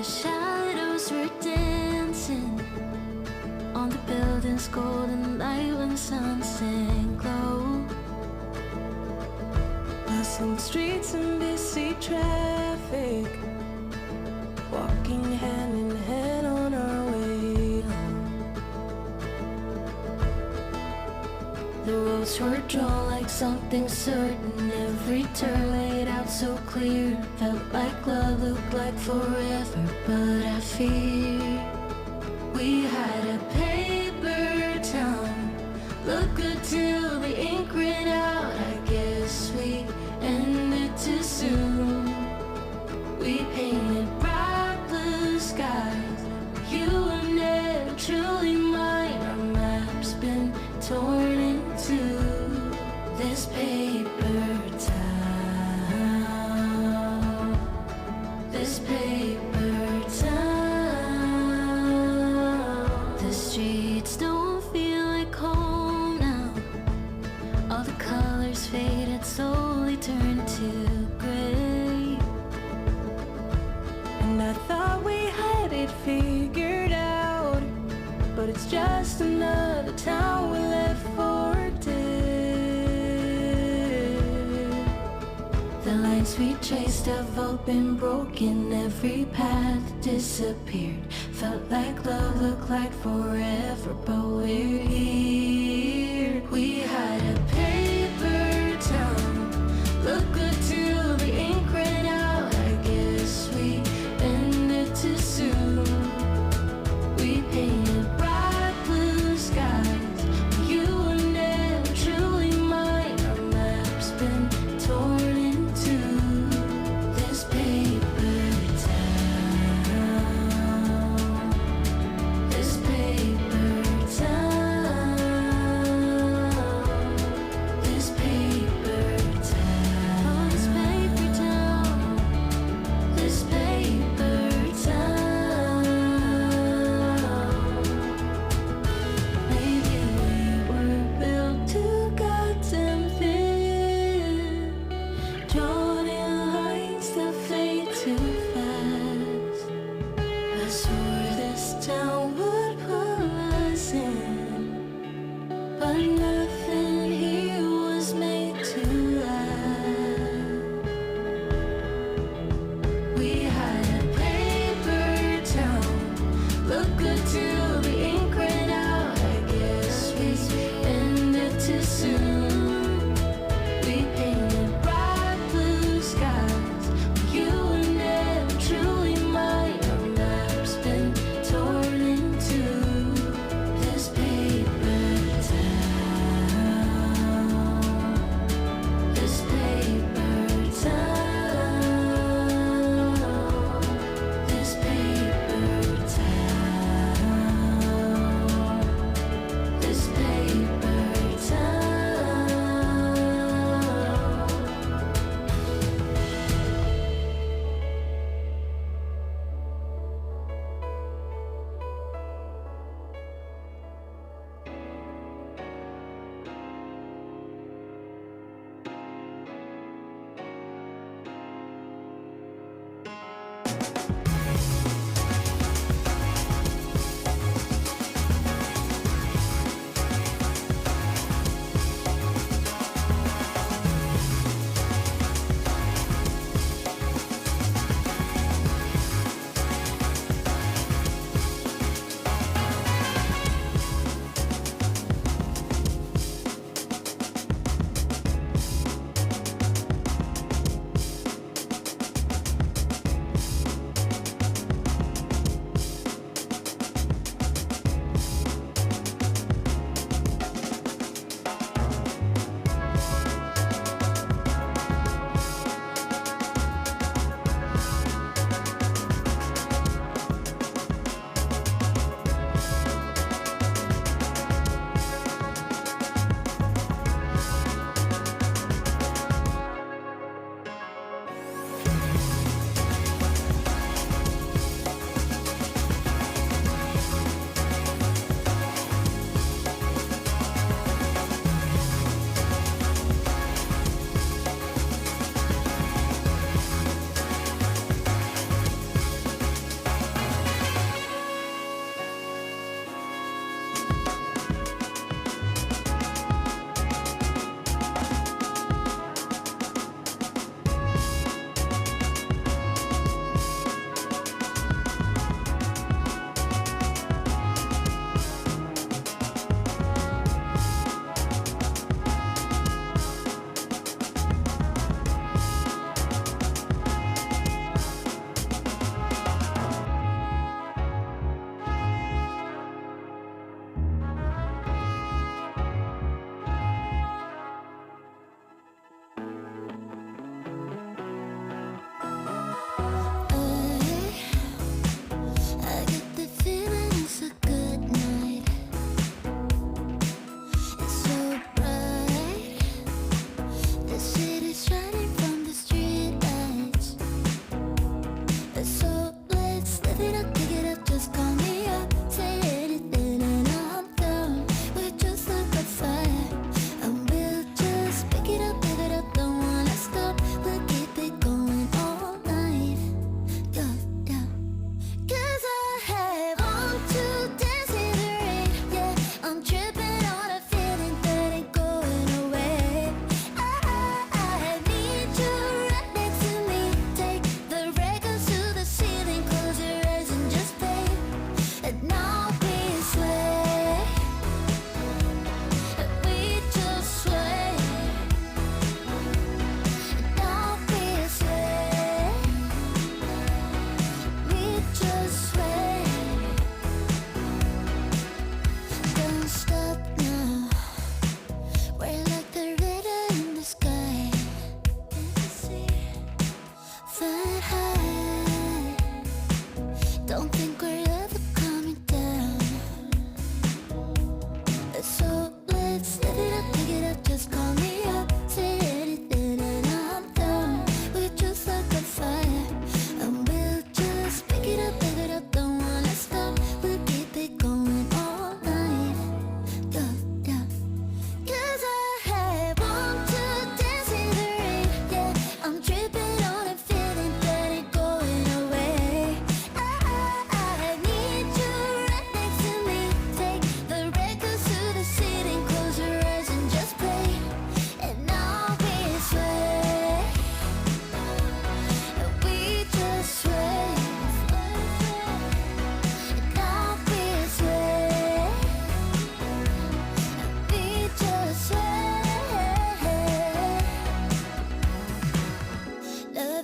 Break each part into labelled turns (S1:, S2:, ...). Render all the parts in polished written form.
S1: The shadows were dancing on the building's golden light when the sunset glowed.
S2: Bustling streets and busy traffic, walking hand in hand on our way home.
S1: The roads were drawn like something certain, every turn laid out so clear. Felt like love, looked like forever, but I fear we had a paper town. Look good till the ink ran out. I guess we ended too soon. We painted bright blue skies. You were never truly mine. Our map's been torn into this paper town. This paper town. The streets don't feel like home now. All the colors faded, slowly turned to gray.
S2: And I thought we had it figured out, but it's just another town we left for dead.
S1: The lines we chased have all been broken, every path disappeared. Felt like love, looked like forever, but we're here. We had a paper town. Look good till the ink ran out. I guess we ended too soon. We painted bright blue skies. You were never truly mine. Our map's been torn into this paper town. This paper town.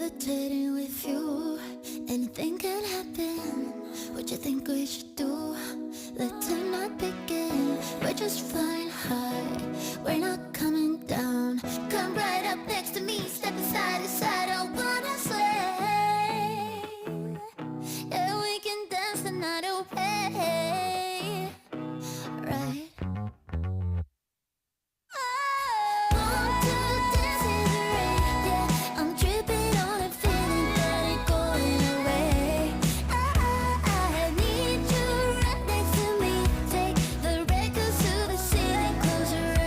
S1: levitating with you. Anything can happen. What you think we should do? Let tonight begin. We're just flying high. We're not coming down. Come right up next to me. Step aside to side. I wanna sway. Yeah, we can dance the night away. Right. Closer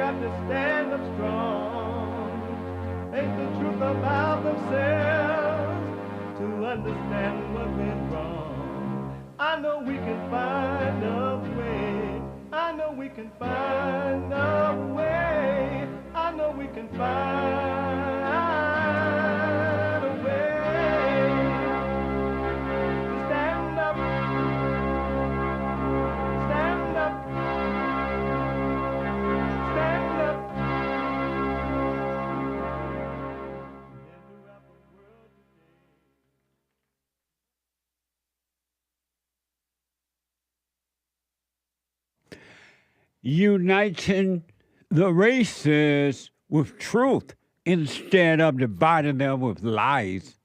S3: got to stand up strong. Ain't the truth about themselves to understand what went wrong. I know we can find a way. I know we can find a way. I know we can find a way to stand up, stand up, stand up.
S4: Uniting the races with truth instead of dividing them with lies.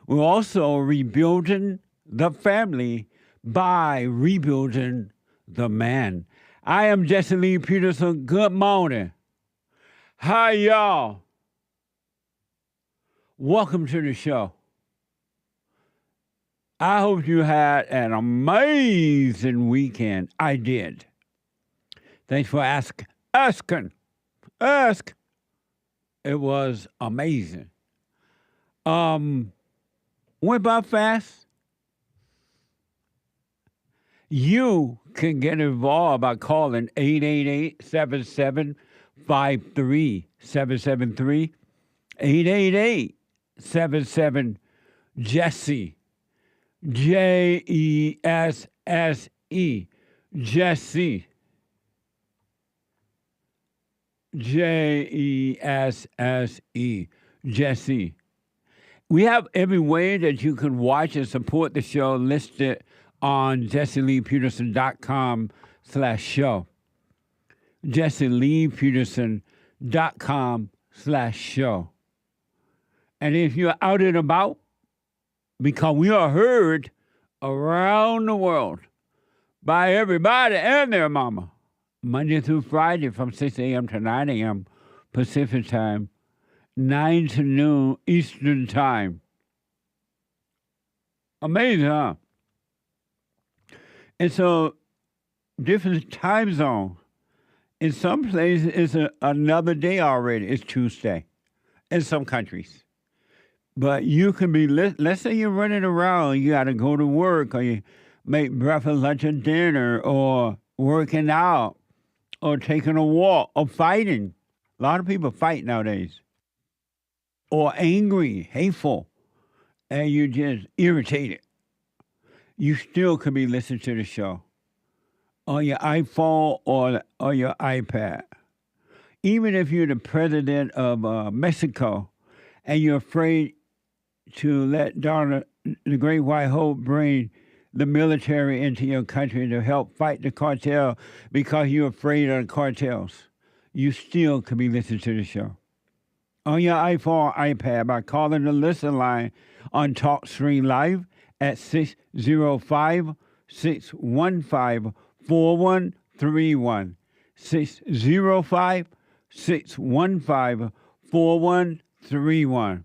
S4: We're also rebuilding the family by rebuilding the man. I am Jesse Lee Peterson. Good morning. Hi, y'all. Welcome to the show. I hope you had an amazing weekend. I did. Thanks for asking. Ask. It was amazing. Went by fast. You can get involved by calling 888-7753-773, 888-77-JESSE, JESSE, Jesse. JESSE, Jesse. We have every way that you can watch and support the show listed on jesseleepeterson.com/show. jesseleepeterson.com/show. And if you're out and about, because we are heard around the world by everybody and their mama, Monday through Friday from 6 a.m. to 9 a.m. Pacific time, 9 to noon Eastern time. Amazing, huh? And so, different time zones. In some places, it's another day already. It's Tuesday. In some countries. But you can be, let's say you're running around, you got to go to work, or you make breakfast, lunch, and dinner, or working out, or taking a walk, or fighting. A lot of people fight nowadays. Or angry, hateful, and you just irritated. You still could be listening to the show on your iPhone or your iPad. Even if you're the president of Mexico and you're afraid to let Donald, the Great White Hope, bring the military into your country to help fight the cartel because you're afraid of the cartels, you still could be listening to the show. On your iPhone or iPad by calling the listen line on TalkStream Live at 605-615-4131. 605-615-4131.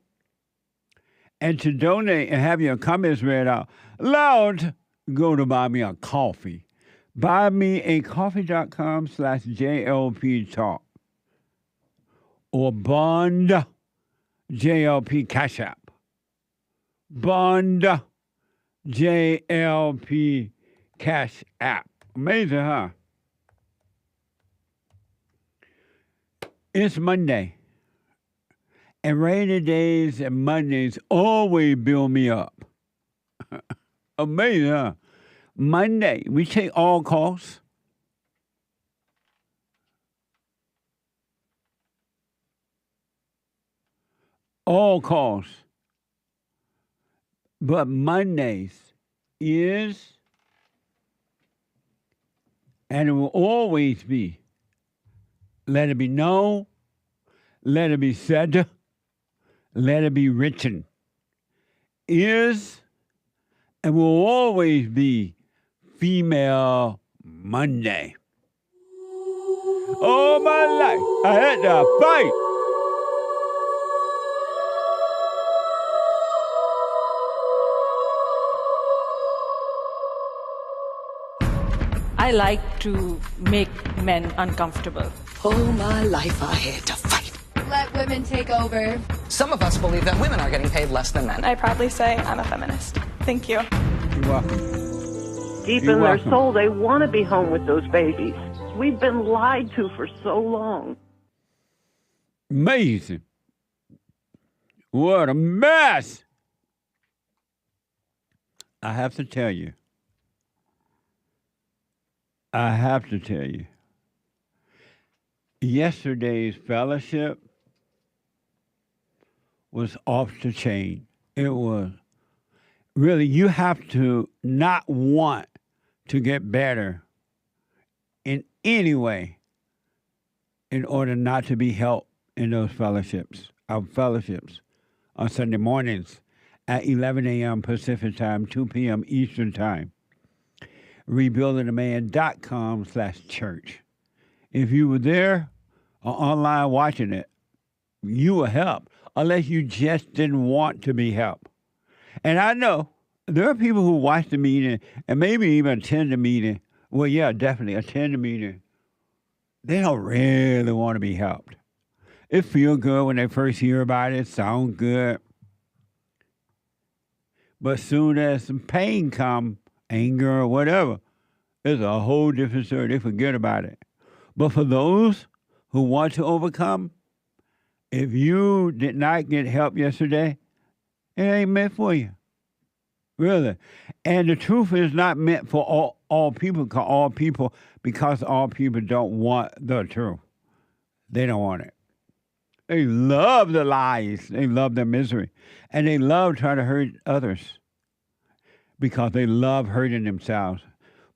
S4: And to donate and have your comments read out loud, go to Buy Me a Coffee. BuyMeACoffee.com/JLP Talk. Or Bond JLP Cash App. Bond JLP Cash App. Amazing, huh? It's Monday. And rainy days and Mondays always build me up. Amazing, huh? Monday, we take all calls. All calls. But Mondays is, and it will always be, let it be known, let it be said, let it be written, is, and will always be Female Monday. All my life, I had to fight.
S2: I like to make men uncomfortable.
S5: All my life I had to fight.
S6: Let women take over.
S5: Some of us believe that women are getting paid less than men.
S7: I proudly say I'm a feminist. Thank you.
S4: You're welcome.
S8: Deep
S4: You're
S8: in
S4: welcome.
S8: their soul, they want to be home with those babies. We've been lied to for so long.
S4: Amazing. What a mess. I have to tell you. Yesterday's fellowship was off the chain. It was. Really, you have to not want to get better in any way in order not to be helped in those fellowships, our fellowships, on Sunday mornings at 11 a.m. Pacific Time, 2 p.m. Eastern Time. RebuildingAman.com/church. If you were there or online watching it, you were helped, unless you just didn't want to be helped. And I know there are people who watch the meeting and maybe even attend the meeting. Well, yeah, definitely attend the meeting. They don't really want to be helped. It feels good when they first hear about it, sound good. But soon as some pain comes, anger or whatever, it's a whole different story. They forget about it. But for those who want to overcome, if you did not get help yesterday, it ain't meant for you. Really. And the truth is not meant for all people, because all people don't want the truth. They don't want it. They love the lies. They love the misery. And they love trying to hurt others because they love hurting themselves.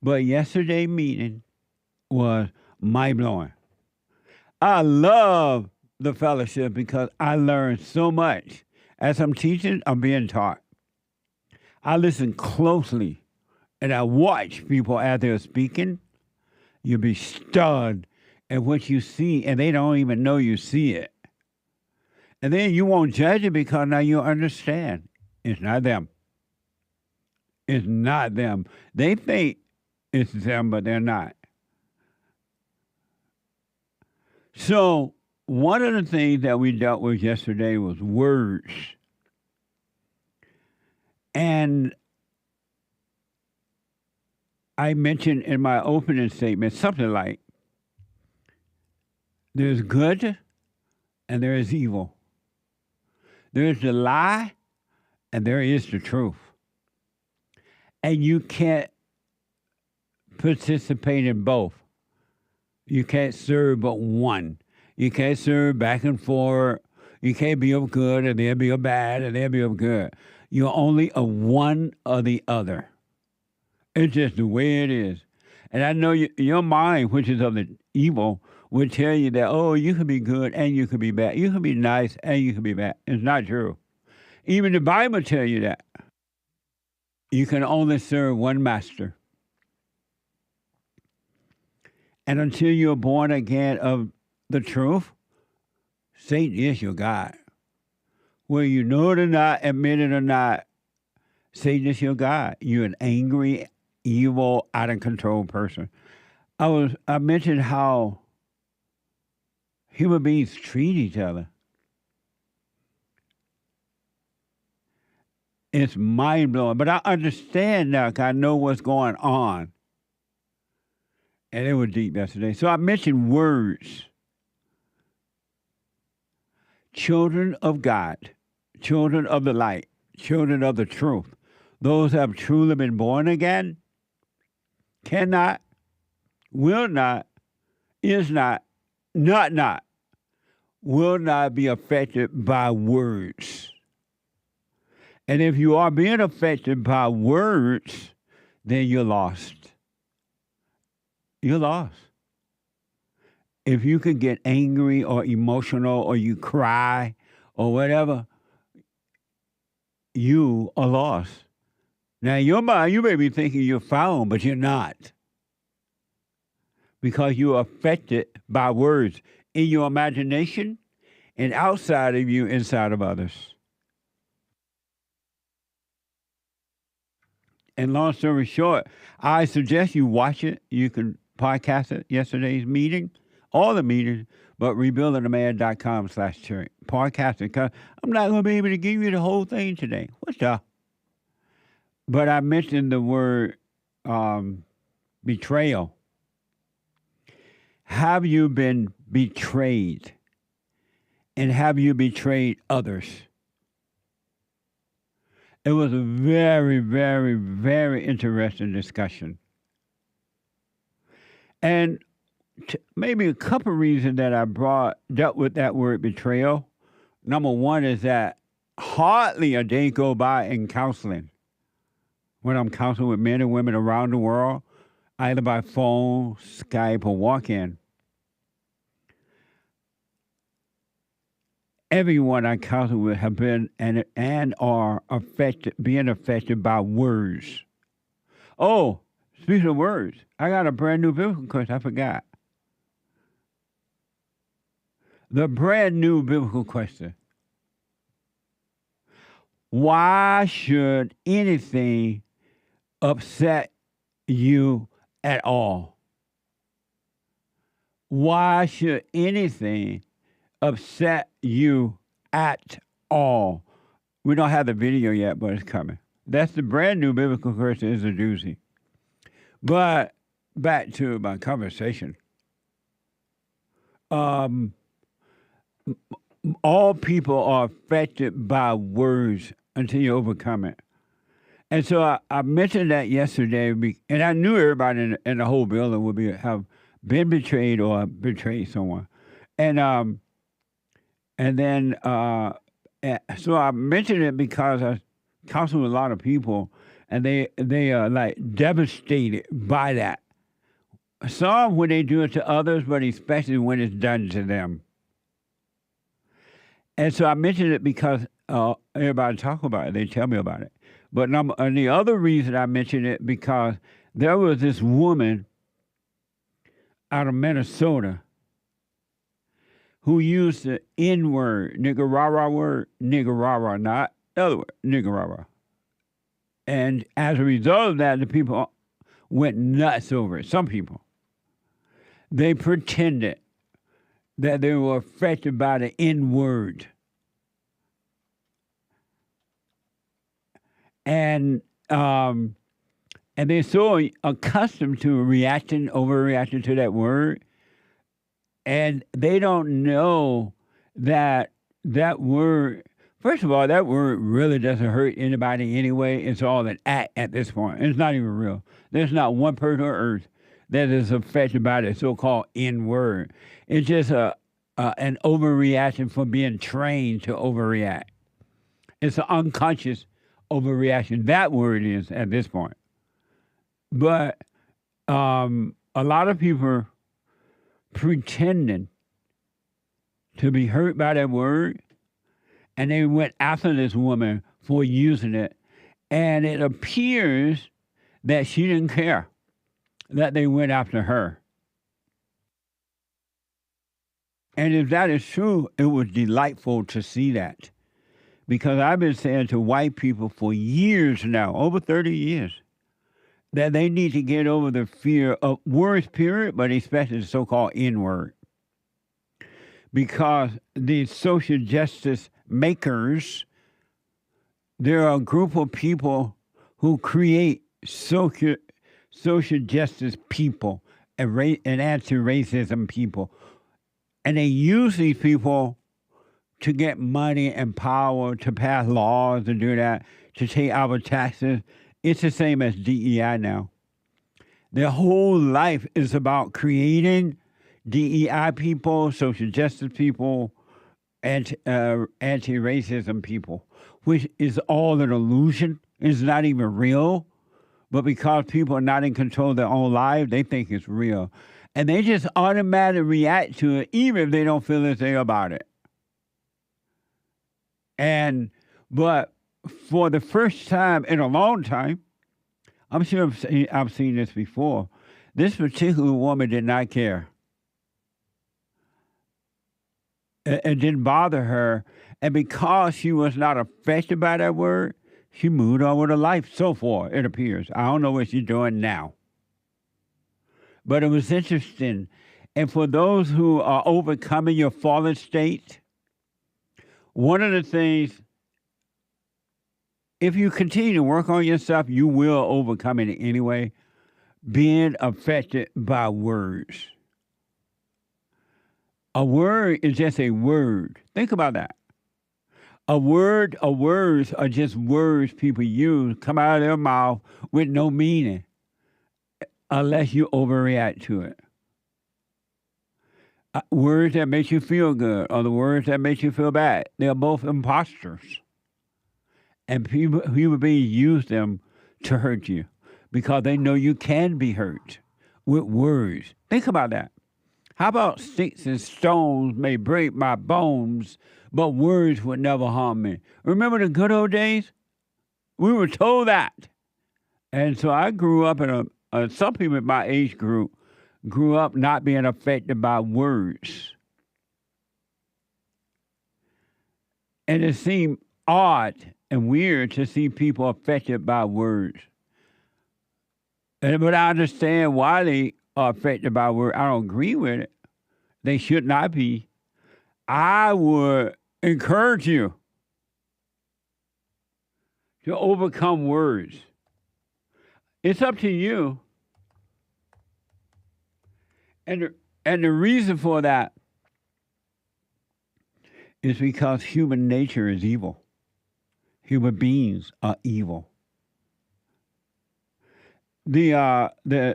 S4: But yesterday's meeting was mind-blowing. I love the fellowship because I learned so much. As I'm teaching, I'm being taught. I listen closely and I watch people as they're speaking. You'll be stunned at what you see, and they don't even know you see it. And then you won't judge it because now you understand. It's not them. It's not them. They think it's them, but they're not. So one of the things that we dealt with yesterday was words. And I mentioned in my opening statement something like, there's good and there is evil. There is the lie and there is the truth. And you can't participate in both. You can't serve but one. You can't serve back and forth. You can't be of good and then be of bad and then be of good. You're only of one or the other. It's just the way it is. And I know your mind, which is of the evil, will tell you that, oh, you can be good and you can be bad. You can be nice and you can be bad. It's not true. Even the Bible tells you that. You can only serve one master. And until you're born again of the truth, Satan is your God. Whether you know it or not, admit it or not, Satan is your God. You're an angry, evil, out of control person. I mentioned how human beings treat each other. It's mind-blowing. But I understand now because I know what's going on. And it was deep yesterday. So I mentioned words. Children of God, children of the light, children of the truth, those who have truly been born again, cannot, will not, is not, will not be affected by words. And if you are being affected by words, then you're lost. You're lost. If you could get angry or emotional or you cry or whatever, you are lost. Now, in your mind, you may be thinking you're found, but you're not. Because you're affected by words in your imagination and outside of you, inside of others. And long story short, I suggest you watch it. You can podcast it, yesterday's meeting, all the meetings, but rebuildingtheman.com/church. Podcast it, because I'm not going to be able to give you the whole thing today. What the? But I mentioned the word betrayal. Have you been betrayed? And have you betrayed others? It was a very, very, very interesting discussion. And maybe a couple of reasons that I dealt with that word betrayal. Number one is that hardly a day go by in counseling, when I'm counseling with men and women around the world, either by phone, Skype, or walk-in. Everyone I counsel with have been and are being affected by words. Oh, speaking of words, I got a brand new biblical question. I forgot. The brand new biblical question. Why should anything upset you at all? Why should anything upset you at all? We don't have the video yet, but it's coming. That's the brand new biblical question. Is a doozy. But back to my conversation. All people are affected by words until you overcome it. And so I mentioned that yesterday, and I knew everybody in the whole building would have been betrayed or betrayed someone. And then so I mentioned it because I counsel with a lot of people, and they are like devastated by that. Some when they do it to others, but especially when it's done to them. And so I mentioned it because everybody talk about it. They tell me about it. But and the other reason I mentioned it because there was this woman out of Minnesota who used the N-word, nigga-rah-rah word, nigga-rah-rah, not the other word, nigga-rah-rah. And as a result of that, the people went nuts over it. Some people. They pretended that they were affected by the N-word. And they're so accustomed to overreacting to that word, and they don't know that word, first of all, that word really doesn't hurt anybody anyway. It's all an act at this point. It's not even real. There's not one person on earth that is affected by the so-called N-word. It's just an overreaction from being trained to overreact. It's an unconscious overreaction. That word is at this point. But a lot of people pretending to be hurt by that word, and they went after this woman for using it, and it appears that she didn't care that they went after her. And if that is true, it was delightful to see that. Because I've been saying to white people for years now, over 30 years, that they need to get over the fear of words, period, but especially the so-called N-word. Because the social justice makers, there are a group of people who create social justice people and anti-racism people. And they use these people to get money and power, to pass laws, to do that, to take our taxes. It's the same as DEI now. Their whole life is about creating DEI people, social justice people, anti-racism people, which is all an illusion. It's not even real. But because people are not in control of their own lives, they think it's real. And they just automatically react to it, even if they don't feel anything about it. But for the first time in a long time, I'm sure I've seen this before, this particular woman did not care. It didn't bother her. And because she was not affected by that word, She moved on with her life so far, it appears. I don't know what she's doing now. But it was interesting. And for those who are overcoming your fallen state, one of the things, if you continue to work on yourself, you will overcome it anyway. Being affected by words. A word is just a word. Think about that. Words are just words people use, come out of their mouth with no meaning, unless you overreact to it. Words that make you feel good or the words that make you feel bad, they're both imposters. And human beings use them to hurt you because they know you can be hurt with words. Think about that. How about sticks and stones may break my bones, but words would never harm me? Remember the good old days? We were told that. And so I grew up in some people in my age group grew up not being affected by words. And it seemed odd and weird to see people affected by words. But I understand why they are affected by words. I don't agree with it. They should not be. I would encourage you to overcome words. It's up to you. And the reason for that is because human nature is evil. Human beings are evil. The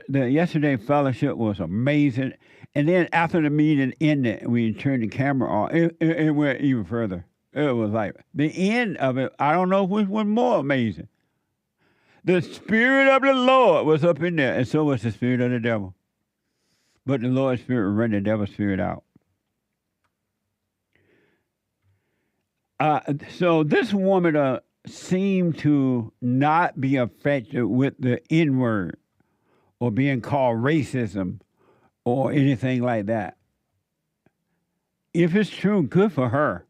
S4: yesterday fellowship was amazing. And then after the meeting ended, we turned the camera on. It went even further. It was like the end of it. I don't know which one more amazing. The Spirit of the Lord was up in there, and so was the spirit of the devil. But the Lord's Spirit ran the devil's spirit out. So this woman seemed to not be affected with the N-word or being called racism or anything like that. If it's true, good for her.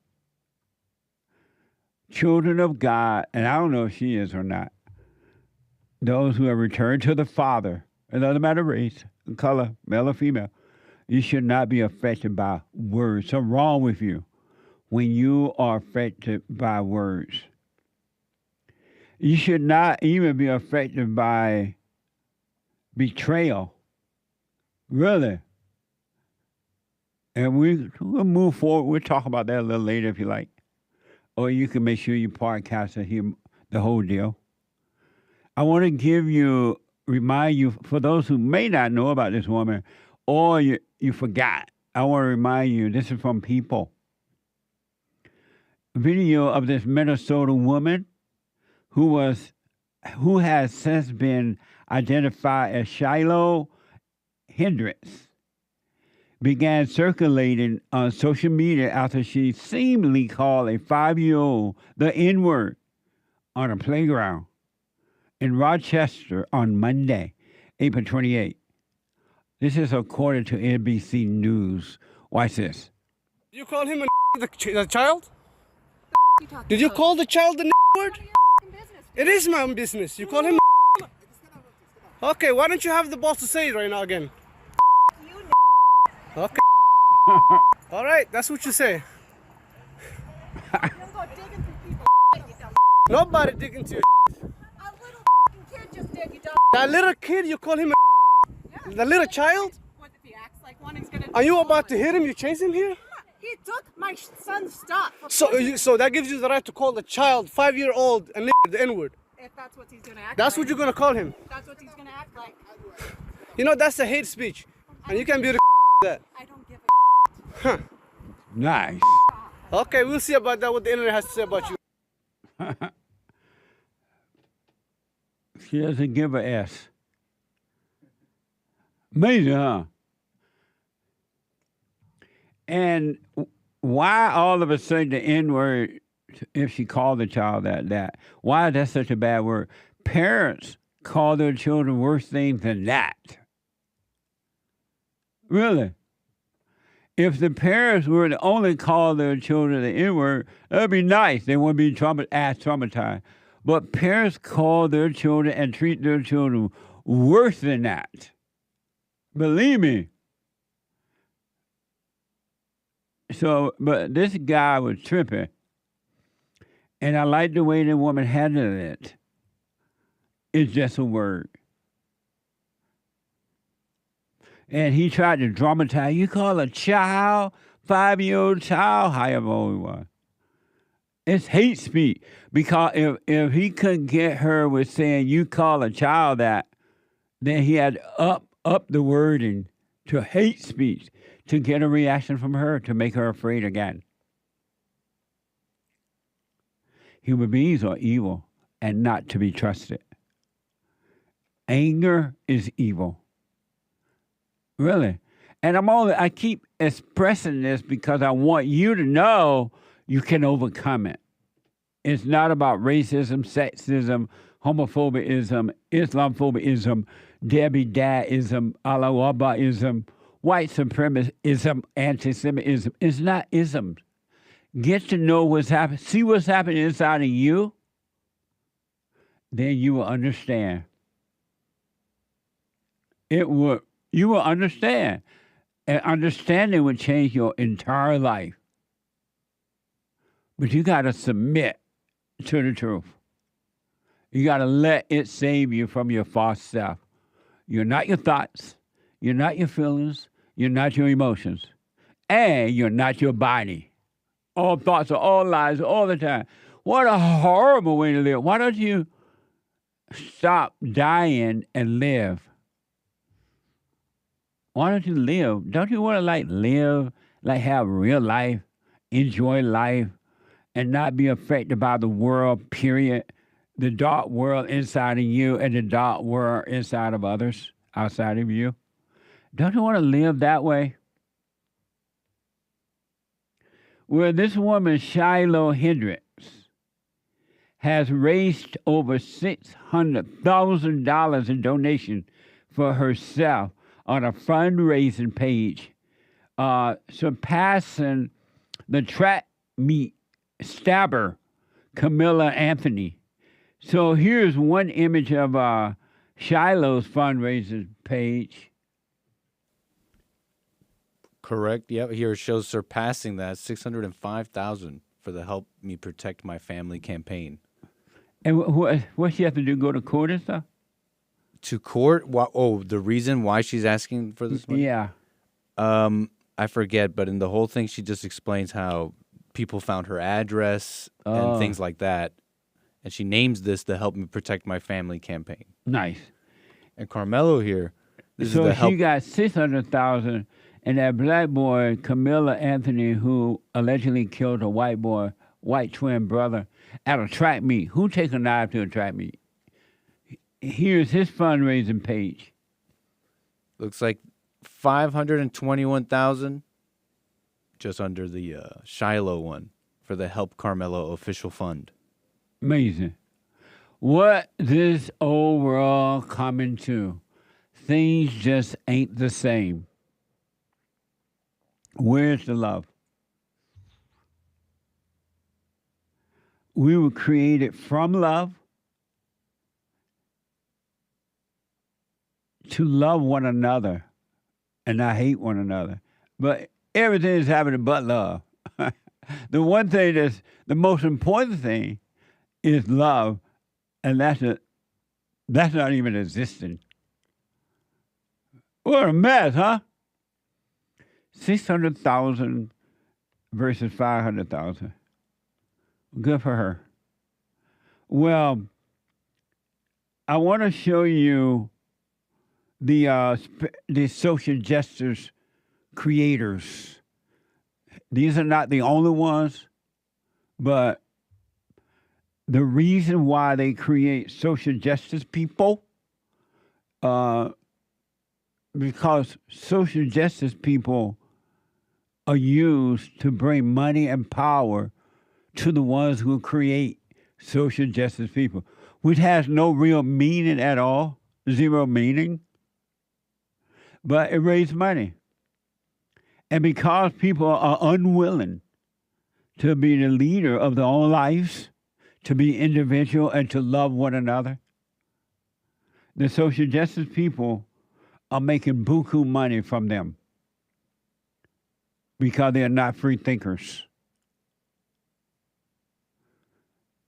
S4: Children of God, and I don't know if she is or not, those who have returned to the Father, it doesn't matter race, color, male or female, you should not be affected by words. Something wrong with you when you are affected by words. You should not even be affected by betrayal. Really. And we'll move forward. We'll talk about that a little later if you like. Or you can make sure you podcast and hear the whole deal. I want to remind you, for those who may not know about this woman, or you forgot, I want to remind you, this is from People. A video of this Minnesota woman who has since been identified as Shiloh Hendricks began circulating on social media after she seemingly called a 5-year-old the N-word on a playground in Rochester on Monday, April 28. This is according to NBC News. Watch this.
S9: You call him the child? Did you call the child the word? It is my own business. You call him Okay, why don't you have the boss to say it right now again? Okay. All right, that's what you say. Nobody digging through your A little kid just did, you dumb. That little kid, you call him a the little child? What if he acts like one, he's gonna Are you about to hit him? You chase him here?
S10: He took my son's stuff.
S9: So that gives you the right to call the child 5-year-old and the N-word.
S10: If that's what he's gonna act
S9: That's
S10: like.
S9: what you're gonna call him.
S10: That's what he's gonna act like.
S9: You know, that's a hate speech. And you can be the that.
S10: I don't give a
S9: Huh.
S4: Nice.
S9: Okay, we'll see about that, what the internet has to say about you.
S4: She doesn't give a S. Amazing, huh? And why all of a sudden the N-word, if she called the child that? Why is that such a bad word? Parents call their children worse things than that. Really? If the parents were to only call their children the N-word, that would be nice. They wouldn't be traumatized. But parents call their children and treat their children worse than that. Believe me. So, but this guy was tripping. And I like the way the woman handled it. It's just a word. And he tried to dramatize. You call a child, 5-year-old child, however old he was. It's hate speech. Because if he couldn't get her with saying you call a child that, then he had to up the wording to hate speech to get a reaction from her to make her afraid again. Human beings are evil and not to be trusted. Anger is evil. Really. And I keep expressing this because I want you to know you can overcome it. It's not about racism, sexism, homophobism, Islamophobism, Debbie Dadism, Allah Wabaism, white supremacism, anti-Semitism. It's not isms. Get to know what's happening. See what's happening inside of you. Then you will understand. You will understand. And understanding will change your entire life. But you got to submit to the truth. You got to let it save you from your false self. You're not your thoughts. You're not your feelings. You're not your emotions. And you're not your body. All thoughts are all lies all the time. What a horrible way to live. Why don't you stop dying and live? Why don't you live? Don't you want to live, have real life, enjoy life, and not be affected by the world, period? The dark world inside of you and the dark world inside of others, outside of you. Don't you want to live that way? Well, this woman, Shiloh Hendricks, has raised over $600,000 in donation for herself on a fundraising page, surpassing the track meet stabber, Camilla Anthony. So here's one image of Shiloh's fundraising page.
S11: Correct. Yep. Here it shows surpassing that $605,000 for the Help Me Protect My Family campaign.
S4: And what she have to do? Go to court and stuff?
S11: To court? The reason why she's asking for this money?
S4: Yeah.
S11: I forget, but in the whole thing, she just explains how people found her address and things like that. And she names this the Help Me Protect My Family campaign.
S4: Nice.
S11: And Carmelo here,
S4: she got $600,000, and that black boy, Camilla Anthony, who allegedly killed a white twin brother at a track meet. Who take a knife to a track meet? Here's his fundraising page.
S11: Looks like $521,000, just under the Shiloh one for the Help Carmelo official fund.
S4: Amazing. What this old world coming to? Things just ain't the same. Where's the love? We were created from love to love one another and not hate one another. But everything is happening but love. The one thing that's the most important thing is love, and that's not even existing. What a mess, huh? 600,000 versus 500,000. Good for her. Well, I want to show you the social justice creators. These are not the only ones, but the reason why they create social justice people, because social justice people are used to bring money and power to the ones who create social justice people, which has no real meaning at all, zero meaning, but it raises money. And because people are unwilling to be the leader of their own lives, to be individual and to love one another. The social justice people are making buku money from them because they are not free thinkers.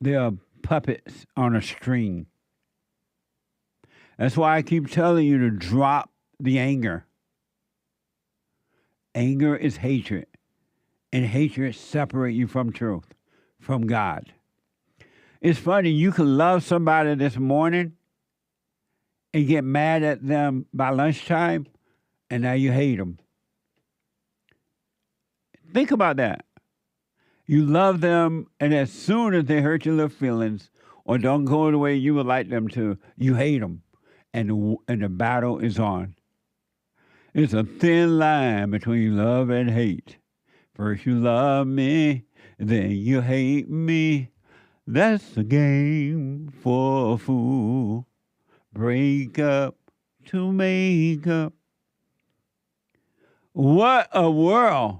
S4: They are puppets on a string. That's why I keep telling you to drop the anger. Anger is hatred, and hatred separates you from truth, from God. It's funny, you can love somebody this morning and get mad at them by lunchtime, and now you hate them. Think about that. You love them, and as soon as they hurt your little feelings or don't go the way you would like them to, you hate them, and the battle is on. It's a thin line between love and hate. First you love me, then you hate me. That's a game for a fool. Break up to make up. What a world.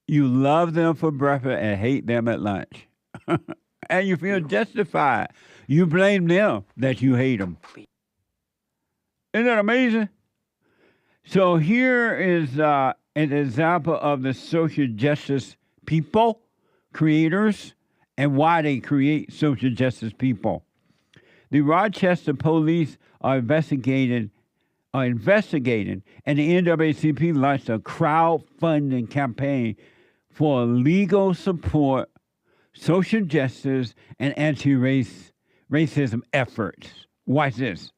S4: You love them for breakfast and hate them at lunch. And you feel justified. You blame them that you hate them. Isn't that amazing? So here is an example of the social justice people, creators, and why they create social justice people. The Rochester police are investigating, and the NAACP launched a crowdfunding campaign for legal support, social justice, and anti-racism efforts. Watch this.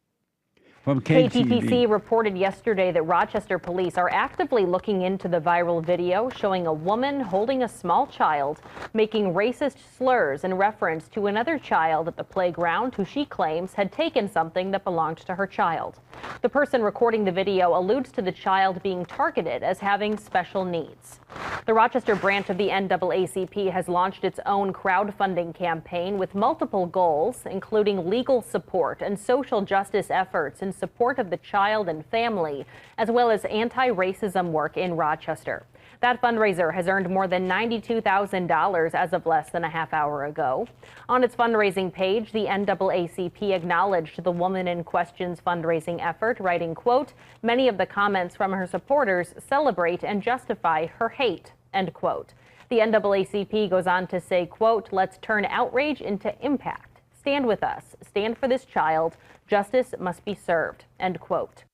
S4: From
S12: KTTC reported yesterday that Rochester police are actively looking into the viral video showing a woman holding a small child making racist slurs in reference to another child at the playground who she claims had taken something that belonged to her child. The person recording the video alludes to the child being targeted as having special needs. The Rochester branch of the NAACP has launched its own crowdfunding campaign with multiple goals, including legal support and social justice efforts in support of the child and family, as well as anti-racism work in Rochester. That fundraiser has earned more than $92,000 as of less than a half hour ago. On its fundraising page, the NAACP acknowledged the woman in question's fundraising effort, writing, quote, "Many of the comments from her supporters celebrate and justify her hate," end quote. The NAACP goes on to say, quote, "Let's turn outrage into impact. Stand with us. Stand for this child. Justice must be served," end quote.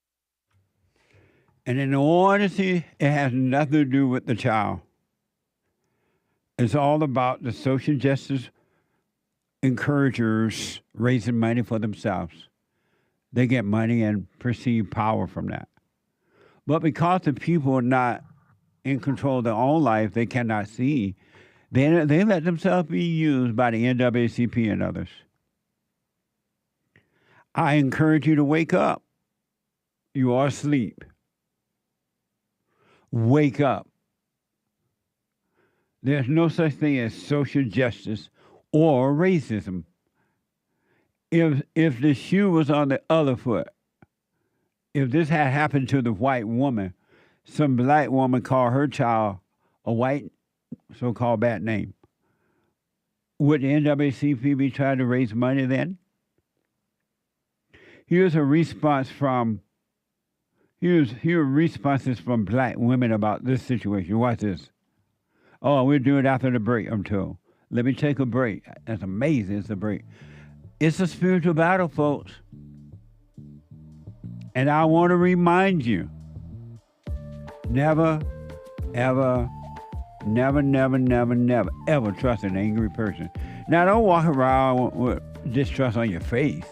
S4: And in all honesty, it has nothing to do with the child. It's all about the social justice encouragers raising money for themselves. They get money and perceive power from that. But because the people are not in control of their own life, they cannot see, they let themselves be used by the NAACP and others. I encourage you to wake up. You are asleep. Wake up. There's no such thing as social justice or racism. If the shoe was on the other foot, if this had happened to the white woman, some black woman called her child a white so-called bad name, would the NAACP be trying to raise money then? Here are responses from black women about this situation. Watch this. Oh, we'll do it after the break, I'm told. Let me take a break. That's amazing, it's a break. It's a spiritual battle, folks. And I want to remind you, never, ever, never trust an angry person. Now, don't walk around with distrust on your face.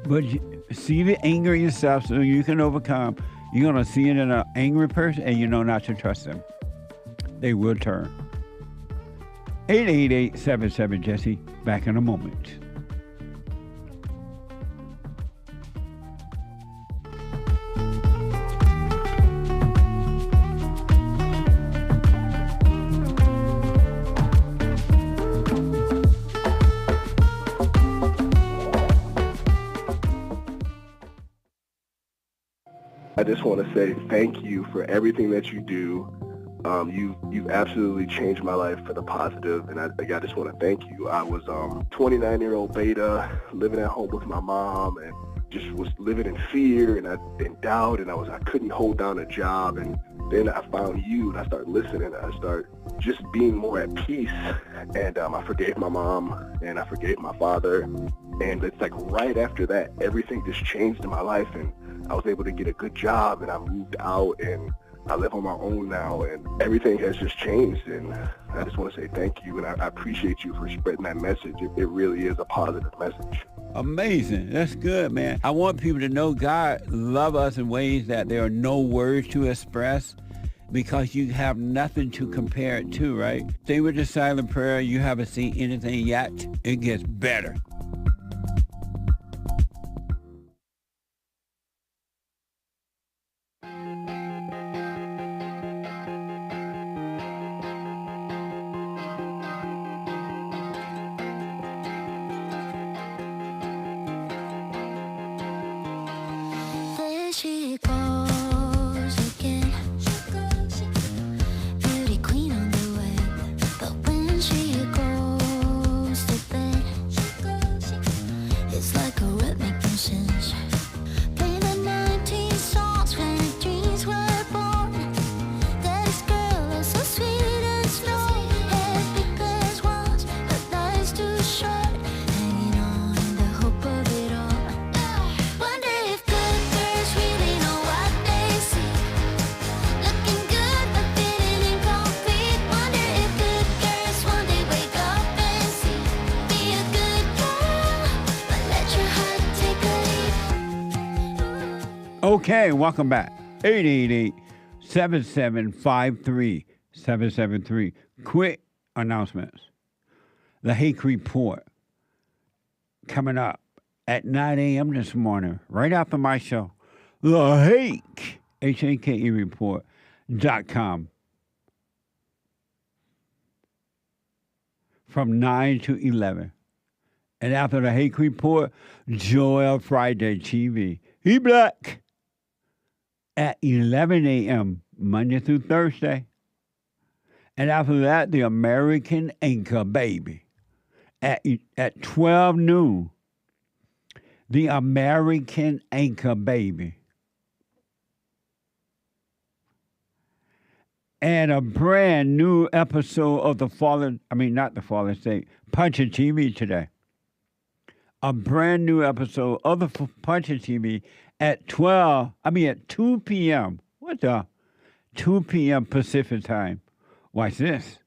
S4: But see the anger in yourself so you can overcome. You're going to see it in an angry person and you know not to trust them. They will turn. 888-77-JESSE. Back in a moment.
S13: I just want to say thank you for everything that you do. You've absolutely changed my life for the positive, and I just want to thank you. I was 29-year-old beta, living at home with my mom, and just was living in fear and in doubt, and I couldn't hold down a job. And then I found you, and I started listening. I started just being more at peace, and I forgave my mom, and I forgave my father. And it's like right after that, everything just changed in my life, and I was able to get a good job, and I moved out, and I live on my own now, and everything has just changed. And I just want to say thank you, and I appreciate you for spreading that message. It really is a positive message.
S4: Amazing. That's good, man. I want people to know God loves us in ways that there are no words to express, because you have nothing to compare it to, right? Stay with the silent prayer. You haven't seen anything yet. It gets better.
S1: There she goes again. Beauty queen on the way. But when she goes to bed, it's like a rhythmic nuisance. Play the 19 songs when her dreams were born. This girl is so sweet and slow. Happy pairs once, but life's too short. Hanging on in the hope of it all. Wonder if good girls really know what they see. Looking good but feeling incomplete. Wonder if good girls one day wake up and see. Be a good girl, but let your heart take a leap.
S4: Okay, welcome back. 888-7753-773. Quick announcements. The Hake Report coming up at 9 a.m. this morning, right after my show. The Hake, H-A-K-E report.com. From 9 to 11. And after the Hake Report, Joel Friday TV. He black. At 11 a.m. Monday through Thursday. And after that, the American Anchor Baby. At 12 noon. The American Anchor Baby. And a brand new episode of Punchie TV today. A brand new episode of the Punchie TV at 2 p.m. What the? 2 p.m. Pacific time. Watch this.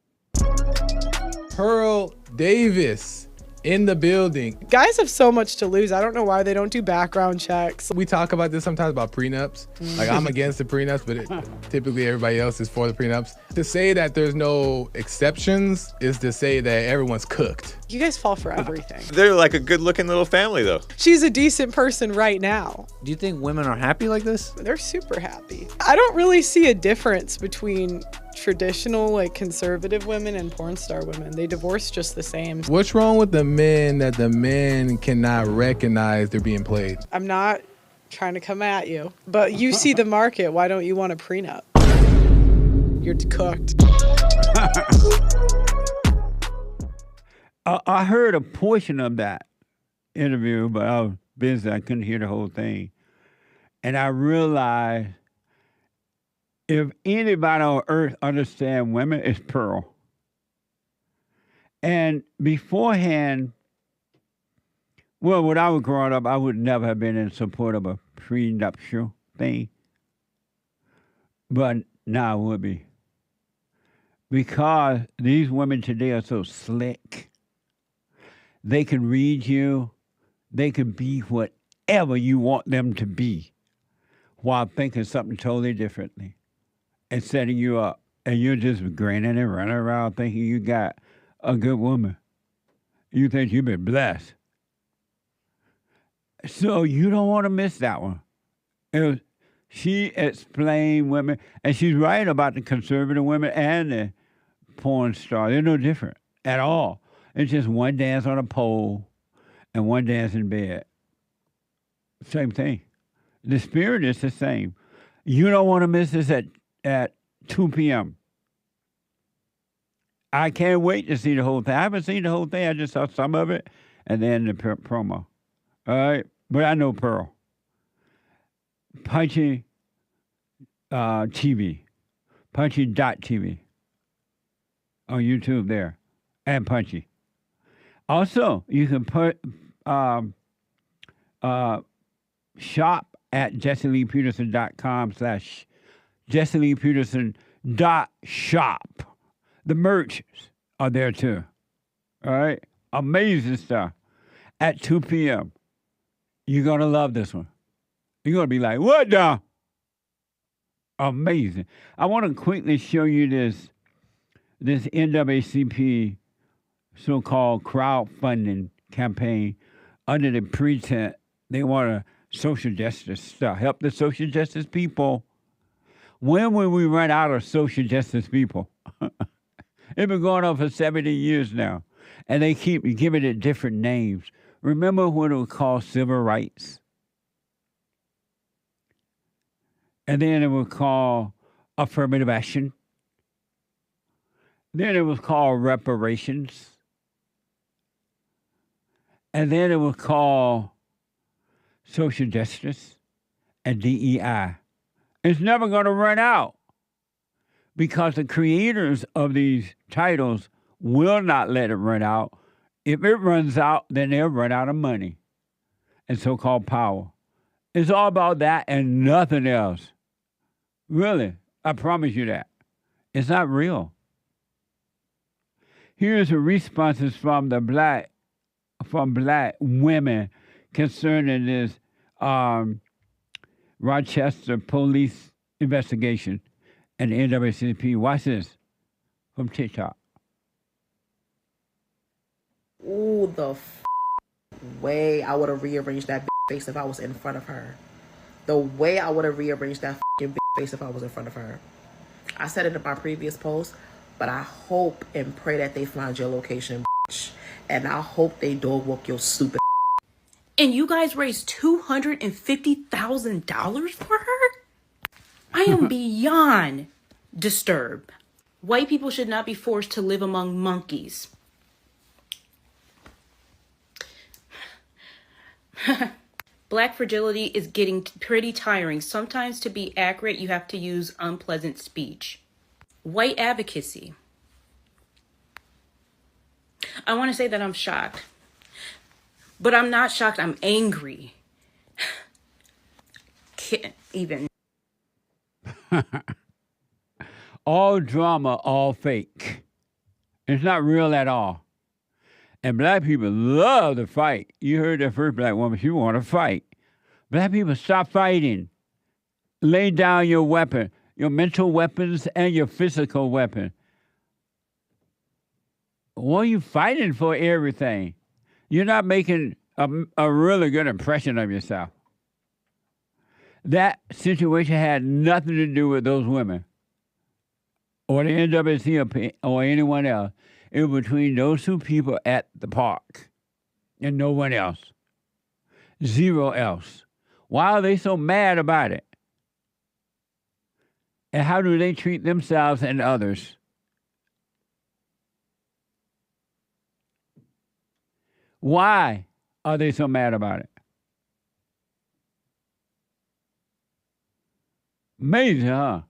S14: Pearl Davis in the building.
S15: Guys have so much to lose. I don't know why they don't do background checks.
S14: We talk about this sometimes about prenups. Like, I'm against the prenups, but typically everybody else is for the prenups. To say that there's no exceptions is to say that everyone's cooked.
S15: You guys fall for everything.
S16: They're like a good-looking little family, though.
S15: She's a decent person right now.
S11: Do you think women are happy like this?
S15: They're super happy. I don't really see a difference between traditional, like, conservative women and porn star women. They divorce just the same.
S14: What's wrong with the men that the men cannot recognize they're being played?
S15: I'm not trying to come at you, but you see the market. Why don't you want a prenup? You're cooked.
S4: I heard a portion of that interview, but I was busy. I couldn't hear the whole thing. And I realized if anybody on earth understands women, it's Pearl. And beforehand, well, when I was growing up, I would never have been in support of a prenuptial thing. But now I would be. Because these women today are so slick. They can read you. They can be whatever you want them to be while thinking something totally differently and setting you up. And you're just grinning and running around thinking you got a good woman. You think you've been blessed. So you don't want to miss that one. She explained women, and she's right about the conservative women and the porn star. They're no different at all. It's just one dance on a pole and one dance in bed. Same thing. The spirit is the same. You don't want to miss this at 2 p.m. I can't wait to see the whole thing. I haven't seen the whole thing. I just saw some of it and then the promo. All right? But I know Pearl. Punchie TV. Punchie.tv. On YouTube there. And Punchie. Also, you can put shop at JessieLeePeterson.com/JessieLeePeterson.shop. The merch are there too. All right? Amazing stuff. At 2 p.m. You're going to love this one. You're going to be like, what the? Amazing. I want to quickly show you this NAACP so-called crowdfunding campaign under the pretense they want to social justice stuff, help the social justice people. When will we run out of social justice people? It's been going on for 70 years now, and they keep giving it different names. Remember when it was called civil rights? And then it was called affirmative action. Then it was called reparations. And then it was called social justice and DEI. It's never going to run out because the creators of these titles will not let it run out. If it runs out, then they'll run out of money and so-called power. It's all about that and nothing else. Really, I promise you that. It's not real. Here's the responses from black women concerning this Rochester police investigation and the NAACP. Watch this from TikTok.
S17: Ooh, the way I would have rearranged that face if I was in front of her. The way I would have rearranged that face if I was in front of her. I said it in my previous post, but I hope and pray that they find your location, and I hope they dog walk your stupid.
S18: And you guys raised $250,000 for her? I am beyond disturbed. White people should not be forced to live among monkeys. Black fragility is getting pretty tiring. Sometimes to be accurate, you have to use unpleasant speech. White advocacy. I want to say that I'm shocked. But I'm not shocked. I'm angry. Can't even.
S4: All drama, all fake. It's not real at all. And black people love to fight. You heard that first black woman, she want to fight. Black people, stop fighting. Lay down your weapon, your mental weapons and your physical weapon. What are you fighting for everything? You're not making a really good impression of yourself. That situation had nothing to do with those women or the NAACP or anyone else. It was between those two people at the park and no one else. Zero else. Why are they so mad about it? And how do they treat themselves and others? Why are they so mad about it? Amazing, huh?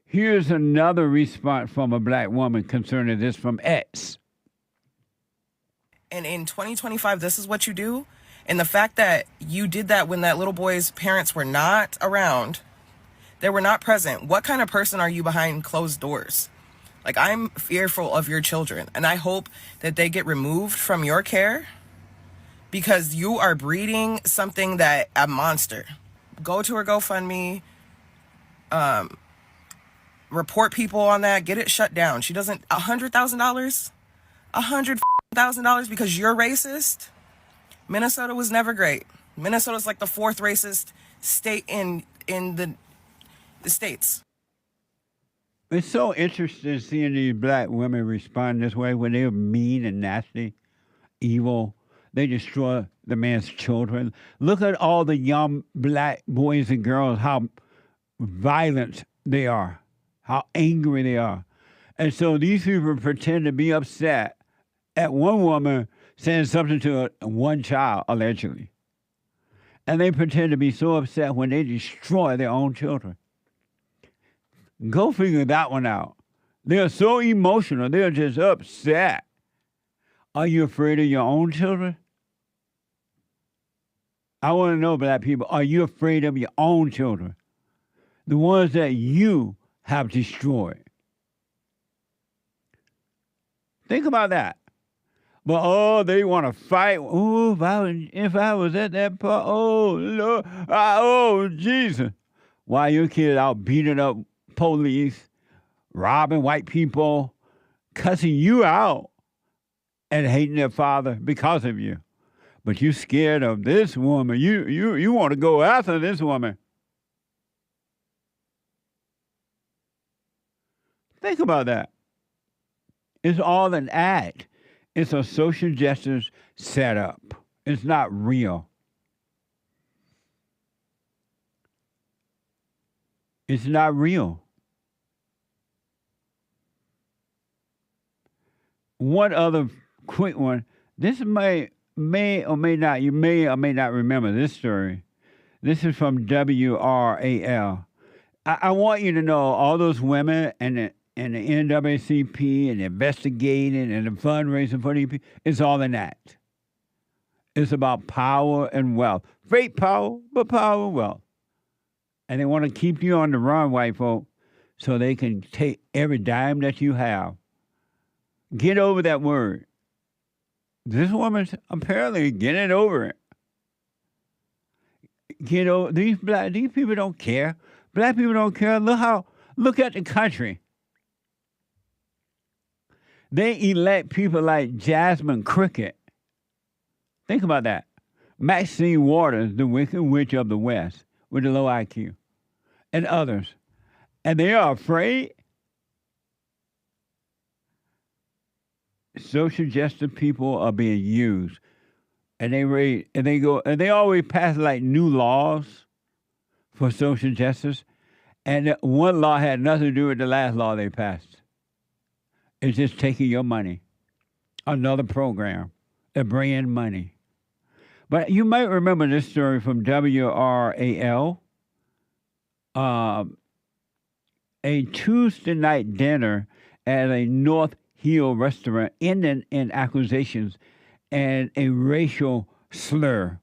S4: Here's another response from a black woman concerning this from X.
S19: And in 2025, this is what you do? And the fact that you did that when that little boy's parents were not around, they were not present. What kind of person are you behind closed doors? Like, I'm fearful of your children, and I hope that they get removed from your care because you are breeding something that a monster. Go to her GoFundMe, report people on that, get it shut down. She doesn't, $100,000? $100,000 because you're racist? Minnesota was never great. Minnesota's like the fourth racist state in the states.
S4: It's so interesting seeing these black women respond this way when they're mean and nasty, evil. They destroy the man's children. Look at all the young black boys and girls, how violent they are, how angry they are. And so these people pretend to be upset at one woman saying something to one child, allegedly. And they pretend to be so upset when they destroy their own children. Go figure that one out. They're so emotional. They're just upset. Are you afraid of your own children? I want to know, black people, are you afraid of your own children? The ones that you have destroyed. Think about that. But, oh, they want to fight. Oh, if I was at that part, oh, Lord, oh, Jesus. Why your kid out beating up police, robbing white people, cussing you out, and hating their father because of you. But you scared of this woman. You want to go after this woman. Think about that. It's all an act. It's a social justice setup. It's not real. It's not real. One other quick one. This may or may not, you may or may not remember this story. This is from WRAL. I want you to know all those women and the NAACP and the investigating and the fundraising for these people, it's all an act. It's about power and wealth. Fake power, but power and wealth. And they want to keep you on the run, white folk, so they can take every dime that you have. Get over that word. This woman's apparently getting over it. Get over these people don't care. Black people don't care. Look at the country. They elect people like Jasmine Crooked. Think about that. Maxine Waters, the Wicked Witch of the West, with the low IQ, and others. And they are afraid. Social justice people are being used. And they always pass like new laws for social justice. And one law had nothing to do with the last law they passed. It's just taking your money. Another program. They're bringing money. But you might remember this story from WRAL. A Tuesday night dinner at a North Hill restaurant ended in accusations and a racial slur.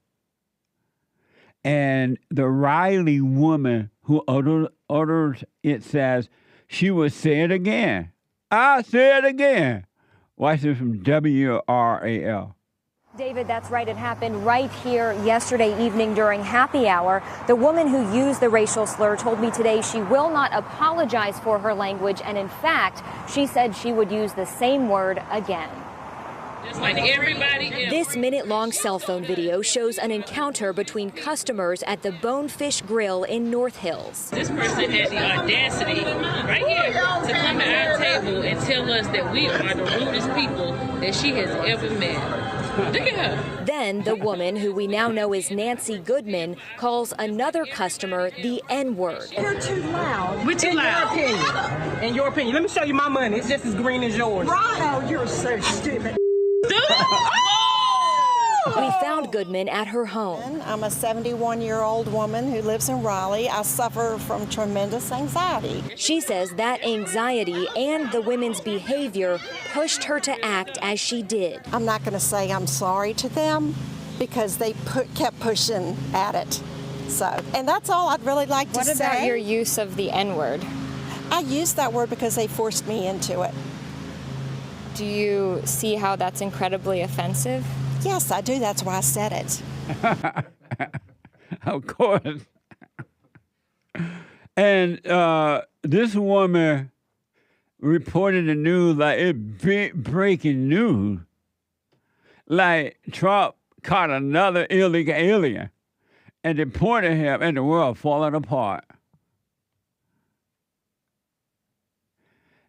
S4: And the Riley woman who uttered it says, she would say it again. I'll say it again. Watch this from WRAL.
S20: David, that's right. It happened right here yesterday evening during happy hour. The woman who used the racial slur told me today she will not apologize for her language. And in fact, she said she would use the same word again.
S21: Just like everybody else.
S20: This minute-long cell phone video shows an encounter between customers at the Bonefish Grill in North Hills.
S21: This person had the audacity right here to come to our table and tell us that we are the rudest people that she has ever met. Look at her.
S20: Then the woman, who we now know as Nancy Goodman, calls another customer the N-word.
S22: You're too loud.
S21: We're too loud.
S22: In your opinion. Let me show you my money. It's just as green as yours. Right. Oh, you're so stupid.
S20: We found Goodman at her home.
S22: I'm a 71-year-old woman who lives in Raleigh. I suffer from tremendous anxiety.
S20: She says that anxiety and the women's behavior pushed her to act as she did.
S22: I'm not going to say I'm sorry to them because they kept pushing at it. So, and that's all I'd really like to say.
S20: What about your use of the N-word?
S22: I used that word because they forced me into it.
S20: Do you see how that's incredibly offensive?
S22: Yes, I do. That's why I said it.
S4: Of course. And this woman reported the news like it's breaking news. Like Trump caught another illegal alien and deported him, and the world falling apart.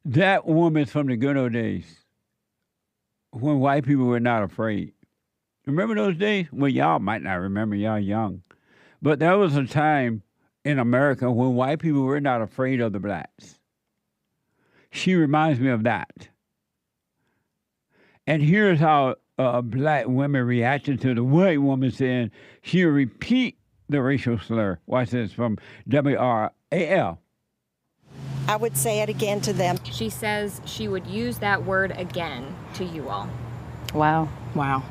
S4: That woman's from the good old days when white people were not afraid. Remember those days? Well, y'all might not remember, y'all young. But there was a time in America when white people were not afraid of the blacks. She reminds me of that. And here's how black women reacted to the white woman saying she'll repeat the racial slur. Watch this from WRAL.
S22: I would say it again to them.
S20: She says she would use that word again to you all.
S10: Wow. Wow.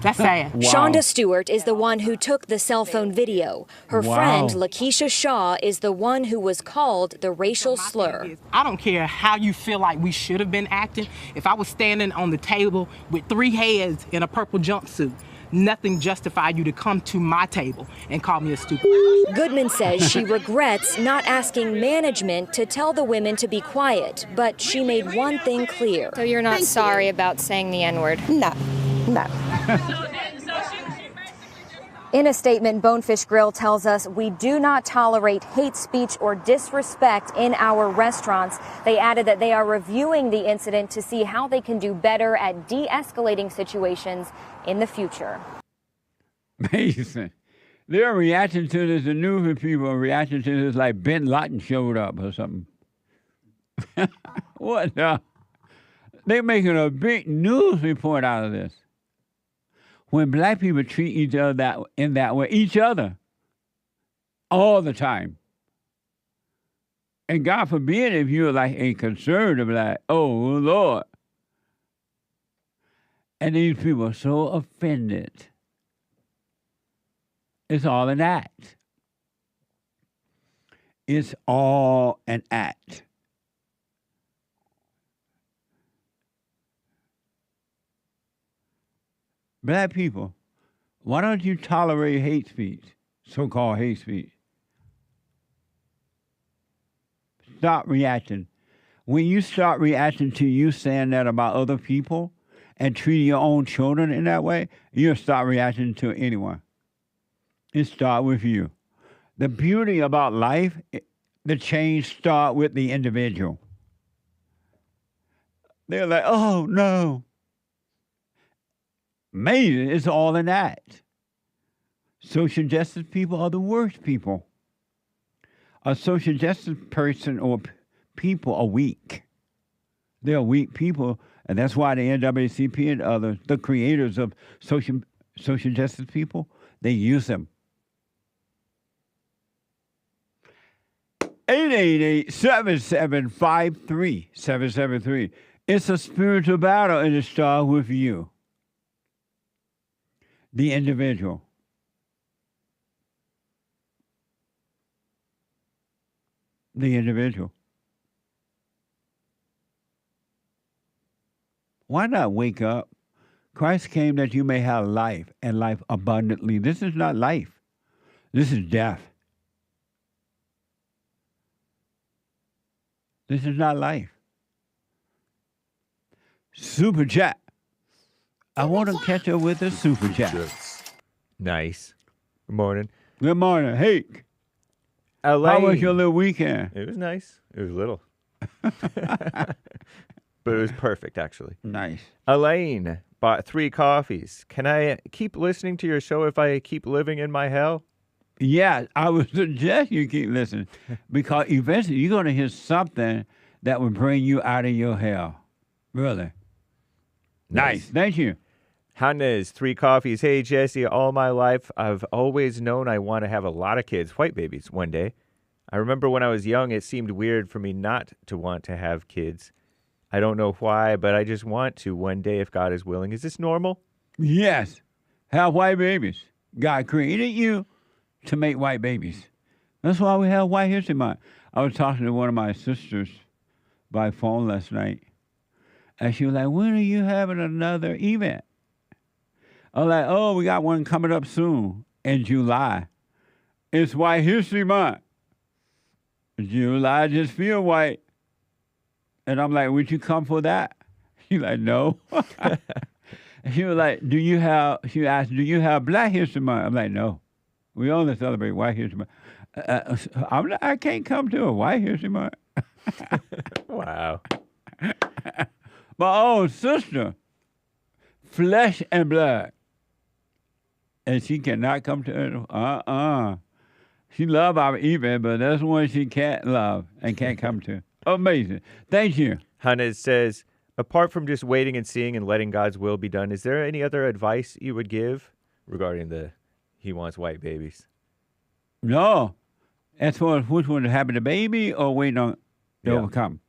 S10: That's sad.
S4: Wow.
S20: Shonda Stewart is the one who took the cell phone video. Her friend, Lakeisha Shaw, is the one who was called the racial slur.
S10: I don't care how you feel like we should have been acting. If I was standing on the table with 3 heads in a purple jumpsuit, nothing justified you to come to my table and call me a stupid.
S20: Goodman says she regrets not asking management to tell the women to be quiet, but she made one thing clear. So you're not sorry about saying the N-word?
S22: No, no.
S20: In a statement, Bonefish Grill tells us we do not tolerate hate speech or disrespect in our restaurants. They added that they are reviewing the incident to see how they can do better at de-escalating situations in the future.
S4: Amazing. They're reacting to this. The news people are reacting to this like Ben Laden showed up or something. What the? They're making a big news report out of this. When black people treat each other in that way, each other, all the time. And God forbid if you're like a conservative, like, oh, Lord. And these people are so offended. It's all an act. It's all an act. Black people, why don't you tolerate hate speech, so-called hate speech? Stop reacting. When you start reacting to you saying that about other people and treating your own children in that way, you'll start reacting to anyone. It starts with you. The beauty about life, the change starts with the individual. They're like, oh, no. Amazing, it's all an act. Social justice people are the worst people. A social justice person or people are weak. They're weak people, and that's why the NAACP and others, the creators of social justice people, they use them. 888-775-3773. It's a spiritual battle, and it starts with you. The individual. The individual. Why not wake up? Christ came that you may have life and life abundantly. This is not life. This is death. This is not life. Super chat. I want to catch up with a super chat.
S2: Nice. Good morning.
S4: Good morning. Hey. How was your little weekend?
S2: It was nice. It was little. But it was perfect, actually.
S4: Nice.
S2: Elaine bought 3 coffees. Can I keep listening to your show if I keep living in my hell?
S4: Yeah, I would suggest you keep listening because eventually you're going to hear something that will bring you out of your hell. Really. Nice. Thank you.
S2: Hannah's 3 coffees. Hey, Jesse, all my life, I've always known I want to have a lot of kids, white babies, one day. I remember when I was young, it seemed weird for me not to want to have kids. I don't know why, but I just want to one day if God is willing. Is this normal?
S4: Yes. Have white babies. God created you to make white babies. That's why we have White History Month. I was talking to one of my sisters by phone last night, and she was like, when are you having another event? I was like, oh, we got one coming up soon in July. It's White History Month. July just feel white. And I'm like, would you come for that? She's like, no. She was like, she asked, do you have Black History Month? I'm like, no. We only celebrate White History Month. I can't come to a White History Month.
S2: Wow.
S4: My own sister, flesh and blood. And she cannot come to it. She love our event, but that's one she can't love and can't come to. Amazing. Thank you.
S2: Hannah says, apart from just waiting and seeing and letting God's will be done, is there any other advice you would give regarding the he wants white babies?
S4: No. As far as which one to have the baby or waiting on to overcome?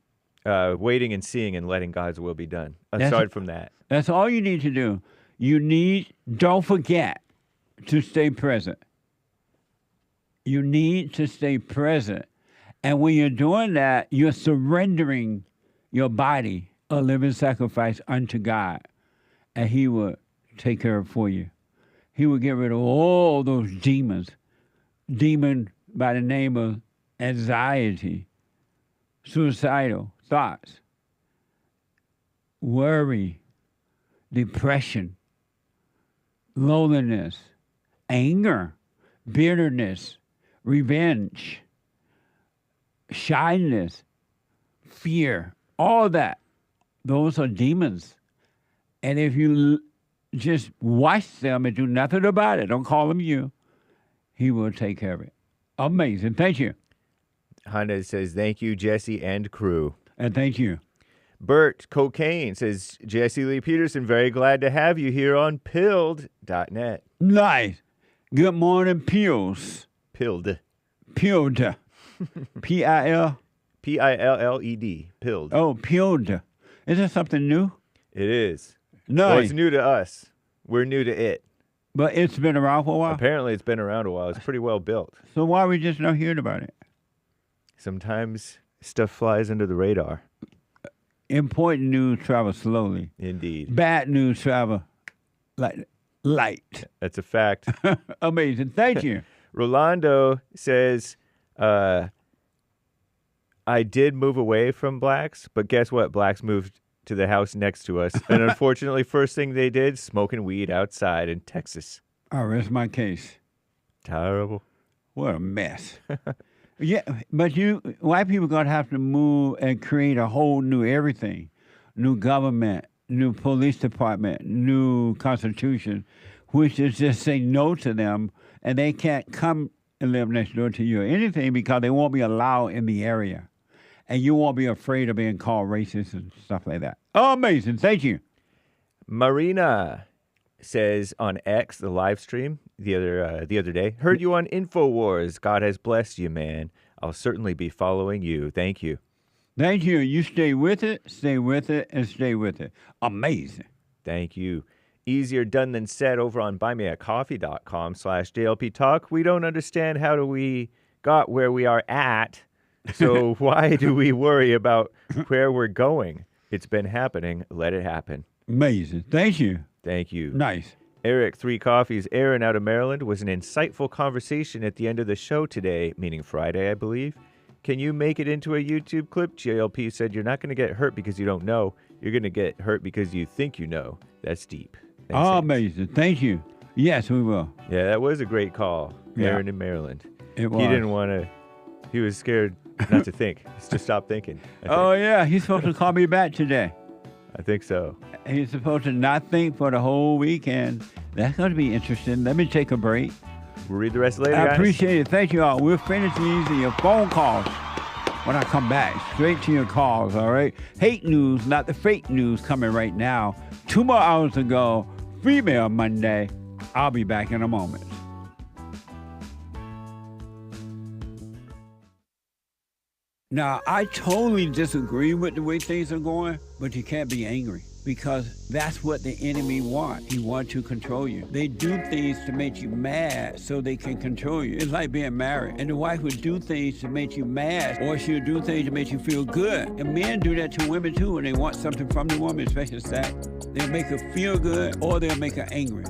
S2: Waiting and seeing and letting God's will be done.
S4: That's-
S2: Aside from that.
S4: That's all you need to do. Don't forget to stay present. You need to stay present. And when you're doing that, you're surrendering your body a living sacrifice unto God. And he will take care of it for you. He will get rid of all those demons. Demon by the name of anxiety, suicidal thoughts, worry, depression, loneliness, anger, bitterness, revenge, shyness, fear, all that. Those are demons. And if you just watch them and do nothing about it, don't call them you, he will take care of it. Amazing. Thank you.
S2: Hannah says, thank you, Jesse and crew.
S4: And thank you.
S2: Bert Cocaine says, Jesse Lee Peterson, very glad to have you here on pilled.net.
S4: Nice. Good morning, Pills.
S2: Pilled.
S4: Pilled. P-I-L?
S2: P-I-L-L-E-D. Pilled.
S4: Oh, Pilled. Is that something new?
S2: It is.
S4: Nice.
S2: Well, it's new to us. We're new to it.
S4: But it's been around for a while?
S2: Apparently it's been around a while. It's pretty well built.
S4: So why are we just not hearing about it?
S2: Sometimes stuff flies under the radar.
S4: Important news travels slowly.
S2: Indeed.
S4: Bad news travel light.
S2: That's a fact.
S4: Amazing. Thank you.
S2: Rolando says, I did move away from blacks, but guess what? Blacks moved to the house next to us. And unfortunately, first thing they did, smoking weed outside in Texas.
S4: I rest my case.
S2: Terrible.
S4: What a mess. Yeah, but white people going to have to move and create a whole new everything. New government, new police department, new constitution, which is just say no to them, and they can't come and live next door to you or anything because they won't be allowed in the area. And you won't be afraid of being called racist and stuff like that. Oh, amazing. Thank you.
S2: Marina says on X, the live stream the other day, heard you on InfoWars. God has blessed you, man. I'll certainly be following you. Thank you.
S4: Thank you. You stay with it, and stay with it. Amazing.
S2: Thank you. Easier done than said over on buymeacoffee.com/JLP Talk. We don't understand how we got where we are at. So why do we worry about where we're going? It's been happening. Let it happen.
S4: Amazing. Thank you.
S2: Thank you.
S4: Nice.
S2: Eric, 3 Coffees, Aaron out of Maryland, was an insightful conversation at the end of the show today, meaning Friday, I believe. Can you make it into a YouTube clip? JLP said you're not going to get hurt because you don't know. You're going to get hurt because you think you know. That's deep. Thanks,
S4: amazing. Thank you. Yes, we will.
S2: Yeah, that was a great call.
S4: Yeah.
S2: Aaron in Maryland.
S4: It was.
S2: He didn't want to. He was scared not to think. Just to stop thinking.
S4: Oh, yeah. He's supposed to call me back today.
S2: I think so.
S4: He's supposed to not think for the whole weekend. That's going to be interesting. Let me take a break.
S2: We'll read the rest later,
S4: I
S2: guys.
S4: appreciate it. Thank you all. We'll finish these in your phone calls when I come back. Straight to your calls, all right? Hate news, not the fake news, coming right now. 2 more hours to go. Female Monday. I'll be back in a moment. Now, I totally disagree with the way things are going, but you can't be angry because that's what the enemy wants. He wants to control you. They do things to make you mad so they can control you. It's like being married, and the wife would do things to make you mad, or she'll do things to make you feel good. And men do that to women too when they want something from the woman, especially sex. They'll make her feel good, or they'll make her angry.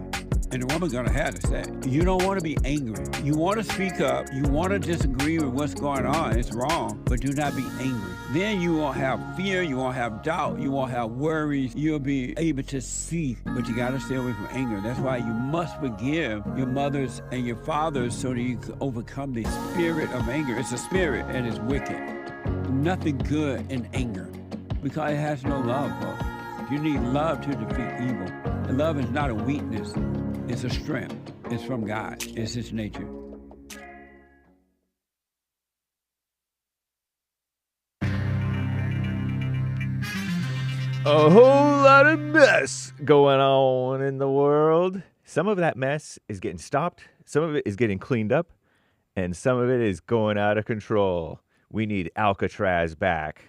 S4: And the woman's gonna have to say, you don't want to be angry. You want to speak up. You want to disagree with what's going on. It's wrong, but do not be angry. Then you won't have fear. You won't have doubt. You won't have worries. You'll be able to see, but you got to stay away from anger. That's why you must forgive your mothers and your fathers so that you can overcome the spirit of anger. It's a spirit and it's wicked. Nothing good in anger because it has no love, folks. You need love to defeat evil. And love is not a weakness. It's a strength. It's from God. It's His nature.
S2: A whole lot of mess going on in the world. Some of that mess is getting stopped, some of it is getting cleaned up, and some of it is going out of control. We need Alcatraz back,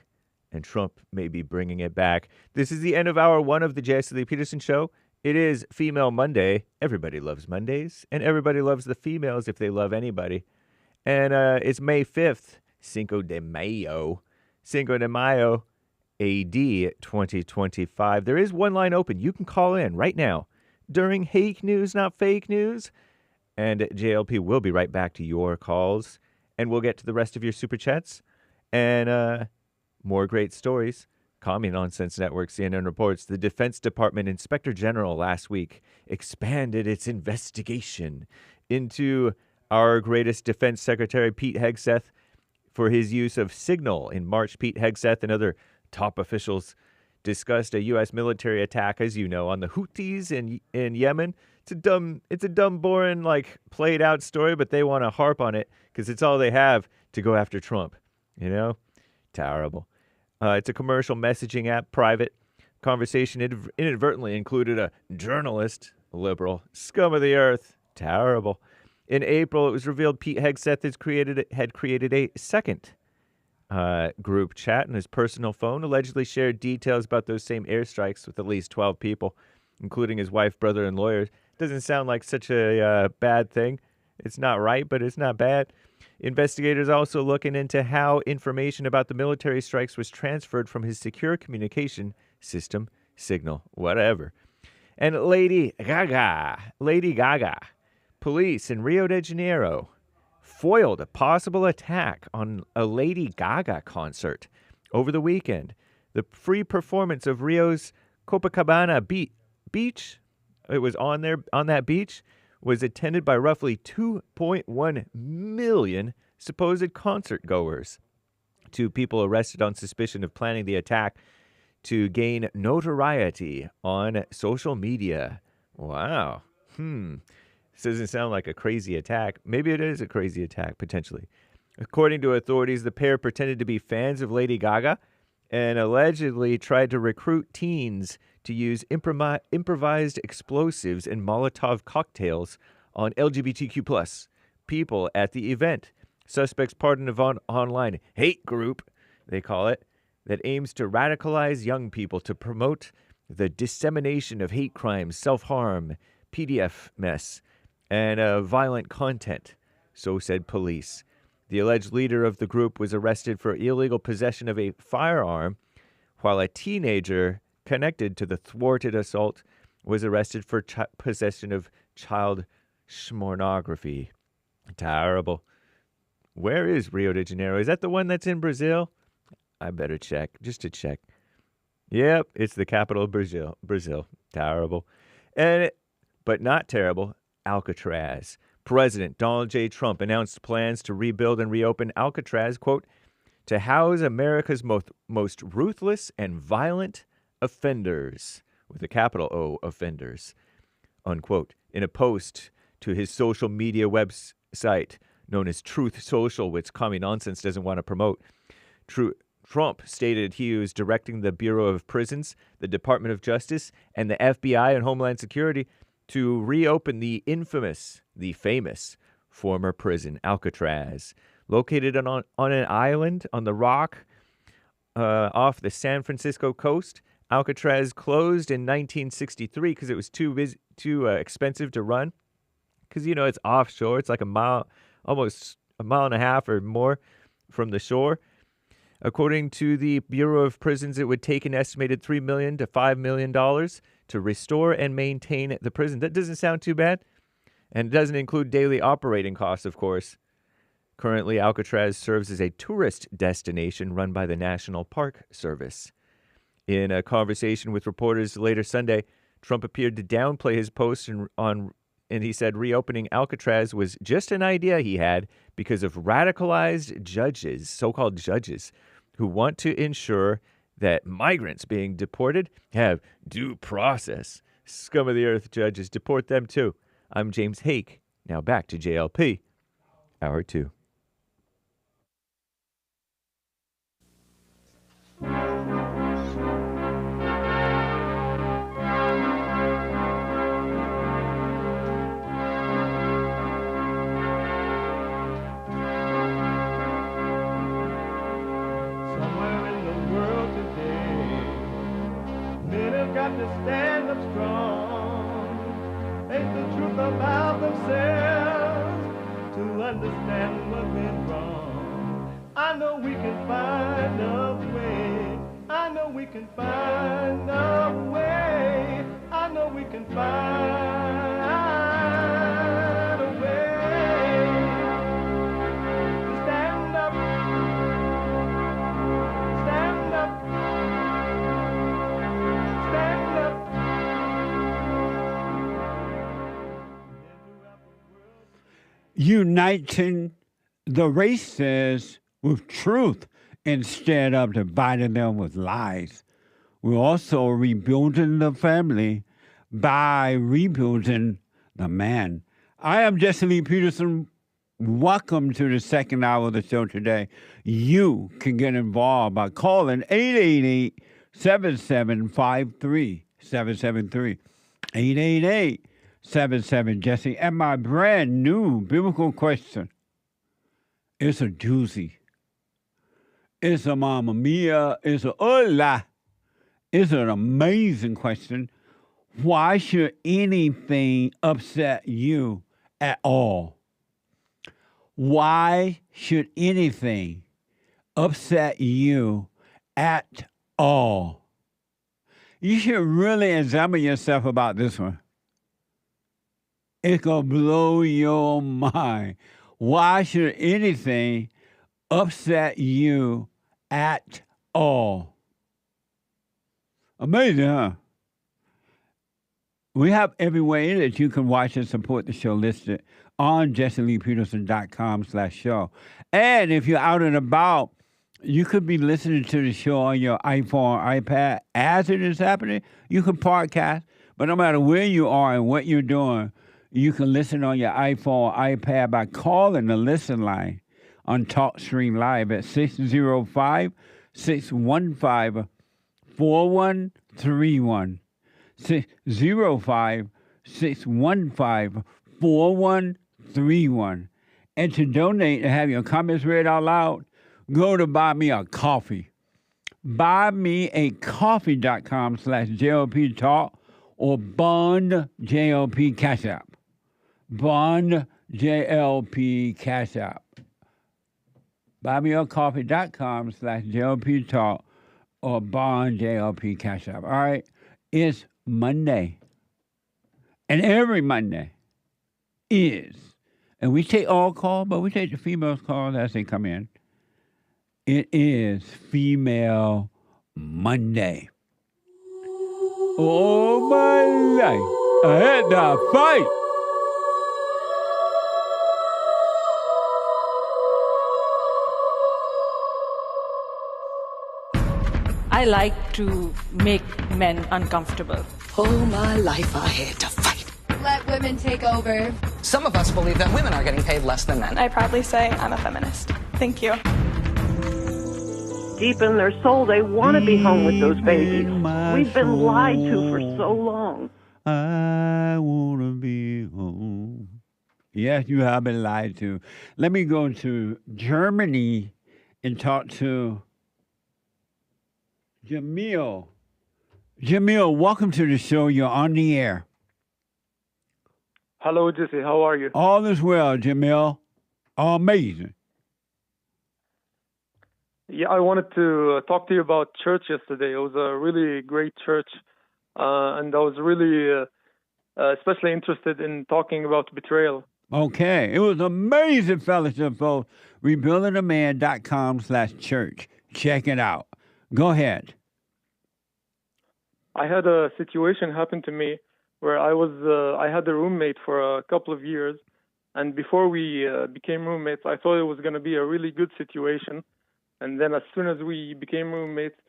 S2: and Trump may be bringing it back. This is the end of hour one of the Jesse Peterson Show. It is Female Monday. Everybody loves Mondays, and everybody loves the females if they love anybody. And it's May 5th, Cinco de Mayo, AD 2025. There is one line open. You can call in right now during Hake News, Not Fake News. And JLP will be right back to your calls. And we'll get to the rest of your super chats and more great stories. Commie Nonsense Network, CNN reports the Defense Department Inspector General last week expanded its investigation into our greatest Defense Secretary, Pete Hegseth, for his use of Signal. In March, Pete Hegseth and other top officials discussed a U.S. military attack, as you know, on the Houthis in Yemen. It's a dumb, boring, played out story, but they want to harp on it because it's all they have to go after Trump. You know? Terrible. It's a commercial messaging app, private. Conversation inadvertently included a journalist, a liberal, scum of the earth. Terrible. In April, it was revealed Pete Hegseth had created a second group chat on his personal phone, allegedly shared details about those same airstrikes with at least 12 people, including his wife, brother, and lawyers. Doesn't sound like such a bad thing. It's not right, but it's not bad. Investigators also looking into how information about the military strikes was transferred from his secure communication system, Signal, whatever. And Lady Gaga, police in Rio de Janeiro foiled a possible attack on a Lady Gaga concert over the weekend. The free performance of Rio's Copacabana beach, it was on that beach, was attended by roughly 2.1 million supposed concert goers. 2 people arrested on suspicion of planning the attack to gain notoriety on social media. Wow. This doesn't sound like a crazy attack. Maybe it is a crazy attack, potentially. According to authorities, the pair pretended to be fans of Lady Gaga and allegedly tried to recruit teens to use improvised explosives and Molotov cocktails on LGBTQ+ people at the event. Suspects part of an online hate group, they call it, that aims to radicalize young people to promote the dissemination of hate crimes, self-harm, PDF mess, and violent content, so said police. The alleged leader of the group was arrested for illegal possession of a firearm, while a teenager connected to the thwarted assault was arrested for possession of child pornography. Terrible. Where is Rio de Janeiro? Is that the one that's in Brazil? I better check, just to check. Yep, it's the capital of Brazil. Terrible. But not terrible, Alcatraz. President Donald J. Trump announced plans to rebuild and reopen Alcatraz, quote, to house America's most ruthless and violent offenders, with a capital O, offenders, unquote, in a post to his social media website known as Truth Social, which Commie Nonsense doesn't want to promote. Trump stated he was directing the Bureau of Prisons, the Department of Justice, and the FBI and Homeland Security to reopen the famous former prison, Alcatraz, located on an island on the rock off the San Francisco coast. Alcatraz closed in 1963 because it was too expensive to run. Because, it's offshore. It's like almost a mile and a half or more from the shore. According to the Bureau of Prisons, it would take an estimated $3 million to $5 million to restore and maintain the prison. That doesn't sound too bad. And it doesn't include daily operating costs, of course. Currently, Alcatraz serves as a tourist destination run by the National Park Service. In a conversation with reporters later Sunday, Trump appeared to downplay his post and he said reopening Alcatraz was just an idea he had because of radicalized judges, so-called judges, who want to ensure that migrants being deported have due process. Scum of the earth judges, deport them too. I'm James Hake. Now back to JLP, Hour 2.
S3: have to stand up strong, face the truth about themselves, to understand what went wrong. I know we can find a way. I know we can find a way. I know we can find a way to stand up, stand up, stand up.
S4: Uniting the races with truth instead of dividing them with lies. We're also rebuilding the family by rebuilding the man. I am Jesse Lee Peterson. Welcome to the second hour of the show today. You can get involved by calling 888-7753-773. 888-77-JESSE. And my brand new biblical question. It's a doozy. It's a mamma mia. It's a hola. It's an amazing question. Why should anything upset you at all? Why should anything upset you at all? You should really examine yourself about this one. It could blow your mind. Why should anything upset you at all? Amazing, huh? We have every way that you can watch and support the show listed on jesseleepeterson.com/show. And if you're out and about, you could be listening to the show on your iPhone or iPad as it is happening. You can podcast, but no matter where you are and what you're doing, you can listen on your iPhone or iPad by calling the listen line on TalkStream Live at 605-615-4131. 605-615-4131. And to donate and have your comments read out loud, go to Buy Me a Coffee. BuyMeACoffee.com/JLP Talk or Bond JLP Cash App. Bond JLP Cash App. BuyMeACoffee.com/JLP Talk or Bond JLP Cash App. All right. It's Monday. And every Monday is, and we take all calls, but we take the females' calls as they come in. It is Female Monday. Oh, my life. I had to fight.
S6: I like to make men uncomfortable.
S5: All my life I had to fight.
S23: Let women take over.
S5: Some of us believe that women are getting paid less than men.
S7: I proudly say I'm a feminist. Thank you.
S8: Deep in their soul, they want to be home with those babies. We've been lied to for so long.
S4: I want to be home. Yes, you have been lied to. Let me go to Germany and talk to JAMIL. JAMIL, welcome to the show. You're on the air.
S24: Hello, Jesse. How are you?
S4: All is well, JAMIL. Amazing.
S24: Yeah, I wanted to talk to you about church yesterday. It was a really great church, and I was really especially interested in talking about betrayal.
S4: Okay. It was amazing fellowship, folks. RebuildingAman.com/church. Check it out. Go ahead.
S24: I had a situation happen to me where I had a roommate for a couple of years, and before we became roommates, I thought it was going to be a really good situation. And then as soon as we became roommates,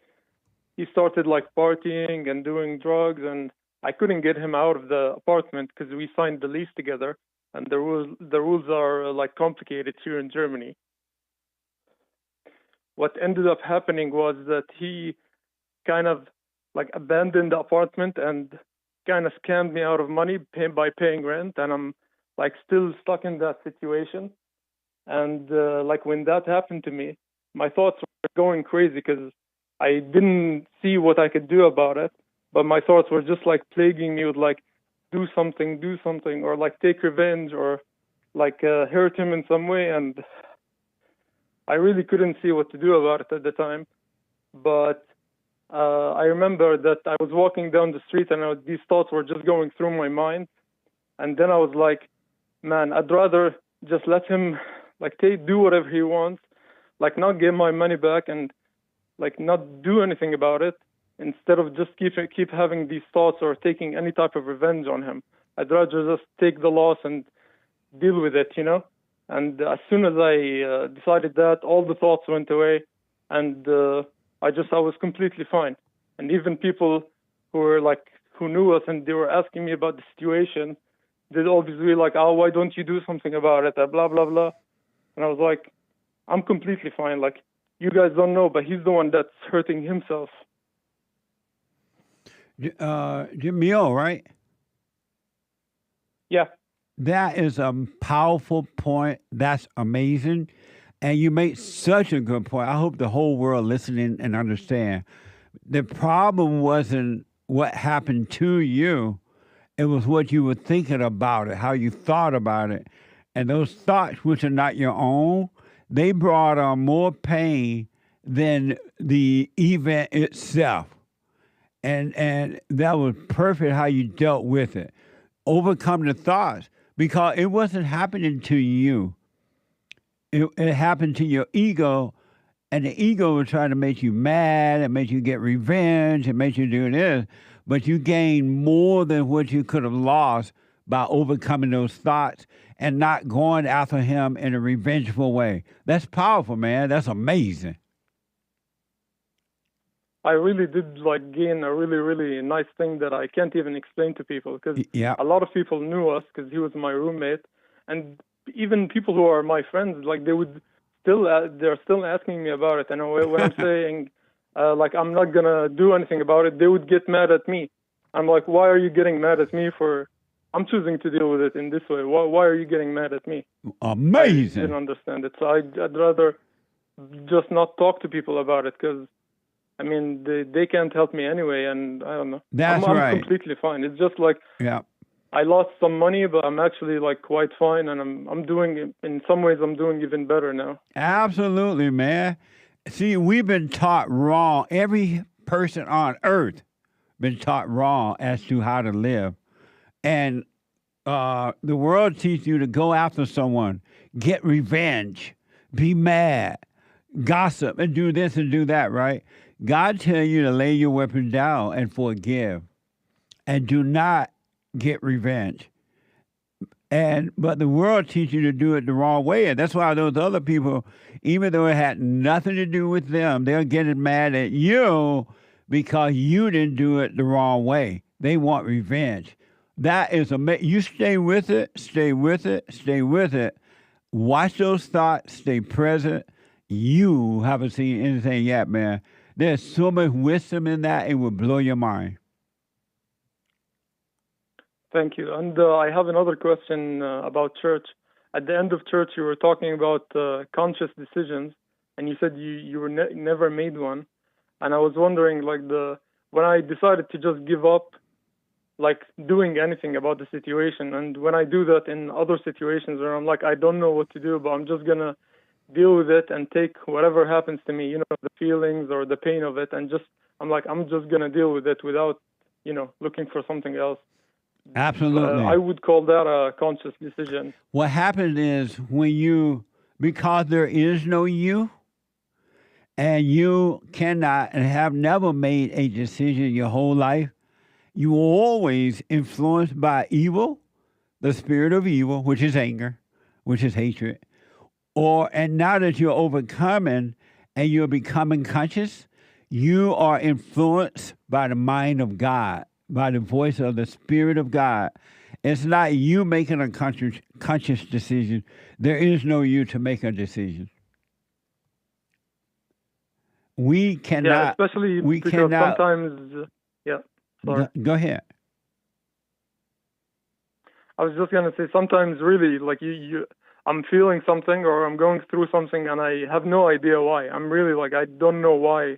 S24: he started like partying and doing drugs, and I couldn't get him out of the apartment because we signed the lease together, and the rules are like complicated here in Germany. What ended up happening was that he kind of like abandoned the apartment and kind of scammed me out of money by paying rent, and I'm like still stuck in that situation. And like when that happened to me, my thoughts were going crazy because I didn't see what I could do about it. but my thoughts were just like plaguing me with like, do something, or like take revenge, or like hurt him in some way. And I really couldn't see what to do about it at the time. But I remember that I was walking down the street and these thoughts were just going through my mind. And then I was like, man, I'd rather just let him like do whatever he wants, like not get my money back and like not do anything about it, instead of just keep having these thoughts or taking any type of revenge on him. I'd rather just take the loss and deal with it, you know? And as soon as I decided that, all the thoughts went away, and I was completely fine. And even people who knew us and they were asking me about the situation, they'd obviously like, oh, why don't you do something about it? Blah, blah, blah. And I was like, I'm completely fine. Like, you guys don't know, but he's the one that's hurting himself.
S4: JAMIL, right?
S24: Yeah.
S4: That is a powerful point. That's amazing. And you make such a good point. I hope the whole world listening and understand. The problem wasn't what happened to you. It was what you were thinking about it, how you thought about it. And those thoughts, which are not your own, they brought on more pain than the event itself. And that was perfect how you dealt with it. Overcome the thoughts, because it wasn't happening to you. It happened to your ego, and the ego was trying to make you mad and make you get revenge and make you do this, but you gained more than what you could have lost by overcoming those thoughts and not going after him in a revengeful way. That's powerful, man. That's amazing.
S24: I really did like gain a really, really nice thing that I can't even explain to people, because a lot of people knew us because he was my roommate, and even people who are my friends, like they're still asking me about it. And when I'm saying like I'm not gonna do anything about it, they would get mad at me. I'm like, why are you getting mad at me for? I'm choosing to deal with it in this way. Why are you getting mad at me?
S4: Amazing.
S24: I didn't understand it, so I'd rather just not talk to people about it, because I mean they can't help me anyway, and I don't know.
S4: That's
S24: I'm
S4: right.
S24: completely fine. It's just like I lost some money, but I'm actually like quite fine, and I'm doing, in some ways I'm doing even better now.
S4: Absolutely, man. See, we've been taught wrong. Every person on earth been taught wrong as to how to live. And the world teaches you to go after someone, get revenge, be mad, gossip, and do this and do that, right? God tells you to lay your weapon down and forgive, and do not get revenge. But the world teaches you to do it the wrong way. And that's why those other people, even though it had nothing to do with them, they're getting mad at you because you didn't do it the wrong way. They want revenge. That is amazing. You stay with it, stay with it, stay with it. Watch those thoughts, stay present. You haven't seen anything yet, man. There's so much wisdom in that, it will blow your mind.
S24: Thank you. And I have another question about church. At the end of church, you were talking about conscious decisions, and you said you were never made one. And I was wondering, like, when I decided to just give up, like, doing anything about the situation, and when I do that in other situations where I'm like, I don't know what to do, but I'm just gonna deal with it and take whatever happens to me, you know, the feelings or the pain of it, and I'm just gonna deal with it without, you know, looking for something else.
S4: Absolutely.
S24: I would call that a conscious decision.
S4: What happens is because there is no you, and you cannot and have never made a decision your whole life, you are always influenced by evil, the spirit of evil, which is anger, which is hatred. And now that you're overcoming and you're becoming conscious, you are influenced by the mind of God, by the voice of the Spirit of God. It's not you making a conscious decision. There is no you to make a decision. We cannot.
S24: Yeah, especially because sometimes. Sorry.
S4: Go ahead.
S24: I was just gonna say, sometimes really, like I'm feeling something or I'm going through something and I have no idea why. I'm really like, I don't know why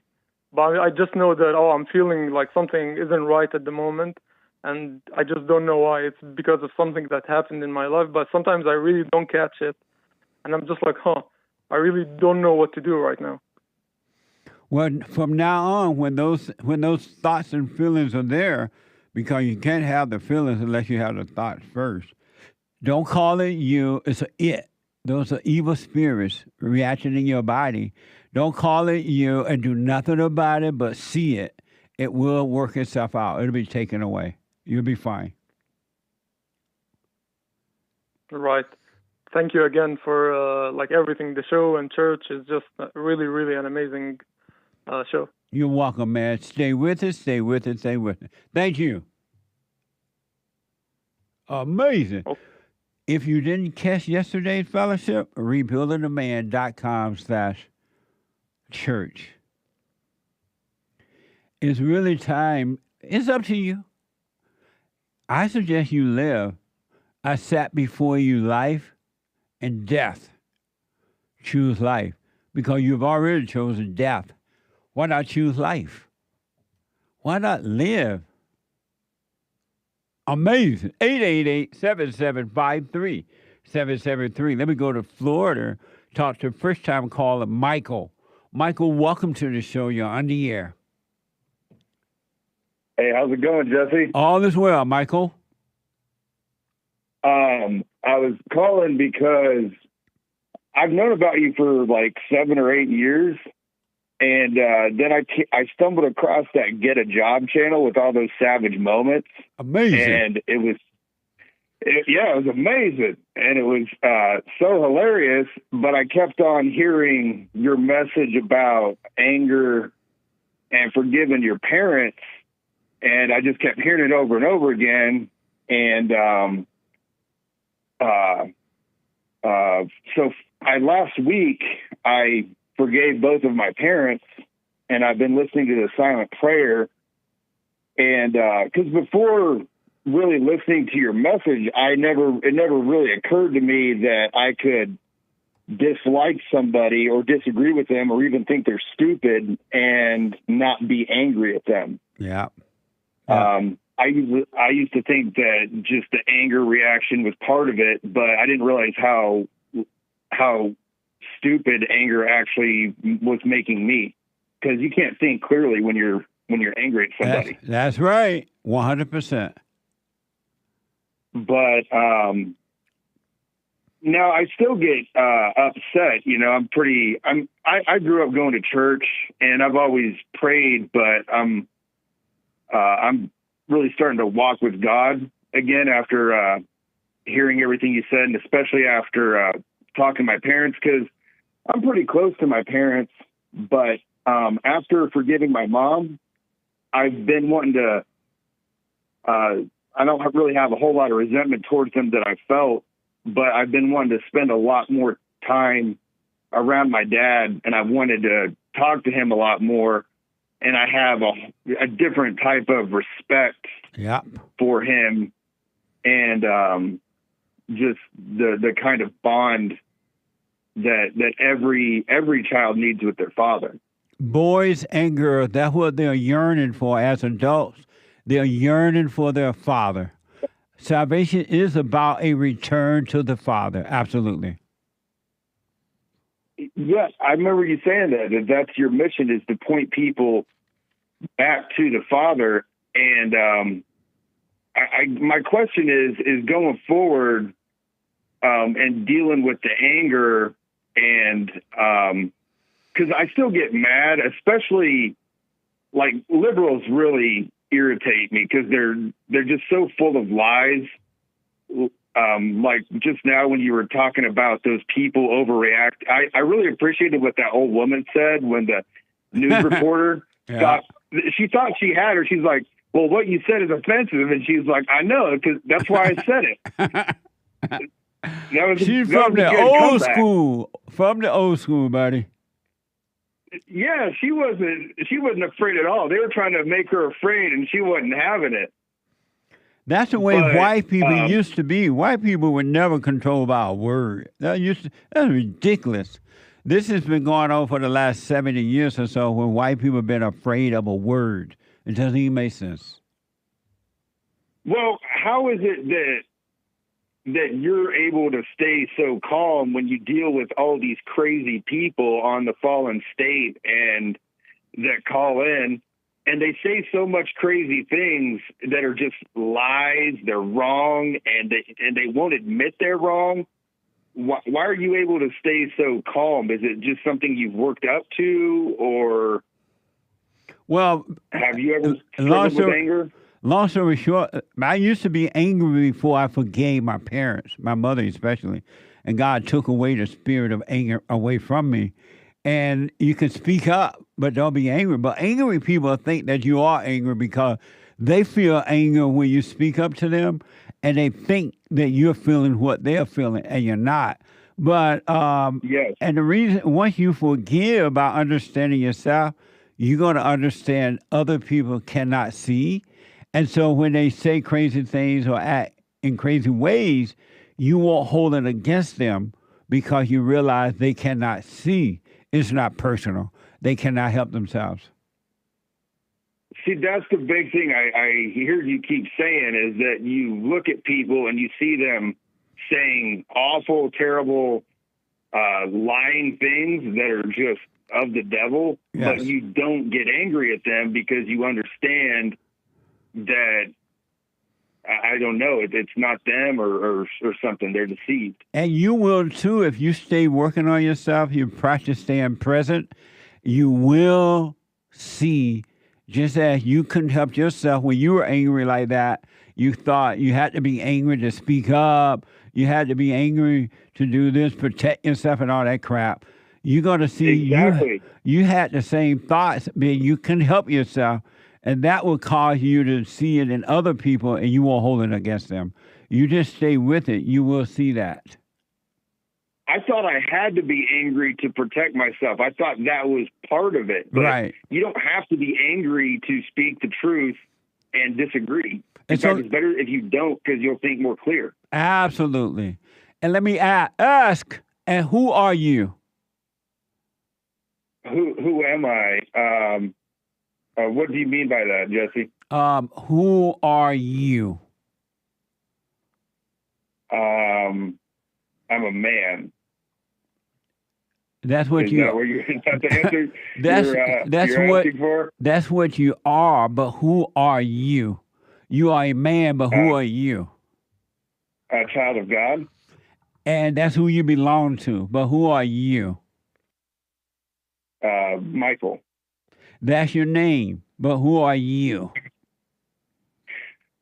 S24: But I just know that, I'm feeling like something isn't right at the moment, and I just don't know why. It's because of something that happened in my life, but sometimes I really don't catch it, and I'm just like, I really don't know what to do right now.
S4: Well, from now on, when those thoughts and feelings are there, because you can't have the feelings unless you have the thoughts first. Don't call it you, it's it. Those are evil spirits reacting in your body. Don't call it you and do nothing about it, but see it. It will work itself out. It'll be taken away. You'll be fine.
S24: Right. Thank you again for everything. The show and church is just really, really an amazing show.
S4: You're welcome, man. Stay with us, stay with us, stay with us. Thank you. Amazing. Okay. If you didn't catch yesterday's fellowship, rebuildingtheman.com/church. It's really time. It's up to you. I suggest you live. I sat before you life and death. Choose life because you've already chosen death. Why not choose life? Why not live? Amazing. 888-775-3773. Let me go to Florida. Talk to first-time caller Michael. Michael, welcome to the show. You're on the air.
S1: Hey, how's it going, Jesse?
S4: All is well, Michael.
S1: I was calling because I've known about you for like 7 or 8 years. And then I stumbled across that Get a Job channel with all those savage moments.
S4: Amazing.
S1: And it was amazing. And it was so hilarious. But I kept on hearing your message about anger and forgiving your parents. And I just kept hearing it over and over again. And so last week, I forgave both of my parents, and I've been listening to the silent prayer. And because before really listening to your message, it never really occurred to me that I could dislike somebody or disagree with them or even think they're stupid and not be angry at them.
S4: Yeah.
S1: I used to think that just the anger reaction was part of it, but I didn't realize how stupid anger actually was making me, because you can't think clearly when you're angry at somebody.
S4: That's right, 100%.
S1: But now I still get upset. You know, I grew up going to church and I've always prayed, but I'm really starting to walk with God again after hearing everything you said, and especially after talking to my parents, because I'm pretty close to my parents, but after forgiving my mom, I've been wanting to, I don't really have a whole lot of resentment towards them that I felt, but I've been wanting to spend a lot more time around my dad, and I've wanted to talk to him a lot more, and I have a different type of respect for him, and just the kind of bond that every child needs with their father.
S4: Boys and girls, that's what they're yearning for as adults. They're yearning for their father. Salvation is about a return to the Father. Absolutely.
S1: Yes, I remember you saying that's your mission, is to point people back to the Father. And my question is going forward and dealing with the anger, and because I still get mad, especially like liberals really irritate me because they're just so full of lies. Like just now when you were talking about those people overreact, I really appreciated what that old woman said when the news reporter thought she had her. She's like, well, what you said is offensive. And she's like, I know, because that's why I said it.
S4: She's from the old school. From the old school, buddy.
S1: Yeah, she wasn't afraid at all. They were trying to make her afraid, and she wasn't having it.
S4: That's the way white people used to be. White people were never controlled by a word. That's ridiculous. This has been going on for the last 70 years or so when white people have been afraid of a word. It doesn't even make sense.
S1: Well, how is it that you're able to stay so calm when you deal with all these crazy people on the fallen state and that call in and they say so much crazy things that are just lies, they're wrong, and they won't admit they're wrong? Why are you able to stay so calm? Is it just something you've worked up to, or
S4: well,
S1: have you ever struggled with anger?
S4: Long story short, I used to be angry before I forgave my parents, my mother especially, and God took away the spirit of anger away from me. And you can speak up, but don't be angry. But angry people think that you are angry because they feel anger when you speak up to them, and they think that you're feeling what they're feeling, and you're not. But
S1: yes.
S4: And the reason, once you forgive by understanding yourself, you're going to understand other people cannot see. And so when they say crazy things or act in crazy ways, you won't hold it against them because you realize they cannot see. It's not personal. They cannot help themselves.
S1: See, that's the big thing I hear you keep saying is that you look at people and you see them saying awful, terrible, lying things that are just of the devil,
S4: yes.
S1: But you don't get angry at them because you understand that, I don't know, it's not them or something. They're deceived.
S4: And you will too if you stay working on yourself, you practice staying present, you will see, just as you couldn't help yourself when you were angry like that, you thought you had to be angry to speak up, you had to be angry to do this, protect yourself and all that crap. You're going to see
S1: exactly.
S4: you had the same thoughts, but you couldn't help yourself. And that will cause you to see it in other people, and you won't hold it against them. You just stay with it. You will see that.
S1: I thought I had to be angry to protect myself. I thought that was part of it. But
S4: right.
S1: You don't have to be angry to speak the truth and disagree. In fact, it's better if you don't because you'll think more clear.
S4: Absolutely. And let me ask, and who are you?
S1: Who am I? What do you mean by that, Jesse?
S4: Who are you?
S1: I'm a man.
S4: That's what
S1: is
S4: you.
S1: That's the answer.
S4: That's
S1: you're
S4: what.
S1: Asking for?
S4: That's what you are. But who are you? You are a man, but who are you?
S1: A child of God.
S4: And that's who you belong to. But who are you?
S1: Michael.
S4: That's your name, but who are you?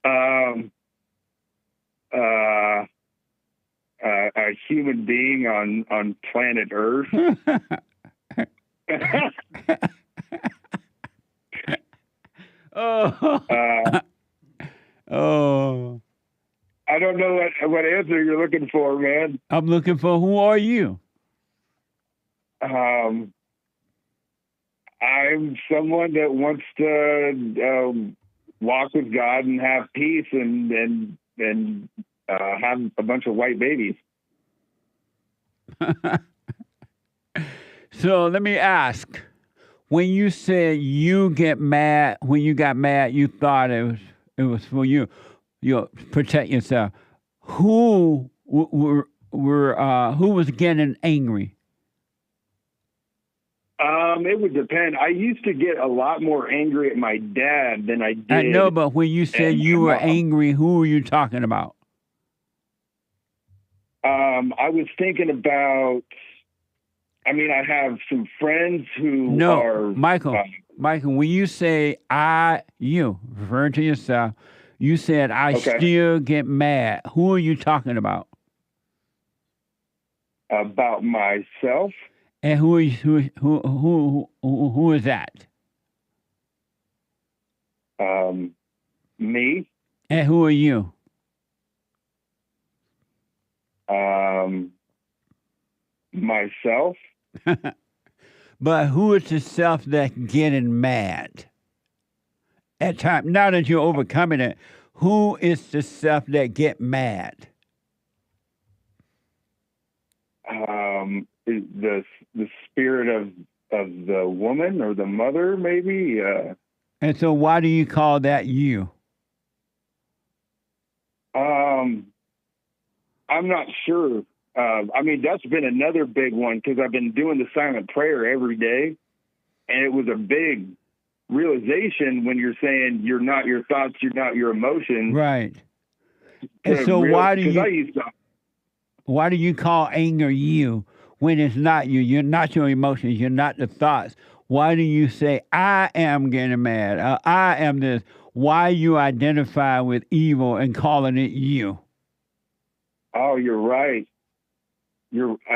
S1: A human being on planet Earth.
S4: Oh.
S1: I don't know what answer you're looking for, man.
S4: I'm looking for who are you?
S1: I'm someone that wants to walk with God and have peace and have a bunch of white babies.
S4: So let me ask, when you said you get mad, when you got mad, you thought it was for you protect yourself. Who who was getting angry?
S1: It would depend. I used to get a lot more angry at my dad than I did.
S4: I know, but when you said you were angry, who were you talking about?
S1: I was thinking about, I have some friends who are...
S4: Michael, when you say you, referring to yourself, you said, I still get mad. Who are you talking about?
S1: About myself.
S4: And who is that?
S1: Me.
S4: And who are you?
S1: Myself.
S4: But who is the self that's getting mad? At time, now that you're overcoming it, who is the self that get mad?
S1: the spirit of the woman or the mother, maybe.
S4: And so, why do you call that you?
S1: I'm not sure. I mean, that's been another big one because I've been doing the silent prayer every day, and it was a big realization when you're saying you're not your thoughts, you're not your emotions.
S4: Right. And so why do you call anger you when it's not you? You're not your emotions. You're not the thoughts. Why do you say, I am getting mad? I am this. Why you identify with evil and calling it you?
S1: Oh, you're right.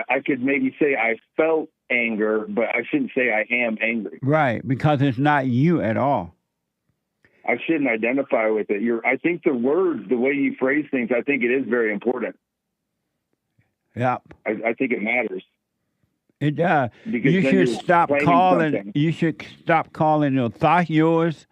S1: I could maybe say I felt anger, but I shouldn't say I am angry.
S4: Right, because it's not you at all.
S1: I shouldn't identify with it. I think the words, the way you phrase things, I think it is very important.
S4: Yep.
S1: I think it matters.
S4: It does.
S1: Because
S4: you should stop calling.
S1: Something.
S4: You should stop calling your thought yours,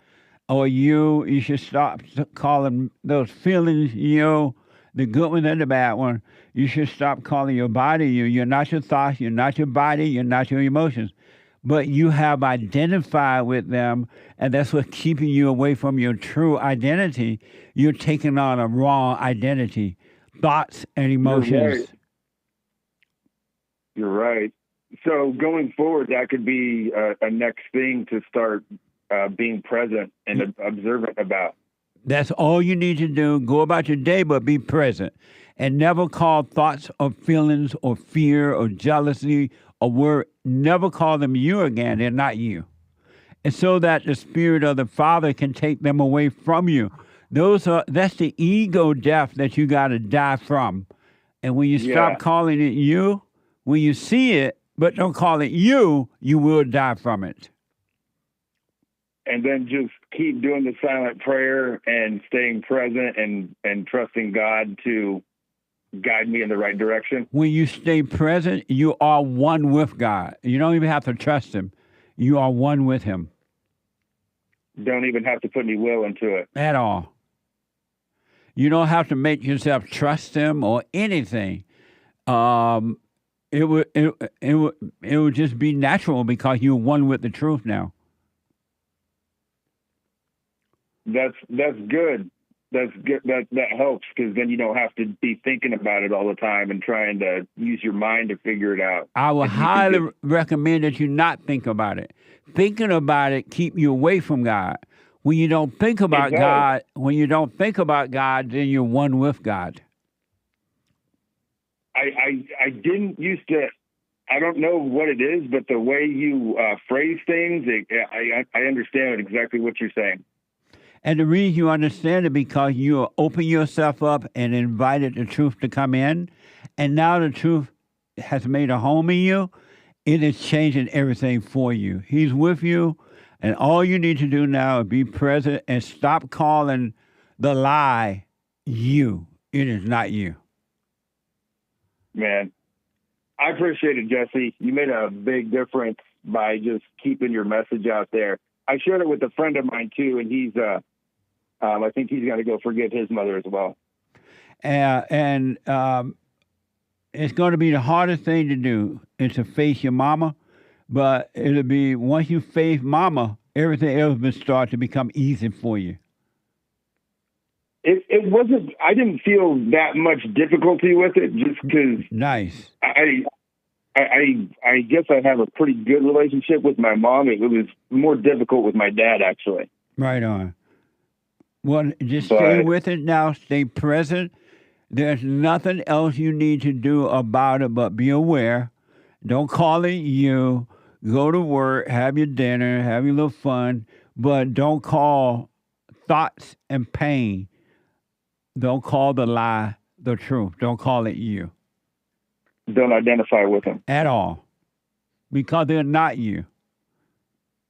S4: or you. You should stop calling those feelings you, the good one and the bad one. You should stop calling your body you. You're not your thoughts. You're not your body. You're not your emotions. But you have identified with them, and that's what's keeping you away from your true identity. You're taking on a wrong identity, thoughts and emotions.
S1: You're right. So going forward, that could be a next thing to start being present and observant about.
S4: That's all you need to do. Go about your day, but be present. And never call thoughts or feelings or fear or jealousy or worry. Never call them you again. They're not you. And so that the spirit of the Father can take them away from you. That's the ego death that you got to die from. And when you stop calling it you, when you see it, but don't call it you will die from it.
S1: And then just keep doing the silent prayer and staying present and trusting God to guide me in the right direction.
S4: When you stay present, you are one with God. You don't even have to trust Him. You are one with Him.
S1: Don't even have to put any will into it.
S4: At all. You don't have to make yourself trust Him or anything. It would just be natural because you're one with the truth now.
S1: That's good. That's good. That helps because then you don't have to be thinking about it all the time and trying to use your mind to figure it out.
S4: I would highly recommend that you not think about it. Thinking about it keep you away from God. When you don't think about God, then you're one with God.
S1: I didn't used to. I don't know what it is, but the way you phrase things, I understand exactly what you're saying.
S4: And the reason you understand it because you open yourself up and invited the truth to come in, and now the truth has made a home in you. It is changing everything for you. He's with you, and all you need to do now is be present and stop calling the lie you. It is not you.
S1: Man, I appreciate it, Jesse. You made a big difference by just keeping your message out there. I shared it with a friend of mine too, and he's I think he's got to go forgive his mother as well.
S4: And it's going to be the hardest thing to do is to face your mama, but it'll be once you face mama, everything else will start to become easy for you.
S1: It wasn't. I didn't feel that much difficulty with it, just because.
S4: Nice.
S1: I guess I have a pretty good relationship with my mom. It was more difficult with my dad, actually.
S4: Right on. Well, just stay with it now. Stay present. There's nothing else you need to do about it but be aware. Don't call it you. Go to work, have your dinner, have your little fun, but don't call thoughts and pain. Don't call the lie the truth. Don't call it you.
S1: Don't identify with them.
S4: At all. Because they're not you.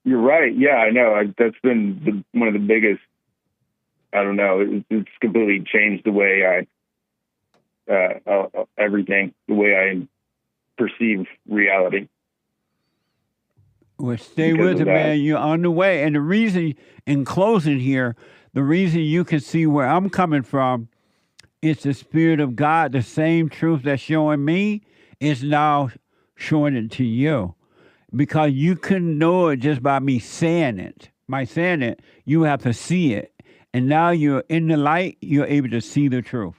S1: You're right. Yeah, I know. That's been one of the biggest. I don't know. It's completely changed the way everything, the way I perceive reality.
S4: Well, stay with it, man. You're on the way. And the reason, in closing here, the reason you can see where I'm coming from, it's the Spirit of God. The same truth that's showing me is now showing it to you. Because you couldn't know it just by me saying it. By saying it, you have to see it. And now you're in the light, you're able to see the truth.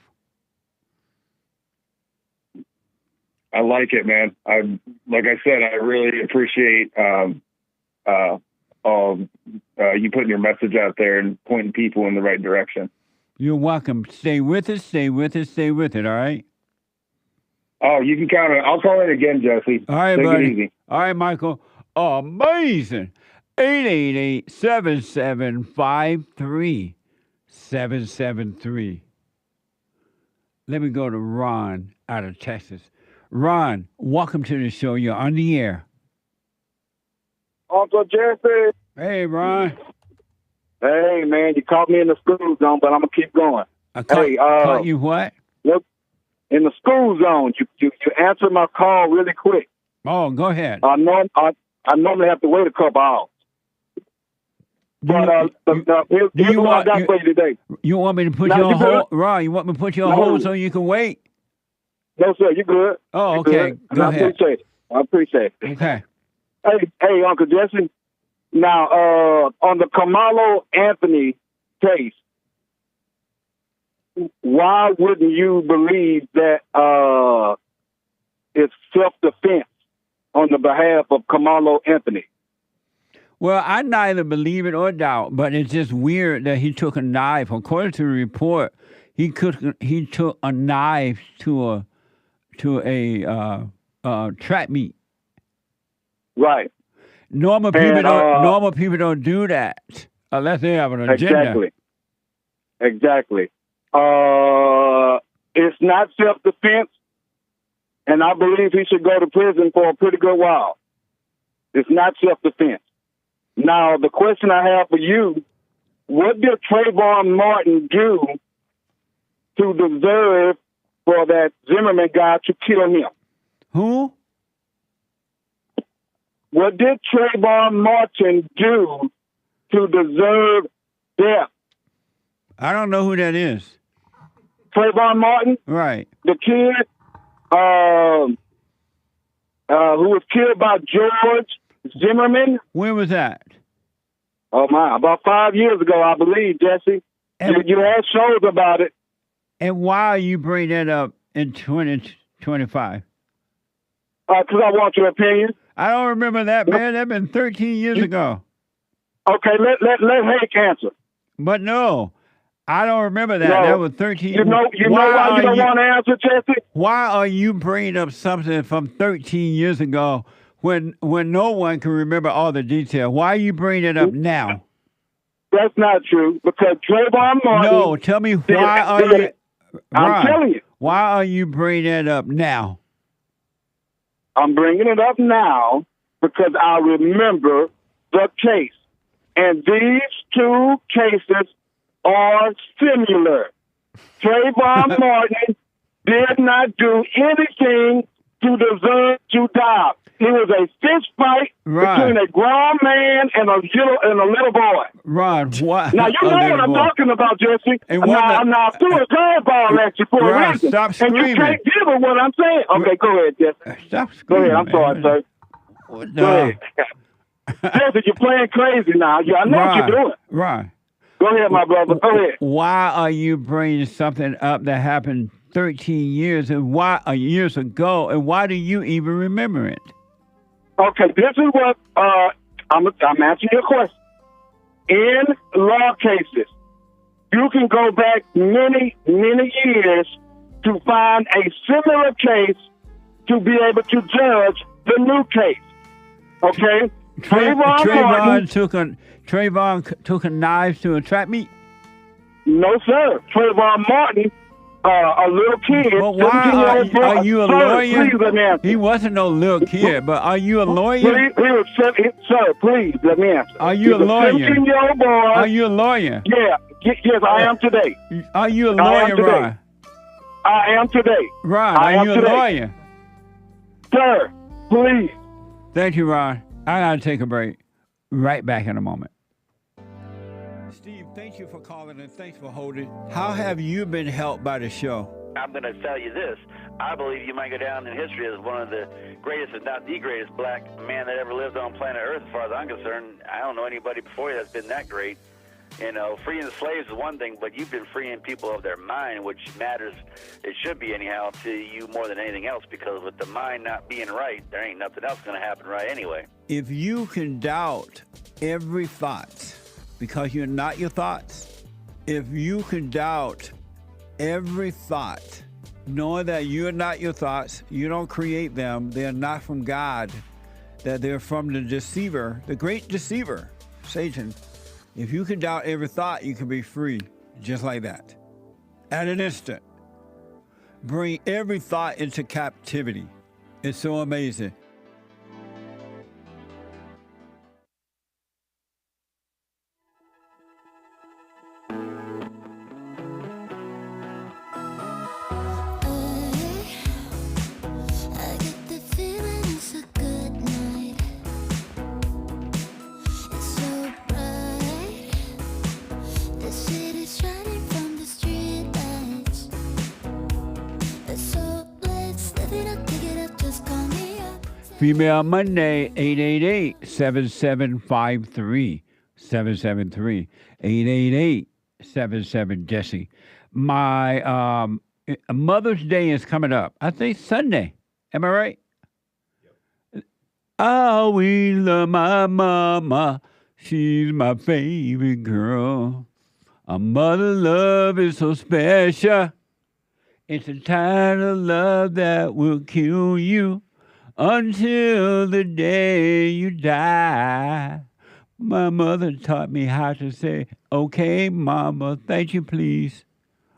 S1: I like it, man. Like I said, I really appreciate you putting your message out there and pointing people in the right direction.
S4: You're welcome. Stay with it, stay with it, stay with it, all right?
S1: Oh, you can count it. I'll call in again, Jesse.
S4: All right,
S1: Take
S4: buddy.
S1: it easy.
S4: All right, Michael. Amazing. 888-775-3773. Let me go to Ron out of Texas. Ron, welcome to the show. You're on the air.
S9: Uncle Jesse.
S4: Hey, Ron.
S9: Hey, man, you caught me in the school zone, but I'm going to keep going.
S4: Caught you what?
S9: Look, in the school zone. You answered my call really quick.
S4: Oh, go ahead.
S9: I normally have to wait a couple hours. Here's what I got for you today.
S4: You want me to put you on hold? Ron, you want me to put you on hold so you can wait?
S9: No, sir, you're good.
S4: Oh,
S9: You're
S4: okay.
S9: good.
S4: Go ahead.
S9: I appreciate it.
S4: Okay.
S9: Hey, Uncle Jesse. Now, on the Kamalo Anthony case, why wouldn't you believe that it's self-defense on the behalf of Kamalo Anthony?
S4: Well, I neither believe it or doubt, but it's just weird that he took a knife. According to the report, he took a knife to a trap meet.
S9: Right.
S4: Normal people don't do that unless they have an agenda.
S9: Exactly. It's not self-defense, and I believe he should go to prison for a pretty good while. It's not self-defense. Now, the question I have for you, what did Trayvon Martin do to deserve for that Zimmerman guy to kill him?
S4: Who?
S9: What did Trayvon Martin do to deserve death?
S4: I don't know who that is.
S9: Trayvon Martin?
S4: Right.
S9: The kid who was killed by George Zimmerman?
S4: When was that?
S9: Oh, my. About 5 years ago, I believe, Jesse. You had shows about it.
S4: And why are you bringing that up in 2025?
S9: Because I want your opinion.
S4: I don't remember that, man. That's been 13 years ago.
S9: Okay, let Hank answer.
S4: But no, I don't remember that.
S9: No.
S4: That was 13.
S9: You know why you don't want to answer, Jesse?
S4: Why are you bringing up something from 13 years ago when no one can remember all the detail? Why are you bringing it up now?
S9: That's not true, because Trayvon Martin...
S4: No, tell me why are you...
S9: I'm telling you.
S4: Why are you bringing it up now?
S9: I'm bringing it up now because I remember the case. And these two cases are similar. Trayvon Martin did not do anything to deserve to die. It was a fist fight between a grown man and a little boy.
S4: Ron, what?
S9: Now, you know what I'm talking about, Jesse.
S4: And
S9: now, I threw a curveball at you for a reason.
S4: Stop screaming.
S9: And you can't give it what I'm saying. Okay, go ahead, Jesse.
S4: Stop
S9: Go
S4: screaming.
S9: ahead. I'm sorry, sir. Go ahead. Jesse, you're playing crazy now. I know what you're doing.
S4: Right.
S9: Go ahead, my brother. Go ahead.
S4: Why are you bringing something up that happened 13 years years ago, and why do you even remember it?
S9: Okay, this is what I'm answering your question. In law cases, you can go back many, many years to find a similar case to be able to judge the new case. Okay?
S4: Trayvon took a knife to a trap meet?
S9: No, sir. Trayvon Martin, a little kid.
S4: But why are you a lawyer?
S9: Please let me answer.
S4: He wasn't no little kid, but are you a lawyer?
S9: Sir, please let me answer.
S4: Are you a lawyer?
S9: 17-year-old boy.
S4: Are you a lawyer?
S9: Yeah. Yes, I am today.
S4: Are you a lawyer, Ron?
S9: I am today.
S4: Ron, are you a lawyer?
S9: Sir, please.
S4: Thank you, Ron. I got to take a break. Right back in a moment. Steve, thank you for calling and thanks for holding. How have you been helped by the show?
S11: I'm going to tell you this. I believe you might go down in history as one of the greatest, if not the greatest, black man that ever lived on planet Earth, as far as I'm concerned. I don't know anybody before you that's been that great. You know, freeing the slaves is one thing, but you've been freeing people of their mind, which matters, it should be anyhow, to you more than anything else, because with the mind not being right, there ain't nothing else going to happen right anyway.
S4: If you can doubt every thought because you're not your thoughts, if you can doubt every thought, knowing that you're not your thoughts, you don't create them, they're not from God, that they're from the deceiver, the great deceiver, Satan. If you can doubt every thought, you can be free, just like that. At an instant. Bring every thought into captivity. It's so amazing. Female Monday, 888-7753. 773 888-77-JESSE. My Mother's Day is coming up. I think Sunday. Am I right? Yep. I always love my mama. She's my favorite girl. A mother love is so special. It's a kind of love that will kill you until the day you die. My mother taught me how to say, okay, mama, thank you, please.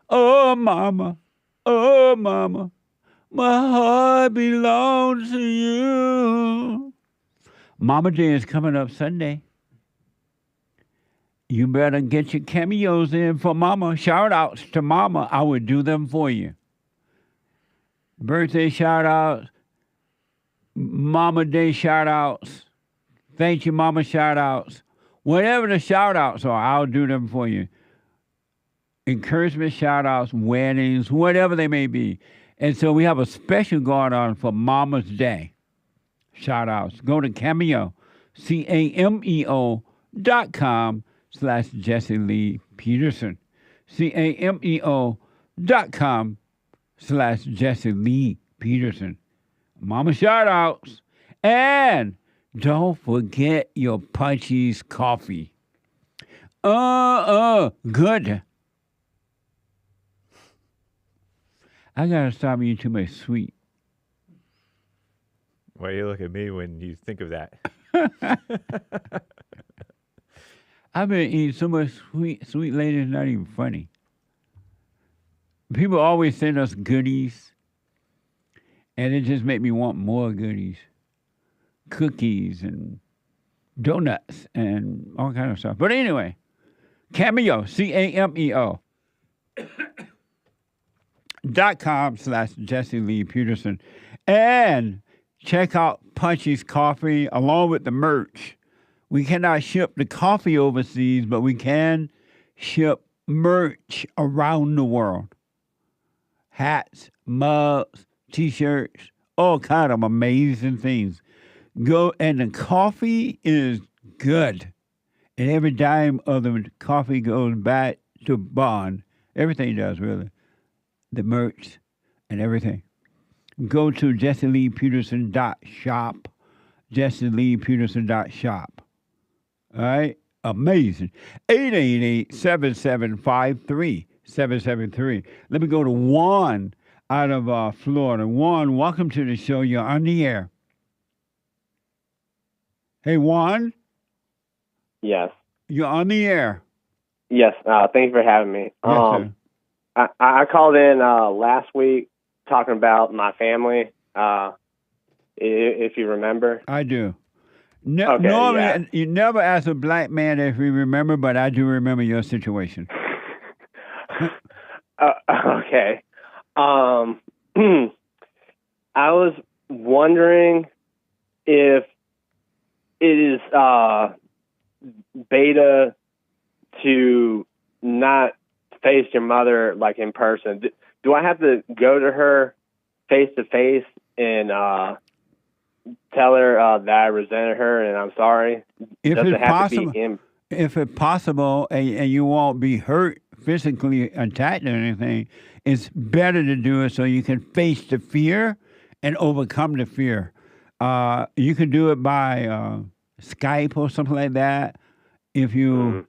S4: Oh, mama, my heart belongs to you. Mama Day is coming up Sunday. You better get your cameos in for mama. Shout outs to mama. I would do them for you. Birthday shout outs. Mama Day shout-outs, thank you, Mama shout-outs. Whatever the shout-outs are, I'll do them for you. Encouragement shout-outs, weddings, whatever they may be. And so we have a special going on for Mama's Day shout-outs. Go to Cameo, cameo.com/Jesse Lee Peterson. cameo.com/Jesse Lee Peterson. Mama shout-outs. And don't forget your Punchie's coffee. Good. I got to stop eating too much sweet.
S2: Why do you look at me when you think of that?
S4: I've been eating so much sweet lately, it's not even funny. People always send us goodies. And it just made me want more goodies. Cookies and donuts and all kind of stuff. But anyway, Cameo, CAMEO. .com/Jesse Lee Peterson. And check out Punchie's Coffee along with the merch. We cannot ship the coffee overseas, but we can ship merch around the world. Hats, mugs, T-shirts, all kind of amazing things. Go, and the coffee is good. And every dime of the coffee goes back to Bond. Everything does, really. The merch and everything. Go to JesseLeePeterson.shop. JesseLeePeterson.shop. All right? Amazing. 888-7753-773. Let me go to Juan out of Florida. Juan, welcome to the show. You're on the air. Hey, Juan?
S12: Yes.
S4: You're on the air.
S12: Yes. Thanks for having me.
S4: Yes, sir.
S12: I called in last week talking about my family, if you remember.
S4: I do.
S12: Okay,
S4: normally,
S12: yeah.
S4: You never ask a black man if he remember, but I do remember your situation.
S12: Okay. I was wondering if it is beta to not face your mother like in person. do I have to go to her face to face and tell her that I resented her and I'm sorry?
S4: If
S12: Does
S4: it's
S12: it have
S4: possible,
S12: to be in?
S4: if it's possible, and you won't be hurt physically attacked or anything, it's better to do it so you can face the fear and overcome the fear. You can do it by Skype or something like that if you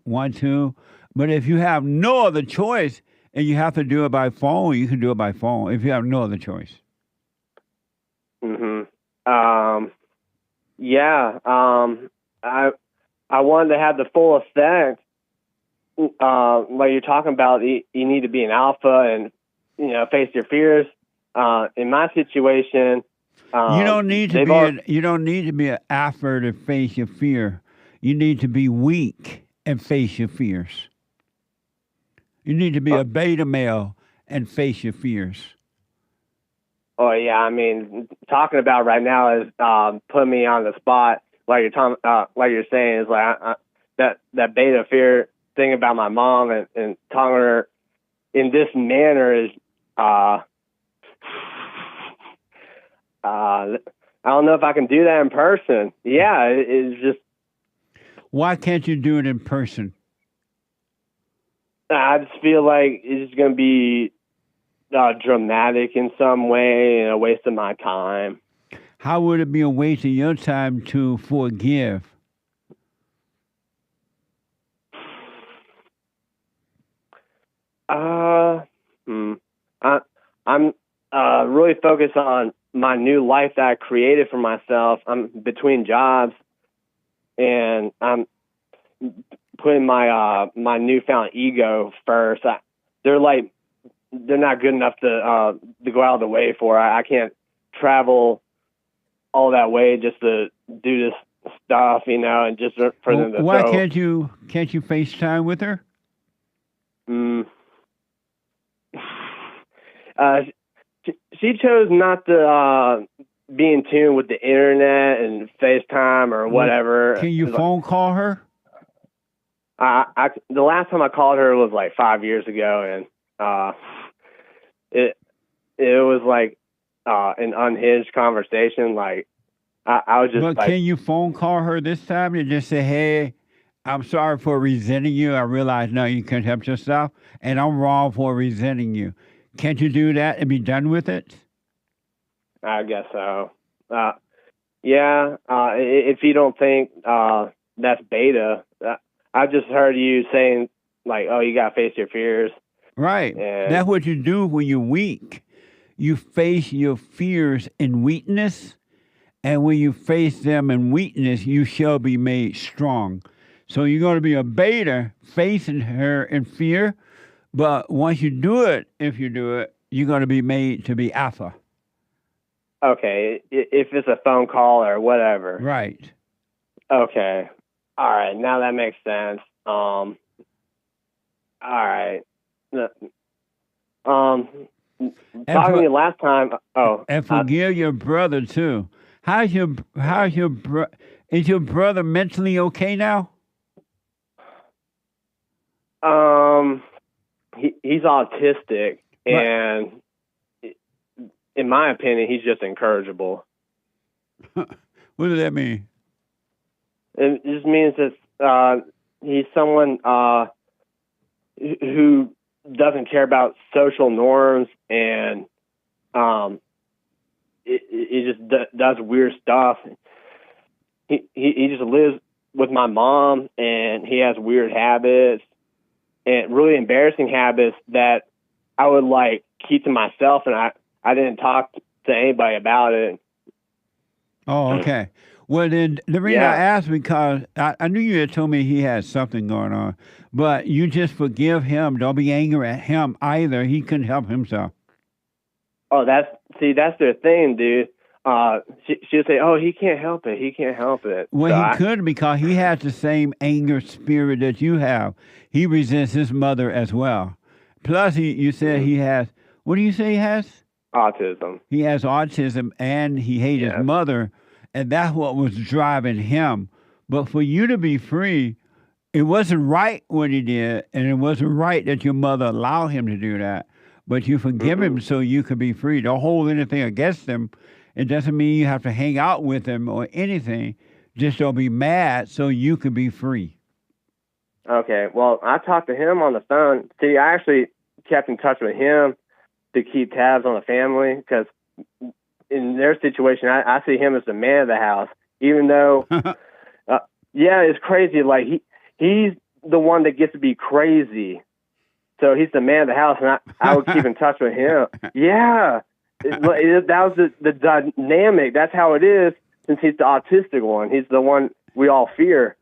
S4: want to. But if you have no other choice and you have to do it by phone, you can do it by phone if you have no other choice.
S12: Yeah. I wanted to have the full effect. Like you're talking about, you need to be an alpha and face your fears. In my situation,
S4: you don't need to be an alpha to face your fear. You need to be weak and face your fears. You need to be a beta male and face your fears.
S12: Oh yeah, I mean, talking about right now is putting me on the spot. Like you're saying, is like that beta fear thing about my mom and talking to her in this manner is I don't know if I can do that in person. Yeah, it's just.
S4: Why can't you do it in person?
S12: I just feel like it's going to be dramatic in some way and a waste of my time.
S4: How would it be a waste of your time to forgive?
S12: I'm really focused on my new life that I created for myself. I'm between jobs, and I'm putting my my newfound ego first. They're not good enough to go out of the way for. I can't travel all that way just to do this stuff, and just for them to.
S4: Why can't you FaceTime with her?
S12: She chose not to be in tune with the internet and FaceTime or whatever.
S4: Can you phone call her?
S12: The last time I called her was like 5 years ago, and it was like an unhinged conversation. Like I was just.
S4: But can you phone call her this time and just say, "Hey, I'm sorry for resenting you. I realize now you can't help yourself, and I'm wrong for resenting you." Can't you do that and be done with it?
S12: I guess so. Yeah. If you don't think that's beta, I just heard you saying like, "Oh, you got to face your fears."
S4: Right.
S12: And
S4: that's what you do when you're weak. You face your fears in weakness, and when you face them in weakness, you shall be made strong. So you're going to be a beta facing her in fear, but once you do it, if you do it, you're going to be made to be alpha.
S12: Okay, if it's a phone call or whatever.
S4: Right.
S12: Okay. All right, now that makes sense. All right. Talking to you last time.
S4: And forgive your brother too. Is your brother mentally okay now?
S12: He's autistic, and in my opinion, he's just incorrigible.
S4: What does that mean?
S12: It just means that he's someone who doesn't care about social norms, and he just does weird stuff. He just lives with my mom, and he has weird habits and really embarrassing habits that I would like keep to myself, and I didn't talk to anybody about it.
S4: Oh, okay. Well, then the reason I asked, because I knew you had told me he had something going on, but you just forgive him. Don't be angry at him either. He couldn't help himself.
S12: Oh, that's their thing, dude. She'll say, "Oh, he can't help it. He can't help it."
S4: Well, so he could, because he has the same anger spirit that you have. He resents his mother as well. Plus, you said he has, what do you say he has?
S12: Autism.
S4: He has autism, and he hates his mother, and that's what was driving him. But for you to be free, it wasn't right what he did, and it wasn't right that your mother allowed him to do that. but you forgive him so you can be free. Don't hold anything against him. It doesn't mean you have to hang out with him or anything. Just don't be mad so you can be free.
S12: Okay, well, I talked to him on the phone. See, I actually kept in touch with him to keep tabs on the family because in their situation, I see him as the man of the house, even though, yeah, it's crazy. Like, he's the one that gets to be crazy. So he's the man of the house, and I would keep in touch with him. Yeah, that was the dynamic. That's how it is since he's the autistic one. He's the one we all fear.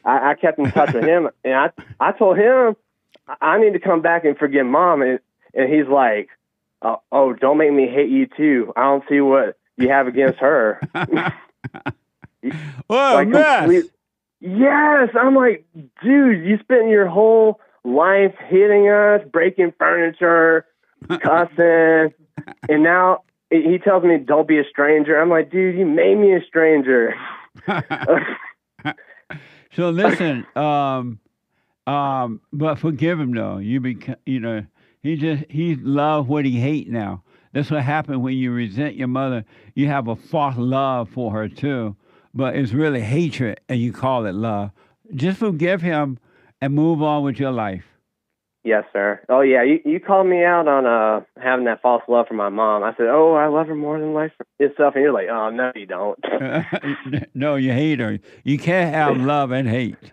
S12: I kept in touch with him, and I told him I need to come back and forgive Mom, and he's like, oh, don't make me hate you too. I don't see what you have against her.
S4: Well, like,
S12: yes, I'm like, dude, you spent your whole life hitting us, breaking furniture, cussing, and now he tells me don't be a stranger. I'm like, dude, you made me a stranger.
S4: So listen, but forgive him though. He love what he hate now. That's what happened when you resent your mother. You have a false love for her too, but it's really hatred, and you call it love. Just forgive him and move on with your life.
S12: Yes, sir. Oh yeah, you called me out on having that false love for my mom. I said, oh, I love her more than life itself, and you're like, oh no, you don't.
S4: No, you hate her. You can't have love and hate.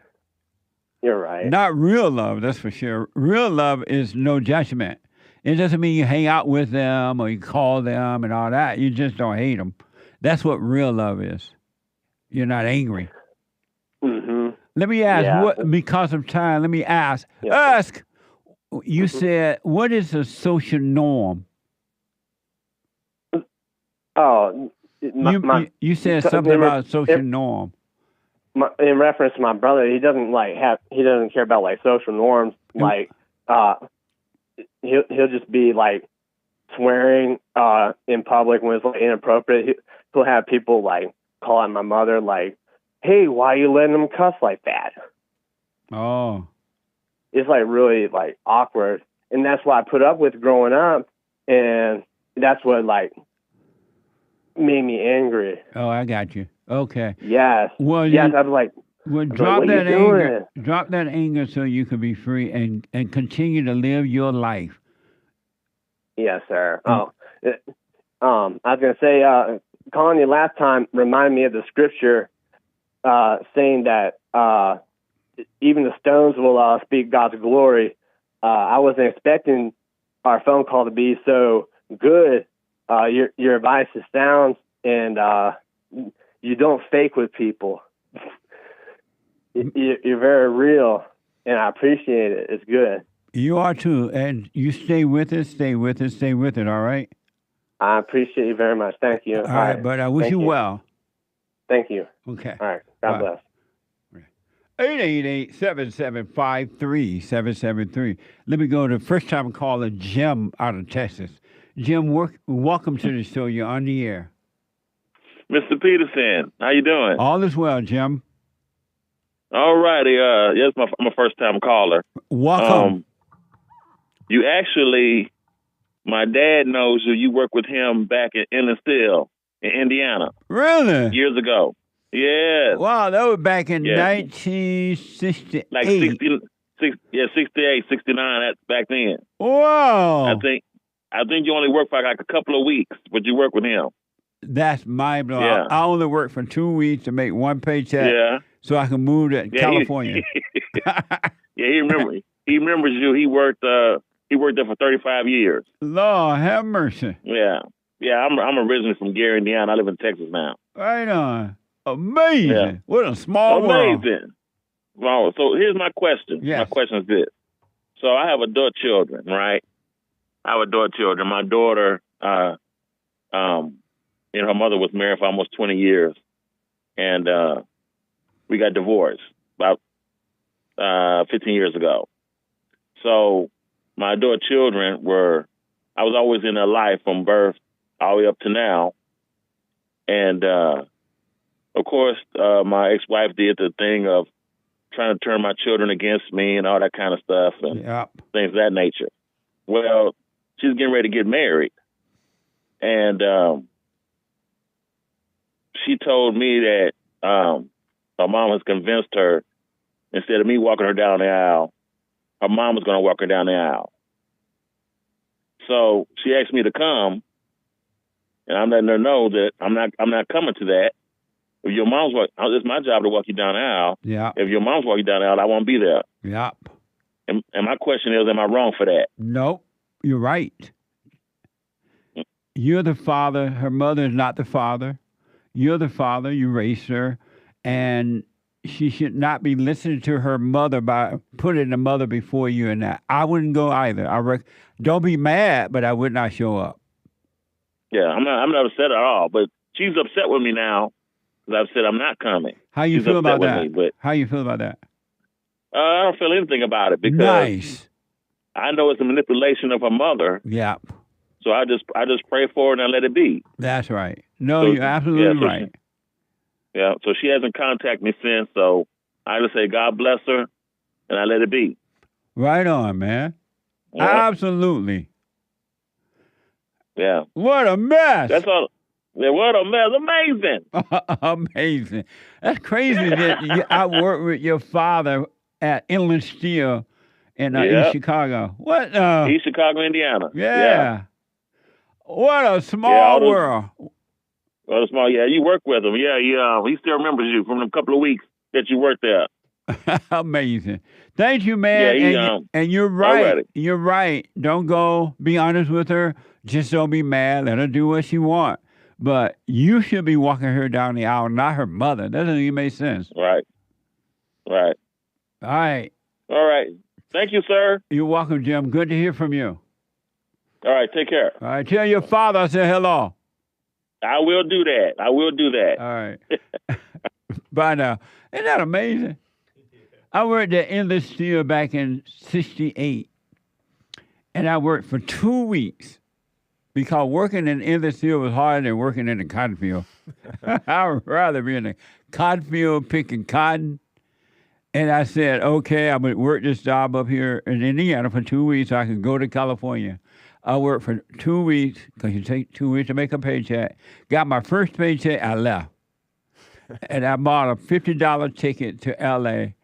S12: You're right.
S4: Not real love, that's for sure. Real love is no judgment. It doesn't mean you hang out with them or you call them and all that. You just don't hate them. That's what real love is. You're not angry.
S12: Mm-hmm.
S4: Let me ask, because of time, let me ask. Ask. You said, what is a social norm?
S12: Oh,
S4: you said something about social norm.
S12: In reference to my brother, he doesn't care about like social norms. Like, he'll just be like swearing in public when it's like inappropriate. He'll have people like calling my mother like, "Hey, why are you letting them cuss like that?"
S4: Oh,
S12: it's like really like awkward, and that's what I put up with growing up, and that's what like made me angry.
S4: Oh, I got you. Okay.
S12: Yes.
S4: Well,
S12: yes, I was like,
S4: drop that anger. Drop that anger so you can be free and continue to live your life.
S12: Yes, sir. I was gonna say, calling you last time reminded me of the scripture saying that even the stones will speak God's glory. I wasn't expecting our phone call to be so good. Your advice is sound, and you don't fake with people. You're very real, and I appreciate it. It's good.
S4: You are too, and you stay with it, stay with it, stay with it, all right?
S12: I appreciate you very much. Thank you.
S4: All right, but I wish you well.
S12: Thank you.
S4: Okay.
S12: All right. God bless.
S4: 888-775-3773. Let me go to first-time caller Jim out of Texas. Jim, welcome to the show. You're on the air.
S13: Mr. Peterson, how you doing?
S4: All is well, Jim.
S13: All righty. Yes, I'm a first-time caller.
S4: Welcome.
S13: You actually, my dad knows you. You worked with him back in Innisfail in Indiana.
S4: Really?
S13: Years ago. Yeah.
S4: Wow, that was back in 1968.
S13: Like 68, 69, that's back then.
S4: Wow.
S13: I think you only worked for like a couple of weeks, but you worked with him.
S4: That's mind blowing.
S13: Yeah.
S4: I only worked for 2 weeks to make one paycheck so I can move to California.
S13: He remembers you. He worked there for 35 years.
S4: Lord have mercy.
S13: Yeah. I'm originally from Gary, Indiana. I live in Texas now.
S4: Right on. Amazing.
S13: Yeah.
S4: What a small world.
S13: Amazing. Well, so here's my question.
S4: Yes.
S13: My question is this. So I have adult children, right? I have adult children. My daughter, her mother was married for almost 20 years. And we got divorced about 15 years ago. So my adult children I was always in their life from birth all the way up to now. And, of course, my ex-wife did the thing of trying to turn my children against me and all that kind of stuff and things of that nature. Well, she's getting ready to get married. And she told me that her mom has convinced her, instead of me walking her down the aisle, her mom was going to walk her down the aisle. So she asked me to come, and I'm letting her know that I'm not coming to that. If your mom's it's my job to walk you down the aisle.
S4: Yeah.
S13: If your mom's walking down the aisle, I won't be there.
S4: Yep.
S13: And my question is, am I wrong for that?
S4: Nope. You're right. You're the father. Her mother is not the father. You're the father. You raised her. And she should not be listening to her mother by putting the mother before you and that. I wouldn't go either. Don't be mad, but I would not show up.
S13: Yeah, I'm not upset at all. But she's upset with me now because I've said I'm not coming.
S4: How you
S13: She's
S4: feel about
S13: upset
S4: that?
S13: with me, but
S4: How you feel about that?
S13: I don't feel anything about it because
S4: Nice.
S13: I know it's a manipulation of her mother.
S4: Yeah.
S13: So I just pray for her and I let it be.
S4: That's right. No,
S13: So,
S4: you're absolutely
S13: so
S4: right.
S13: So she hasn't contacted me since. So I just say God bless her, and I let it be.
S4: Right on, man.
S13: Yeah.
S4: Absolutely.
S13: Yeah.
S4: What a mess.
S13: That's all. Yeah, what a mess. Amazing.
S4: Amazing. That's crazy that I worked with your father at Inland Steel in East Chicago. What?
S13: East Chicago, Indiana.
S4: Yeah. What a small world.
S13: Well, small. Yeah, you work with him. Yeah, he still remembers you from a couple of weeks that you worked there.
S4: Amazing. Thank you, man.
S13: Yeah,
S4: and you're right.
S13: already.
S4: You're right. Don't go. Be honest with her. Just don't be mad. Let her do what she wants. But you should be walking her down the aisle, not her mother. That doesn't even make sense.
S13: Right. Right.
S4: All right.
S13: All right. Thank you, sir.
S4: You're welcome, Jim. Good to hear from you.
S13: All right. Take care.
S4: All right. Tell your father I said hello.
S13: I will do that.
S4: All right. Bye now. Isn't that amazing? I worked at Endless Steel back in 68. And I worked for 2 weeks because working in Endless Steel was harder than working in the cotton field. I'd rather be in the cotton field picking cotton. And I said, okay, I'm going to work this job up here in Indiana for 2 weeks so I can go to California. I worked for 2 weeks because you take 2 weeks to make a paycheck. Got my first paycheck, I left. And I bought a $50 ticket to L.A.,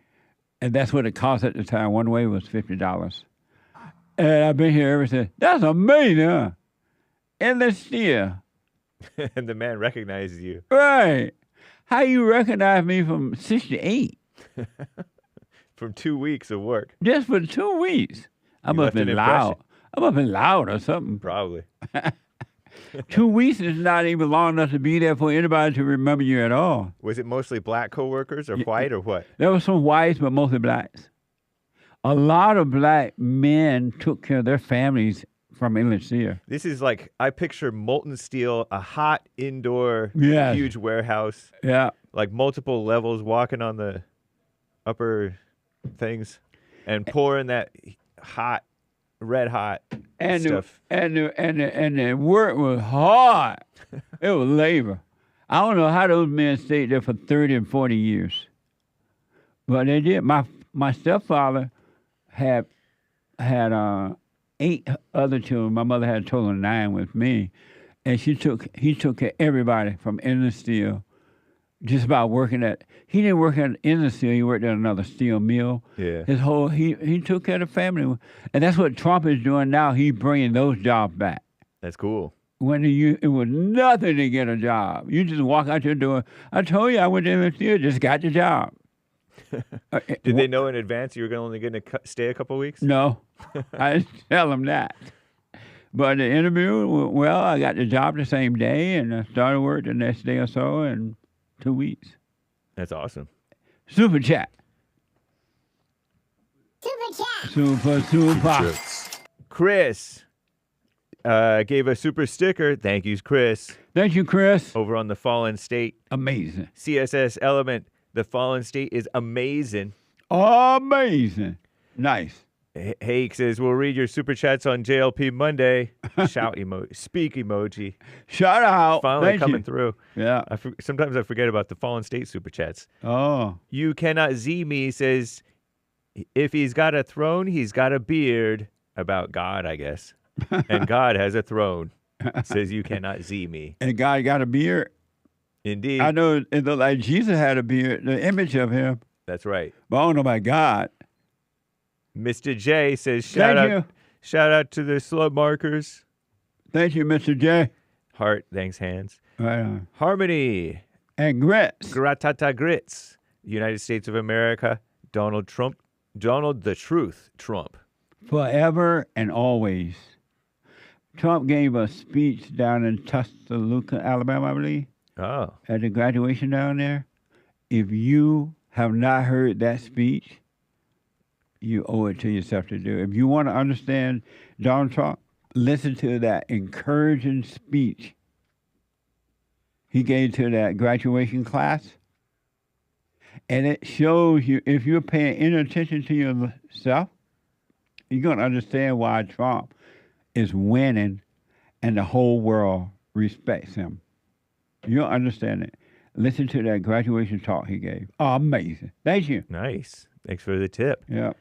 S4: and that's what it cost at the time. One way was $50. And I've been here ever since. That's amazing, huh? Endless Steel.
S2: And the man recognizes you.
S4: Right. How you recognize me from 68?
S2: From 2 weeks of work.
S4: Just for 2 weeks. I must have been loud. I must have been loud or something.
S2: Probably.
S4: 2 weeks is not even long enough to be there for anybody to remember you at all.
S2: Was it mostly black coworkers or white or what?
S4: There were some whites, but mostly blacks. A lot of black men took care of their families from Inland Steel.
S2: This is like, I picture molten steel, a hot indoor, huge warehouse.
S4: Yeah.
S2: Like multiple levels, walking on the upper things and pouring that hot, red hot stuff.
S4: And the work was hard. It was labor. I don't know how those men stayed there for 30 and 40 years. But they did. My stepfather had 8 other children. My mother had a total of 9 with me. And he took care of everybody from Inland Steel. Just about working he didn't work at Inland Steel, he worked at another steel mill.
S2: Yeah.
S4: He took care of the family. And that's what Trump is doing now. He's bringing those jobs back.
S2: That's cool.
S4: When it was nothing to get a job. You just walk out your door. I told you I went to Inland Steel, just got the job.
S2: Did they know in advance you were only going to stay a couple weeks?
S4: No. I didn't tell them that. But the interview, well, I got the job the same day, and I started work the next day or so, and 2 weeks.
S2: That's awesome.
S4: Super chat. Super.
S2: Chris gave a super sticker. Thank you, Chris.
S4: Thank you, Chris.
S2: Over on the Fallen State.
S4: Amazing.
S2: CSS Element. The Fallen State is amazing.
S4: Amazing. Nice.
S2: Hake says, we'll read your super chats on JLP Monday. Shout emoji. Speak emoji.
S4: Shout out.
S2: Finally
S4: Thank
S2: coming
S4: you.
S2: through.
S4: Yeah.
S2: Sometimes I forget about the Fallen State super chats.
S4: Oh.
S2: You Cannot Z Me says, if he's got a throne, he's got a beard. About God, I guess. And God has a throne. Says you cannot see me.
S4: And God got a beard.
S2: Indeed.
S4: I know it looked like Jesus had a beard, the image of him.
S2: That's right.
S4: But I don't know about God.
S2: Mr. J says, shout out to the slub markers.
S4: Thank you, Mr. J.
S2: Heart, thanks, hands.
S4: Right on.
S2: Harmony.
S4: And grits.
S2: Gratata grits. United States of America. Donald the Truth Trump.
S4: Forever and always. Trump gave a speech down in Tuscaloosa, Alabama, I believe.
S2: Oh.
S4: At the graduation down there. If you have not heard that speech, you owe it to yourself to do. If you want to understand Donald Trump, listen to that encouraging speech he gave to that graduation class. And it shows you, if you're paying any attention to yourself, you're going to understand why Trump is winning and the whole world respects him. You'll understand it. Listen to that graduation talk he gave. Oh, amazing. Thank you.
S2: Nice. Thanks for the tip.
S4: Yeah.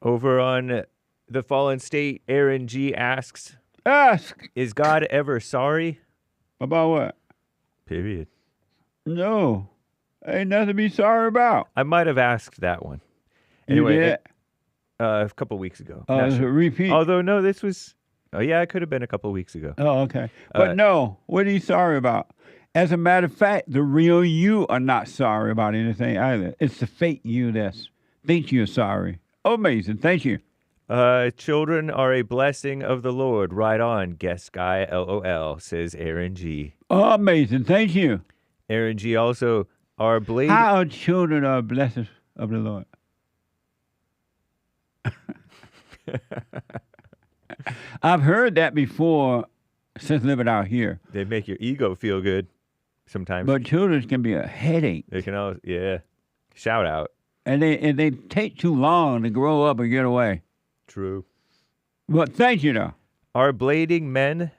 S2: Over on The Fallen State, Aaron G asks, is God ever sorry?
S4: About what?
S2: Period.
S4: No. Ain't nothing to be sorry about.
S2: I might have asked that one.
S4: Anyway,
S2: You did? A couple weeks ago.
S4: Oh, it's a repeat.
S2: Although, no, this was, it could have been a couple weeks ago.
S4: Oh, okay. But no, what are you sorry about? As a matter of fact, the real you are not sorry about anything either. It's the fake you that thinks you're sorry. Amazing. Thank you.
S2: Children are a blessing of the Lord. Right on, guest guy, LOL, says Aaron G.
S4: Amazing. Thank you.
S2: Aaron G also, our blade.
S4: How are children are blessings of the Lord? I've heard that before since living out here.
S2: They make your ego feel good sometimes.
S4: But children can be a headache.
S2: They can always, shout out.
S4: And they take too long to grow up and get away.
S2: True.
S4: But thank you, though.
S2: Are blading men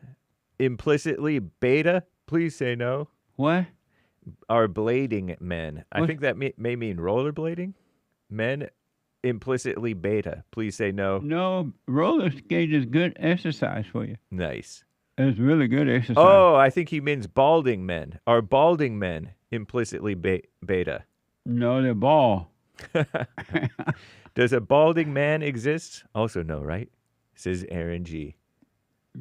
S2: implicitly beta? Please say no.
S4: What?
S2: Are blading men. I think that may mean rollerblading. Men implicitly beta. Please say no.
S4: No, roller skate is good exercise for you.
S2: Nice.
S4: It's really good exercise.
S2: Oh, I think he means balding men. Are balding men implicitly beta?
S4: No, they're bald.
S2: Does a balding man exist? Also no, right? Says Aaron G.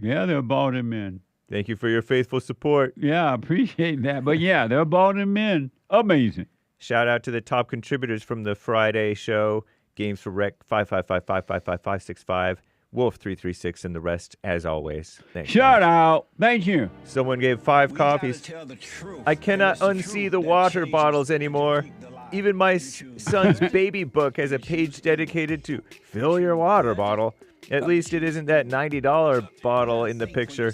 S4: Yeah, they're balding men.
S2: Thank you for your faithful support.
S4: Yeah, I appreciate that. But yeah, they're balding men. Amazing.
S2: Shout out to the top contributors from the Friday show. Games for Rec 555-555-5565. Wolf 336 and the rest, as always. Thanks.
S4: Shout out. Thank you.
S2: Someone gave 5 copies. I cannot unsee the water bottles anymore. Even my son's baby book has a page dedicated to fill your water bottle. At least it isn't that $90 bottle in the picture.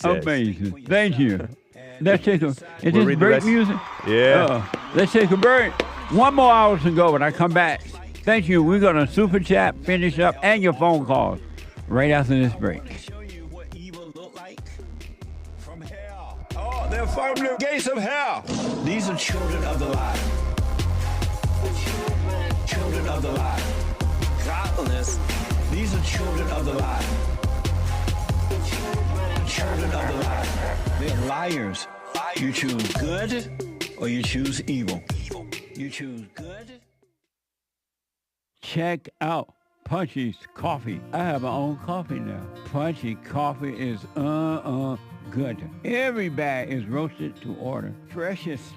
S4: Amazing. Thank you. Let's take a. Is
S2: We'll
S4: this break music?
S2: Yeah.
S4: Let's take a break. 1 more hour to go when I come back. Thank you. We're going to super chat, finish up, and your phone calls right after this break.
S14: Oh, they're from the gates of hell. These are children of the light. Children of the light. Godliness. These are children of the light. Children of the light. They're liars. You choose good or you choose evil. You choose good.
S4: Check out Punchie's coffee. I have my own coffee now. Punchie coffee is good. Every bag is roasted to order. Freshest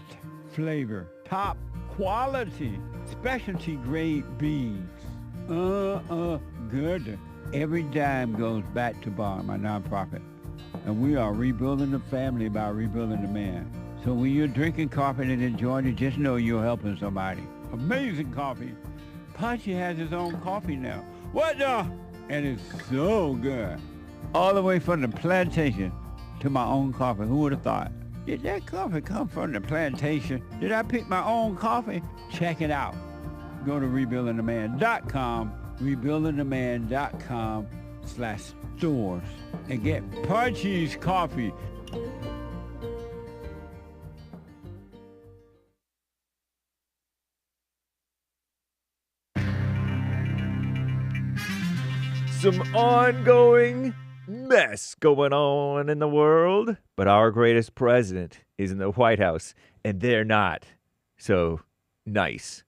S4: flavor. Top quality. Specialty grade beans. Good. Every dime goes back to Bar, my nonprofit. And we are rebuilding the family by rebuilding the man. So when you're drinking coffee and enjoying it, just know you're helping somebody. Amazing coffee. Punchie has his own coffee now. What the? And it's so good. All the way from the plantation to my own coffee. Who would have thought? Did that coffee come from the plantation? Did I pick my own coffee? Check it out. Go to rebuildingtheman.com, rebuildingtheman.com/stores, and get Punchie's coffee.
S2: Some ongoing mess going on in the world, but our greatest president is in the White House, and they're not. So, nice.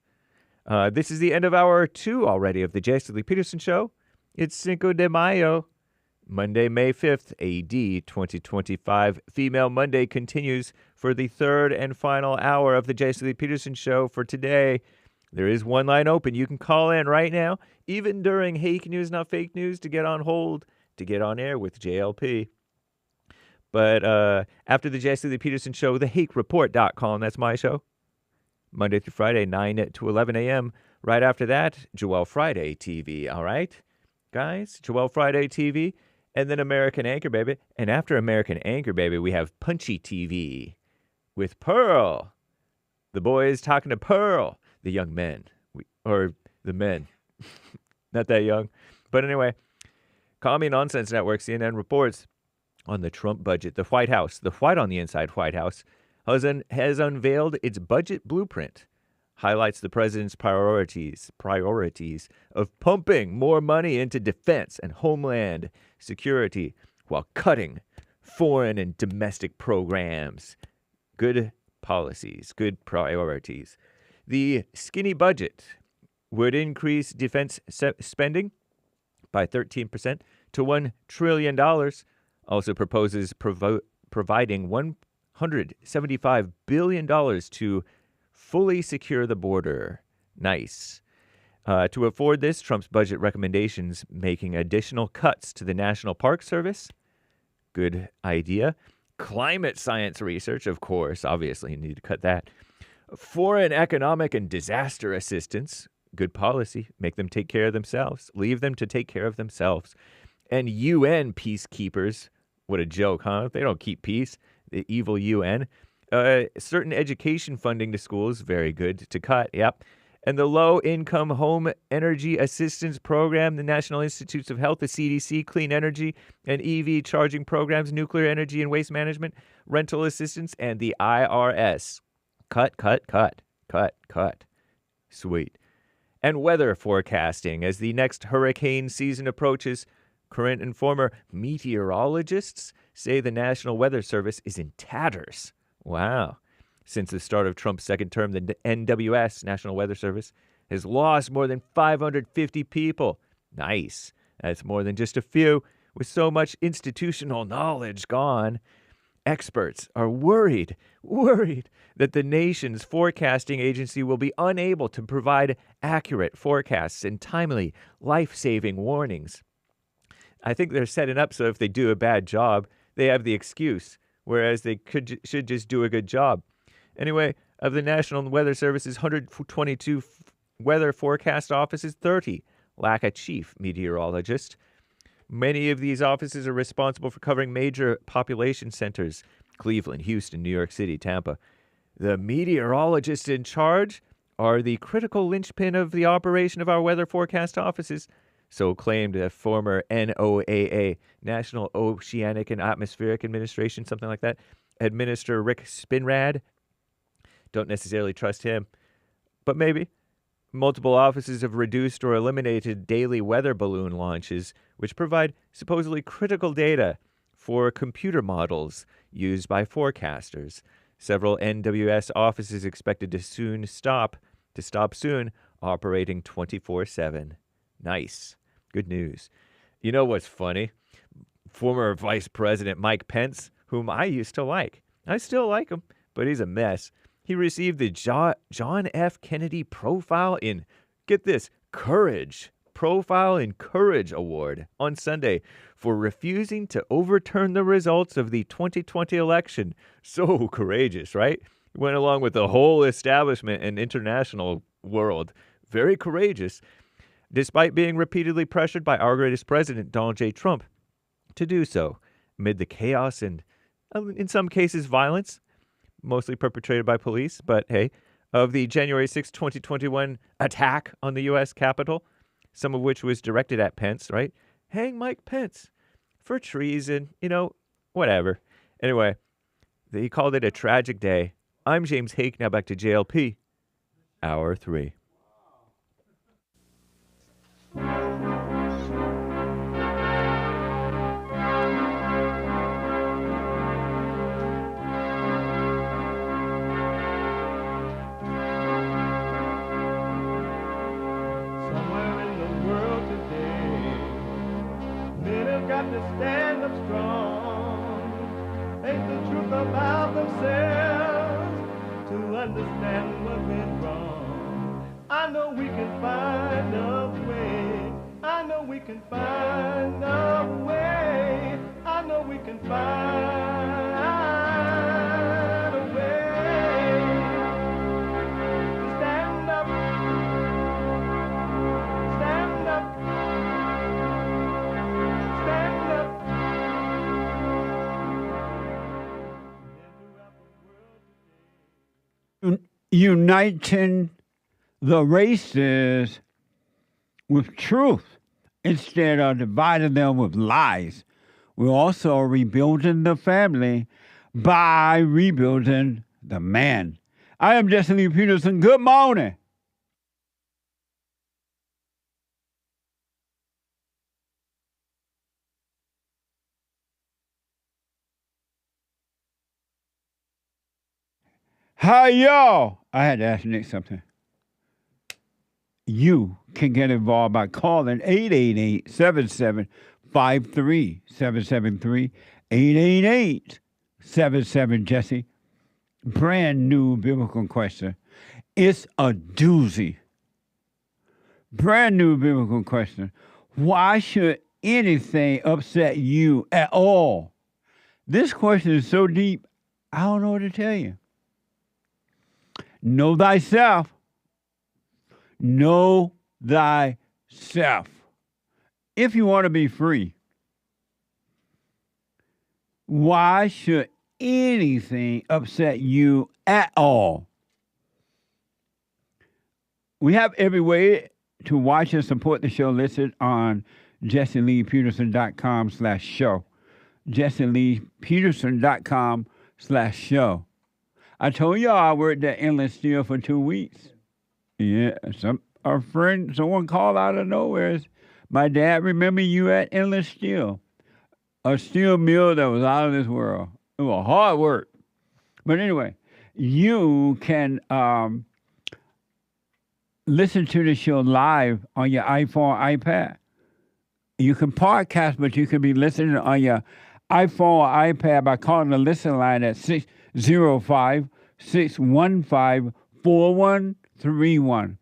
S2: This is the end of hour 2 already of the Jesse Lee Peterson Show. It's Cinco de Mayo, Monday, May 5th, AD 2025. Female Monday continues for the third and final hour of the Jesse Lee Peterson Show for today. There is one line open. You can call in right now, even during Hake News, Not Fake News, to get on hold, to get on air with JLP. But after the Jesse Lee Peterson Show, thehakereport.com, that's my show. Monday through Friday, 9 to 11 a.m. Right after that, Joel Friday TV, all right? Guys, Joel Friday TV, and then American Anchor Baby. And after American Anchor Baby, we have Punchie TV with Pearl. The boys talking to Pearl, the young men, or the men. Not that young. But anyway, Call Me Nonsense Network, CNN reports on the Trump budget. The White House, the white on the inside White House, has unveiled its budget blueprint, highlights the president's priorities of pumping more money into defense and homeland security while cutting foreign and domestic programs. Good policies, good priorities. The skinny budget would increase defense spending by 13% to $1 trillion. Also proposes providing $175 billion to fully secure the border. Nice. To afford this, Trump's budget recommendations making additional cuts to the National Park Service. Good idea. Climate science research, of course. Obviously, you need to cut that. Foreign economic and disaster assistance. Good policy. Make them take care of themselves. Leave them to take care of themselves. And UN peacekeepers. What a joke, huh? They don't keep peace. The evil UN. Certain education funding to schools, very good to cut, yep. And the Low-Income Home Energy Assistance Program, the National Institutes of Health, the CDC, Clean Energy and EV charging programs, nuclear energy and waste management, rental assistance, and the IRS. Cut. Sweet. And weather forecasting. As the next hurricane season approaches, current and former meteorologists say the National Weather Service is in tatters. Wow. Since the start of Trump's second term, the NWS, National Weather Service, has lost more than 550 people. Nice. That's more than just a few. With so much institutional knowledge gone, experts are worried that the nation's forecasting agency will be unable to provide accurate forecasts and timely, life-saving warnings. I think they're setting up so if they do a bad job, they have the excuse, whereas they should just do a good job. Anyway, of the National Weather Service's 122 weather forecast offices, 30 lack a chief meteorologist. Many of these offices are responsible for covering major population centers: Cleveland, Houston, New York City, Tampa. The meteorologists in charge are the critical linchpin of the operation of our weather forecast offices, so claimed a former NOAA, National Oceanic and Atmospheric Administration, something like that, Administrator Rick Spinrad. Don't necessarily trust him, but maybe. Multiple offices have reduced or eliminated daily weather balloon launches, which provide supposedly critical data for computer models used by forecasters. Several NWS offices expected to stop soon, operating 24/7. Nice. Good news. You know what's funny? Former Vice President Mike Pence, whom I used to like. I still like him, but he's a mess. He received the John F. Kennedy Profile in, get this, Courage. Profile in Courage Award on Sunday for refusing to overturn the results of the 2020 election. So courageous, right? Went along with the whole establishment and international world. Very courageous, despite being repeatedly pressured by our greatest president, Donald J. Trump, to do so amid the chaos and, in some cases, violence, mostly perpetrated by police, but hey, of the January 6, 2021 attack on the U.S. Capitol, some of which was directed at Pence, right? Hang Mike Pence for treason, whatever. Anyway, he called it a tragic day. I'm James Hake, now back to JLP, Hour 3.
S3: got to stand up strong. Ain't the truth about themselves to understand what went wrong. I know we can find a way. I know we can find a way. I know we can find a way to stand up, stand up, stand up.
S4: Uniting the races with truth instead of dividing them with lies. We're also rebuilding the family by rebuilding the man. I am Jasmine Peterson. Good morning. Hi, y'all. I had to ask Nick something. You can get involved by calling 888-7753-773, 888-77-JESSE. Brand new biblical question. It's a doozy. Brand new biblical question. Why should anything upset you at all? This question is so deep, I don't know what to tell you. Know thyself. Know thyself. If you want to be free, why should anything upset you at all? We have every way to watch and support the show listed on JesseLeePeterson.com/show. JesseLeePeterson.com/show. I told y'all I worked at Endless Steel for 2 weeks. Yeah, someone called out of nowhere. My dad, remember you at Endless Steel, a steel mill that was out of this world. It was hard work. But anyway, you can listen to the show live on your iPhone, iPad. You can podcast, but you can be listening on your iPhone or iPad by calling the listen line at 605-615-4131.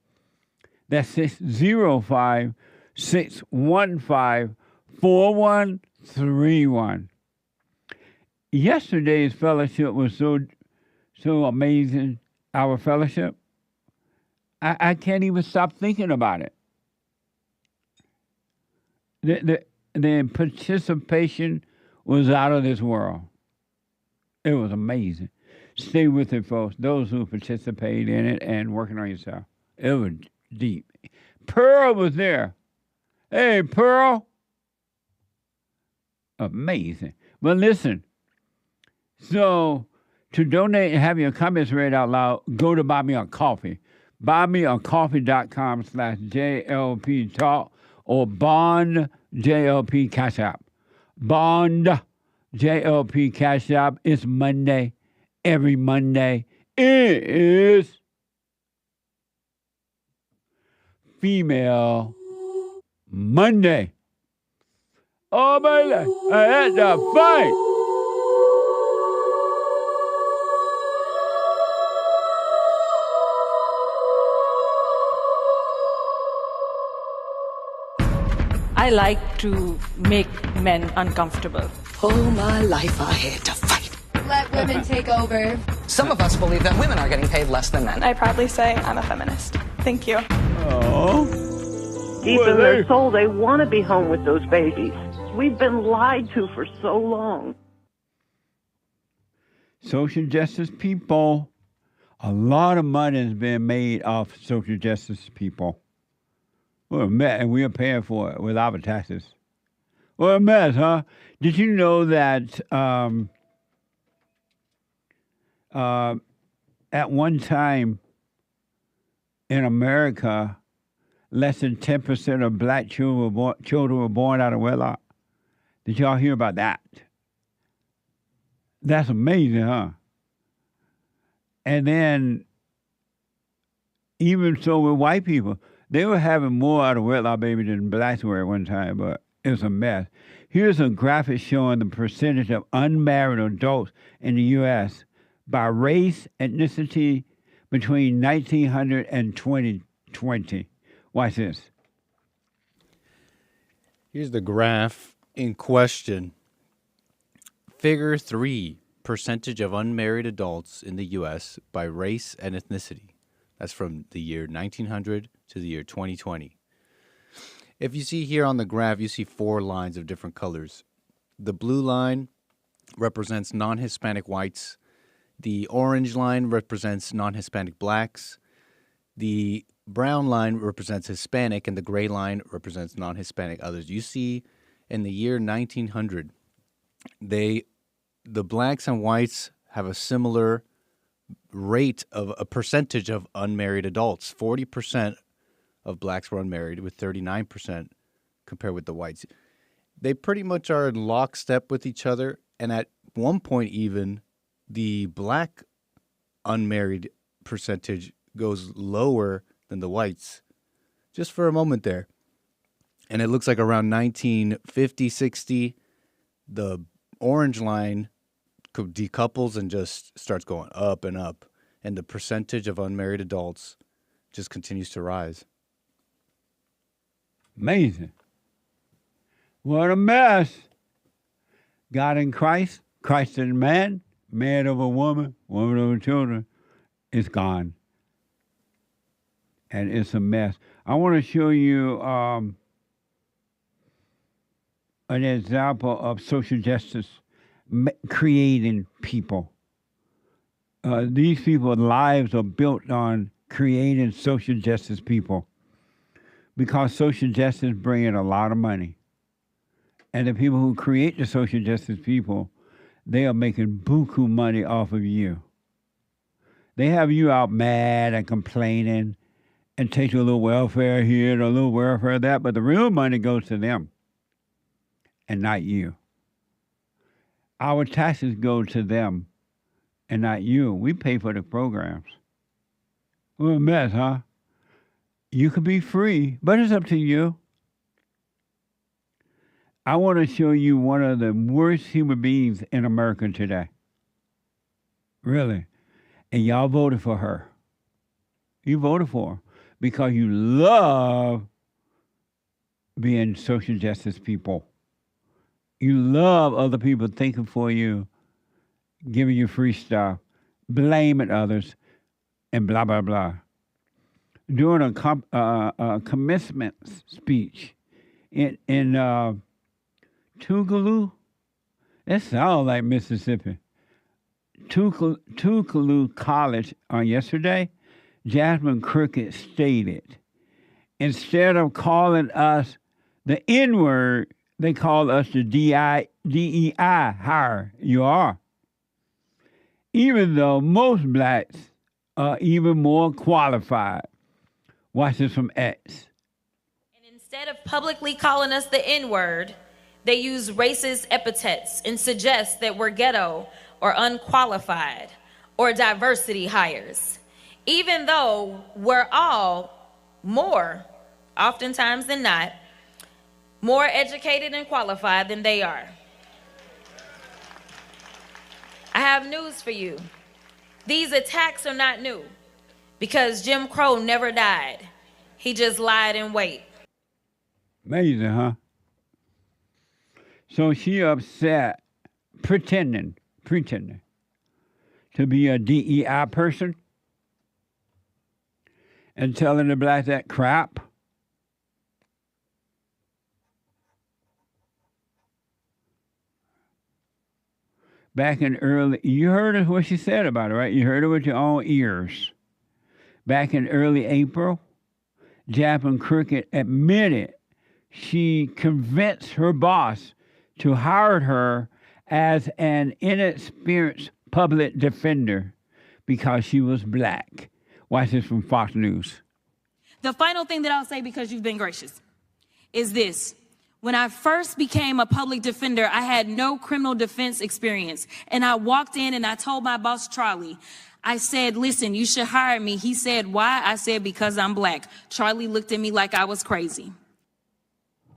S4: That's 605-615-4131. Yesterday's fellowship was so amazing, our fellowship. I can't even stop thinking about it. The participation was out of this world. It was amazing. Stay with it, folks. Those who participate in it and working on yourself. It was deep. Pearl was there. Hey, Pearl. Amazing. But listen, so to donate and have your comments read out loud, go to Buy Me a Coffee. BuyMeACoffee.com/JLP Talk or Bond JLP Cash App. Bond JLP Cash App. It's Monday. Every Monday is Female Monday. Oh, baby, I had to fight.
S6: I like to make men uncomfortable.
S5: All my life I had to fight.
S23: Let women take over.
S5: Some of us believe that women are getting paid less than men.
S7: I proudly say I'm a feminist. Thank you.
S4: Oh.
S8: Deep in their soul, they want to be home with those babies. We've been lied to for so long.
S4: Social justice people, a lot of money has been made off social justice people. What a mess, and we are paying for it with our taxes. What a mess, huh? Did you know that at one time in America, less than 10% of black children were born out of wedlock? Did y'all hear about that? That's amazing, huh? And then, even so with white people, they were having more out of wedlock babies than blacks were at one time, but is a mess. Here's a graphic showing the percentage of unmarried adults in the U.S. by race, ethnicity between 1900 and 2020. Watch this.
S15: Here's the graph in question. Figure 3, percentage of unmarried adults in the U.S. by race and ethnicity. That's from the year 1900 to the year 2020. If you see here on the graph, you see 4 lines of different colors. The blue line represents non-Hispanic whites. The orange line represents non-Hispanic blacks. The brown line represents Hispanic, and the gray line represents non-Hispanic others. You see, in the year 1900, the blacks and whites have a similar rate of a percentage of unmarried adults. 40% of blacks were unmarried, with 39% compared with the whites. They pretty much are in lockstep with each other, and at one point even, the black unmarried percentage goes lower than the whites, just for a moment there. And it looks like around 1950, 60, the orange line decouples and just starts going up and up, and the percentage of unmarried adults just continues to rise.
S4: Amazing. What a mess. God in Christ, Christ in man, man over woman, woman over children, it's gone. And it's a mess. I want to show you an example of social justice creating people. These people's lives are built on creating social justice people, because social justice brings a lot of money. And the people who create the social justice people, they are making buku money off of you. They have you out mad and complaining and take a little welfare here and a little welfare there, but the real money goes to them and not you. Our taxes go to them and not you. We pay for the programs. What a mess, huh? You could be free, but it's up to you. I want to show you one of the worst human beings in America today. Really. And y'all voted for her. You voted for her because you love being social justice people. You love other people thinking for you, giving you free stuff, blaming others, and blah, blah, blah. During a commencement speech in Tuscaloosa, that sounds like Mississippi. Tuscaloosa College on yesterday, Jasmine Crooked stated, instead of calling us the N-word, they call us the DEI higher. You are. Even though most blacks are even more qualified. Watch this from X.
S16: And instead of publicly calling us the N-word, they use racist epithets and suggest that we're ghetto or unqualified or diversity hires. Even though we're all more, oftentimes than not, more educated and qualified than they are. I have news for you. These attacks are not new because Jim Crow never died. He just lied in wait.
S4: Amazing, huh? So she upset, pretending to be a DEI person and telling the blacks that crap. Back in early, you heard what she said about it, right? You heard it with your own ears. Back in early April, Jasmine Crooked admitted she convinced her boss to hire her as an inexperienced public defender because she was black. Watch this from Fox News.
S16: The final thing that I'll say, because you've been gracious, is this. When I first became a public defender, I had no criminal defense experience. And I walked in and I told my boss, Charlie, I said, listen, you should hire me. He said, why? I said, because I'm black. Charlie looked at me like I was crazy.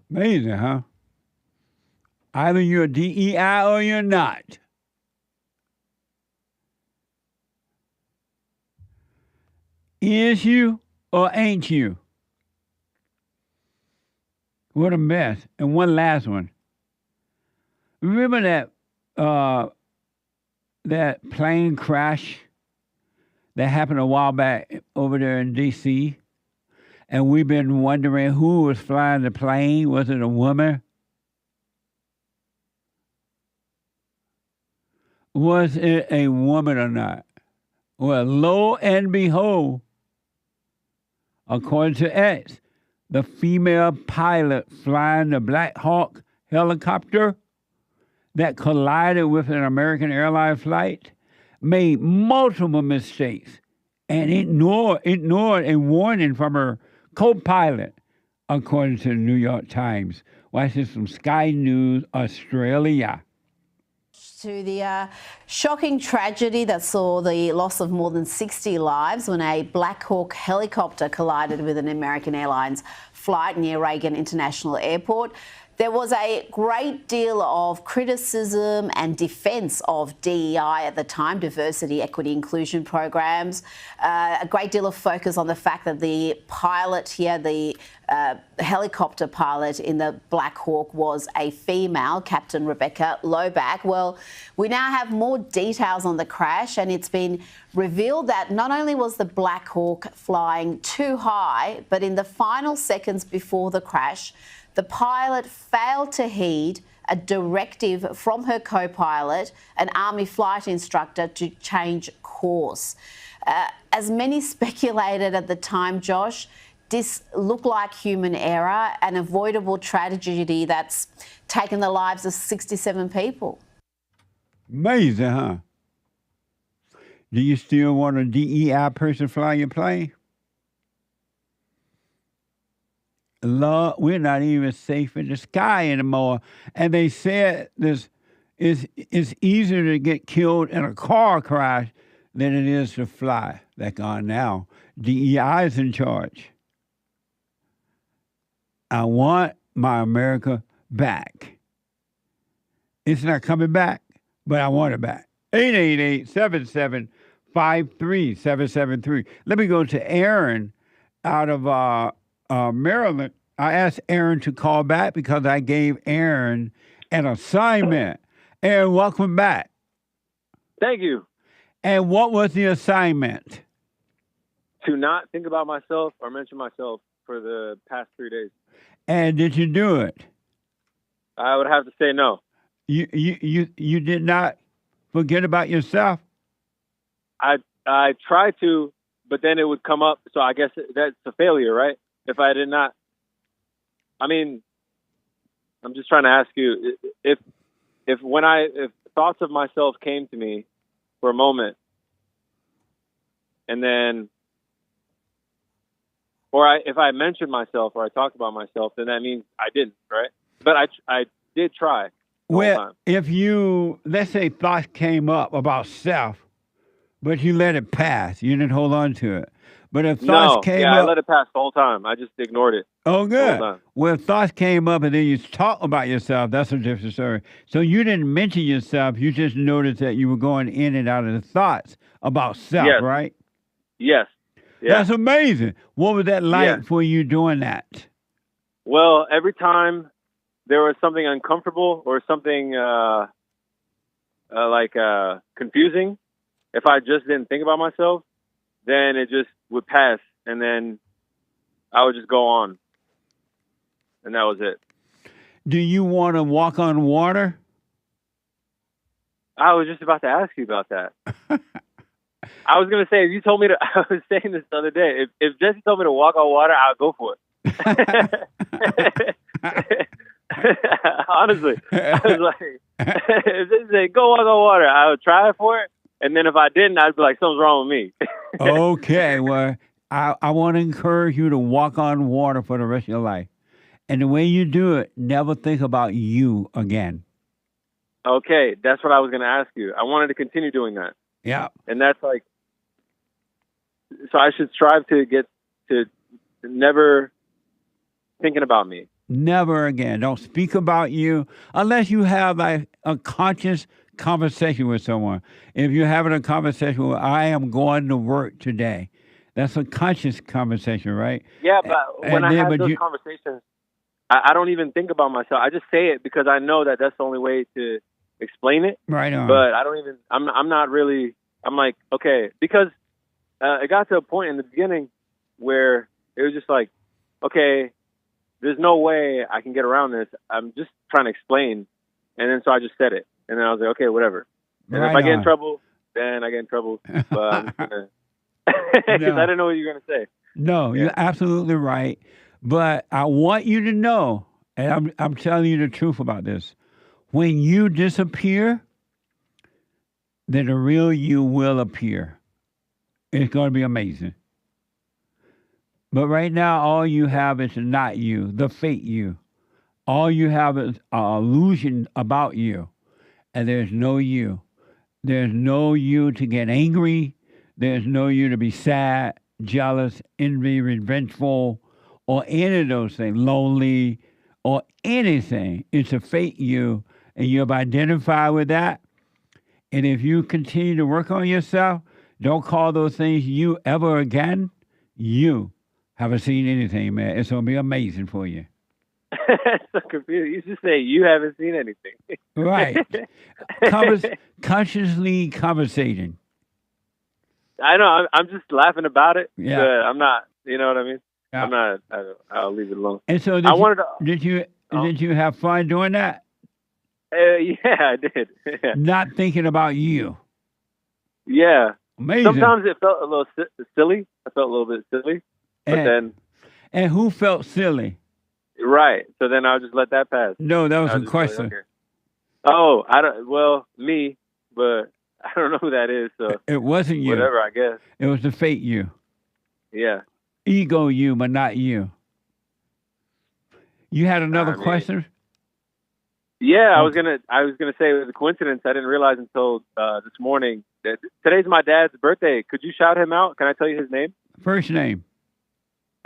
S4: Amazing, huh? Either you're a DEI or you're not. Is you or ain't you? What a mess. And one last one. Remember that plane crash that happened a while back over there in D.C.? And we've been wondering who was flying the plane. Was it a woman? Was it a woman or not? Well, lo and behold, according to X, the female pilot flying the Blackhawk helicopter that collided with an American airline flight made multiple mistakes and ignored a warning from her co-pilot, according to the New York Times. Watch this from Sky News Australia.
S17: To the shocking tragedy that saw the loss of more than 60 lives when a Blackhawk helicopter collided with an American Airlines flight near Reagan International Airport. There was a great deal of criticism and defence of DEI at the time, diversity, equity, inclusion programs. A great deal of focus on the fact that the pilot here, the helicopter pilot in the Black Hawk, was a female, Captain Rebecca Loback. Well, we now have more details on the crash, and it's been revealed that not only was the Black Hawk flying too high, but in the final seconds before the crash, the pilot failed to heed a directive from her co-pilot, an Army flight instructor, to change course. As many speculated at the time, Josh, this looked like human error, an avoidable tragedy that's taken the lives of 67 people.
S4: Amazing, huh? Do you still want a DEI person flying your plane? Lord, we're not even safe in the sky anymore. And they said it's easier to get killed in a car crash than it is to fly. Like on now, DEI is in charge. I want my America back. It's not coming back, but I want it back. 888-7753-773. Let me go to Aaron out of Maryland. I asked Aaron to call back because I gave Aaron an assignment. Aaron, welcome back.
S18: Thank you.
S4: And what was the assignment?
S18: To not think about myself or mention myself for the past 3 days.
S4: And did you do it?
S18: I would have to say no.
S4: You did not forget about yourself?
S18: I tried to, but then it would come up. So I guess that's a failure, right? If I did not, I mean, I'm just trying to ask you if thoughts of myself came to me for a moment, and then, if I mentioned myself or I talked about myself, then that means I didn't, right? But I did try.
S4: Well, if you, let's say thoughts came up about self, but you let it pass, you didn't hold on to it. But if thoughts came up...
S18: I let it pass the whole time. I just ignored it.
S4: Oh, good. Well, if thoughts came up and then you talk about yourself, that's a different story. So you didn't mention yourself. You just noticed that you were going in and out of the thoughts about self, right?
S18: Yes. Yeah.
S4: That's amazing. What was that like for you doing that?
S18: Well, every time there was something uncomfortable or something confusing, if I just didn't think about myself, then it just would pass, and then I would just go on. And that was it.
S4: Do you want to walk on water?
S18: I was just about to ask you about that. I was going to say, if you told me to, I was saying this the other day, if Jesse told me to walk on water, I'll go for it. Honestly, I was like, if they say, go walk on water, I would try for it. And then if I didn't, I'd be like, something's wrong with me.
S4: Okay, well, I want to encourage you to walk on water for the rest of your life. And the way you do it, never think about you again.
S18: Okay, that's what I was going to ask you. I wanted to continue doing that.
S4: Yeah.
S18: And that's like, so I should strive to get to never thinking about me.
S4: Never again. Don't speak about you unless you have like a conscious conversation with someone. If you're having a conversation with, I am going to work today. That's a conscious conversation, right?
S18: Yeah, but when I have those conversations, I don't even think about myself. I just say it because I know that that's the only way to explain it.
S4: Right on.
S18: But I don't even. I'm not really. I'm like, okay, because it got to a point in the beginning where it was just like, okay, there's no way I can get around this. I'm just trying to explain, and then so I just said it, and then I was like, okay, whatever. And if I get in trouble, then I get in trouble. But I'm just gonna, because I didn't know what you were gonna say.
S4: No, you're absolutely right. But I want you to know, and I'm telling you the truth about this. When you disappear, then the real you will appear. It's going to be amazing. But right now, all you have is not you, the fake you. All you have is an illusion about you. And there's no you. There's no you to get angry. There's no you to be sad, jealous, envy, revengeful, or any of those things, lonely, or anything. It's a fake you, and you've identified with that. And if you continue to work on yourself, don't call those things you ever again. You haven't seen anything, man. It's going to be amazing for you.
S18: So confused. You just say you haven't seen anything.
S4: Right. Consciously conversating.
S18: I know. I'm just laughing about it.
S4: Yeah.
S18: But I'm not. You know what I mean?
S4: Yeah.
S18: I'm not. I'll leave it alone.
S4: And so did you have fun doing that?
S18: Yeah, I did.
S4: Not thinking about you.
S18: Yeah.
S4: Amazing.
S18: Sometimes it felt a little silly. I felt a little bit silly. But then.
S4: And who felt silly?
S18: Right. So then I'll just let that pass.
S4: No, that was a question.
S18: Like, okay. Oh, I don't. Well, me, but I don't know who that is. So
S4: it wasn't you.
S18: Whatever, I guess.
S4: It was the fake you.
S18: Yeah.
S4: Ego you, but not you. You had another question?
S18: Yeah, I was gonna say it was a coincidence. I didn't realize until this morning that today's my dad's birthday. Could you shout him out? Can I tell you his name?
S4: First name.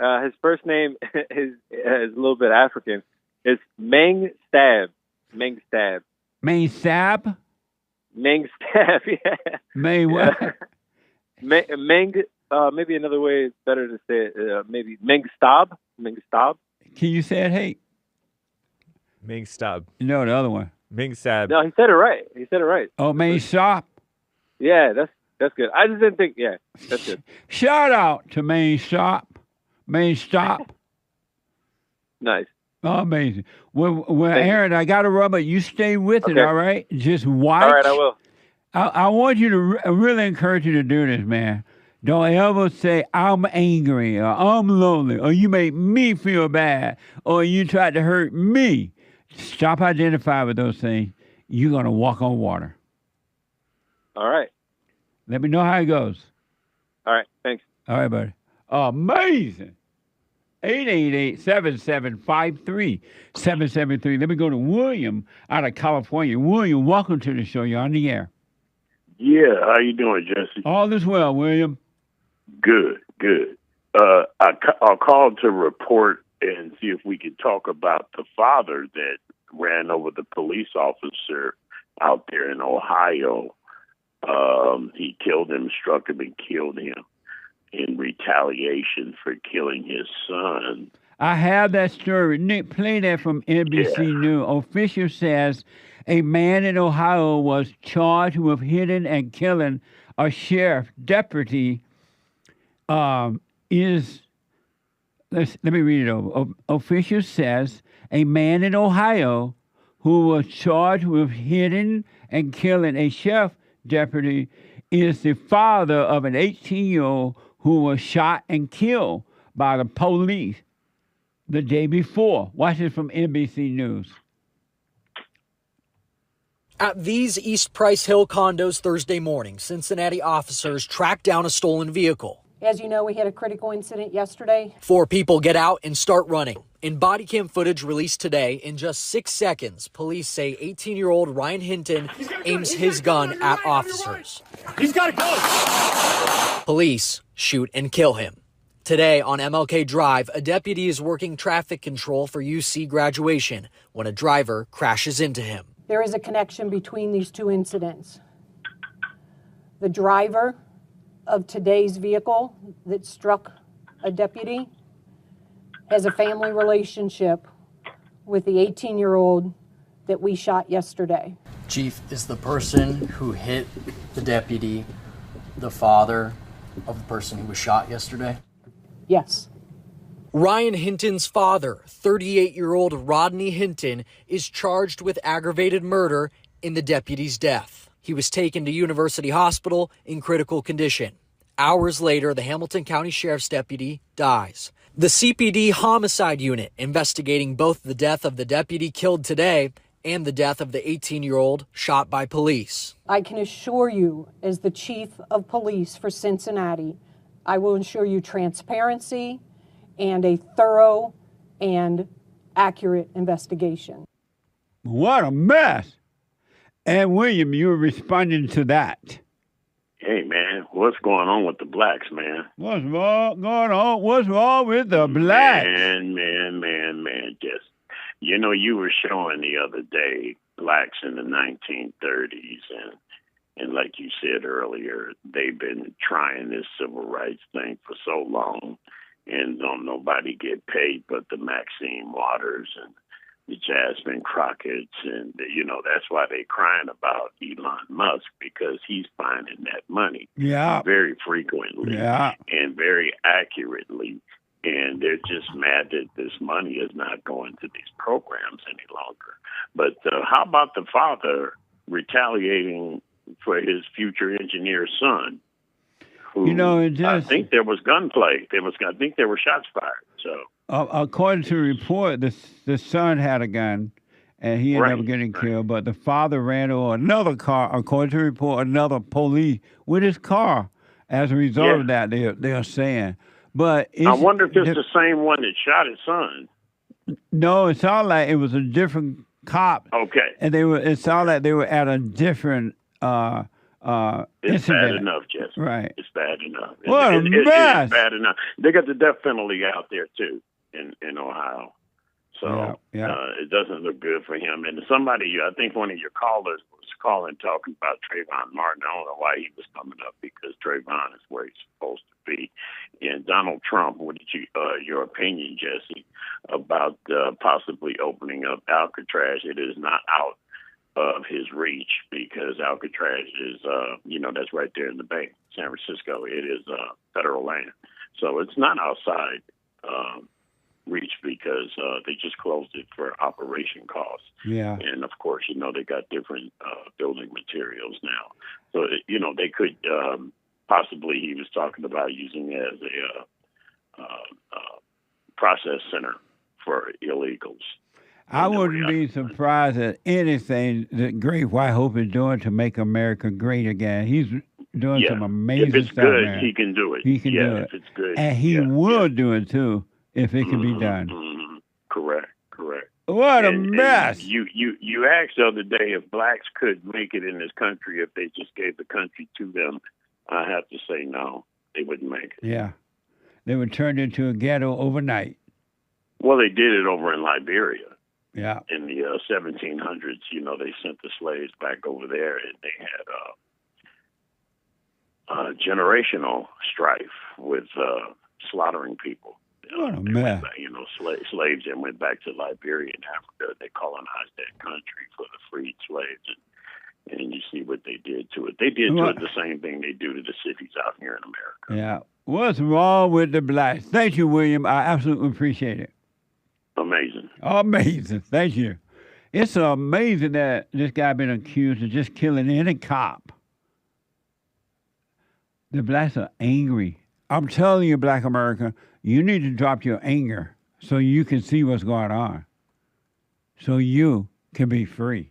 S18: His first name is a little bit African. It's Meng Stab. Meng Stab.
S4: Meng Stab?
S18: Meng Stab, yeah.
S4: Meng what?
S18: Meng, maybe another way is better to say it. Maybe Meng Stab. Meng Stab.
S4: Can you say it, hey?
S2: Ming Stab.
S4: No, the other one.
S2: Ming Stab.
S18: No, he said it right. He said it right.
S4: Oh, Meng Stab?
S18: Yeah, that's good. I just didn't think, yeah, that's good.
S4: Shout out to Meng Stab. Meng Stab.
S18: Nice.
S4: Oh, amazing. Well, Aaron, I got to rub it. You stay with it, all right? Just watch.
S18: All right, I will.
S4: I want you to really encourage you to do this, man. Don't ever say, I'm angry, or I'm lonely, or you make me feel bad, or you tried to hurt me. Stop identifying with those things. You're going to walk on water.
S18: All right.
S4: Let me know how it goes.
S18: All right, thanks.
S4: All right, buddy. Amazing. 888-7753-773. Let me go to William out of California. William, welcome to the show. You're on the air.
S10: Yeah, how you doing, Jesse?
S4: All is well, William.
S10: Good. I called to report and see if we could talk about the father that ran over the police officer out there in Ohio. He killed him, struck him, and killed him in retaliation for killing his son.
S4: I have that story. Nick, play that from NBC News. Official says a man in Ohio was charged with hitting and killing a sheriff deputy. Let me read it over. Official says a man in Ohio who was charged with hitting and killing a sheriff deputy is the father of an 18-year-old who was shot and killed by the police the day before. Watch this from NBC News.
S19: At these East Price Hill condos Thursday morning, Cincinnati officers tracked down a stolen vehicle.
S21: As you know, we had a critical incident yesterday.
S19: 4 people get out and start running. In body cam footage released today, in just 6 seconds, police say 18-year-old Ryan Hinton aims his gun at officers.
S22: He's got a gun!
S19: Police shoot and kill him. Today on MLK Drive, a deputy is working traffic control for UC graduation when a driver crashes into him.
S21: There is a connection between these two incidents. The driver of today's vehicle that struck a deputy has a family relationship with the 18-year-old that we shot yesterday.
S1: Chief, is the person who hit the deputy the father of the person who was shot yesterday?
S21: Yes.
S19: Ryan Hinton's father, 38-year-old Rodney Hinton, is charged with aggravated murder in the deputy's death. He was taken to University Hospital in critical condition. Hours later, the Hamilton County Sheriff's deputy dies. The CPD homicide unit investigating both the death of the deputy killed today and the death of the 18-year-old shot by police.
S21: I can assure you, as the chief of police for Cincinnati, I will ensure you transparency and a thorough and accurate investigation.
S4: What a mess. And William, you're responding to that.
S10: Hey, man, what's going on with the blacks, man?
S4: What's wrong going on? What's wrong with the blacks?
S10: Man, just, you know, you were showing the other day blacks in the 1930s, and like you said earlier, they've been trying this civil rights thing for so long, and don't nobody get paid but the Maxine Waters and the Jasmine Crockett, and you know that's why they crying about Elon Musk, because he's finding that money very frequently and very accurately, and they're just mad that this money is not going to these programs any longer. But how about the father retaliating for his future engineer son? Who,
S4: you know,
S10: I think there was gunplay. I think there were shots fired. So.
S4: According to the report, the son had a gun, and he ended up getting killed. But the father ran over another car. According to the report, another police with his car. As a result of that, they're saying. But
S10: I wonder if it's the same one that shot his son.
S4: No, it sounded like it was a different cop.
S10: Okay.
S4: And it sounded like they were at a different
S10: It's
S4: incident.
S10: bad enough, Jesse.
S4: Right.
S10: It's bad enough.
S4: What a mess.
S10: It's bad enough. They got the death penalty out there, too, in Ohio. So it doesn't look good for him. And somebody, I think one of your callers was calling talking about Trayvon Martin. I don't know why he was coming up, because Trayvon is where he's supposed to be. And Donald Trump, what did your opinion, Jesse, about possibly opening up Alcatraz? It is not out of his reach, because Alcatraz is, that's right there in the Bay, San Francisco. It is federal land. So it's not outside reach, because they just closed it for operation costs.
S4: Yeah.
S10: And, of course, they got different building materials now. So, they could possibly, he was talking about using it as a process center for illegals.
S4: I wouldn't be surprised at anything that Great White Hope is doing to make America great again. He's doing some amazing stuff.
S10: If it's good,
S4: man.
S10: he can do it.
S4: He can do it.
S10: If it's good.
S4: And he will do it, too, if it can be done.
S10: Mm-hmm. Correct.
S4: What a mess.
S10: And you asked the other day if blacks could make it in this country if they just gave the country to them. I have to say no, they wouldn't make it.
S4: Yeah. They were turned into a ghetto overnight.
S10: Well, they did it over in Liberia.
S4: Yeah.
S10: In the 1700s, they sent the slaves back over there, and they had generational strife with slaughtering people.
S4: What a mess.
S10: Slaves that went back to Liberia and Africa. They colonized that country for the freed slaves, and you see what they did to it. They did to it the same thing they do to the cities out here in America.
S4: Yeah. What's wrong with the blacks? Thank you, William. I absolutely appreciate it. Amazing. Thank you. It's amazing that this guy been accused of just killing any cop. The blacks are angry. I'm telling you, Black America, you need to drop your anger so you can see what's going on, so you can be free.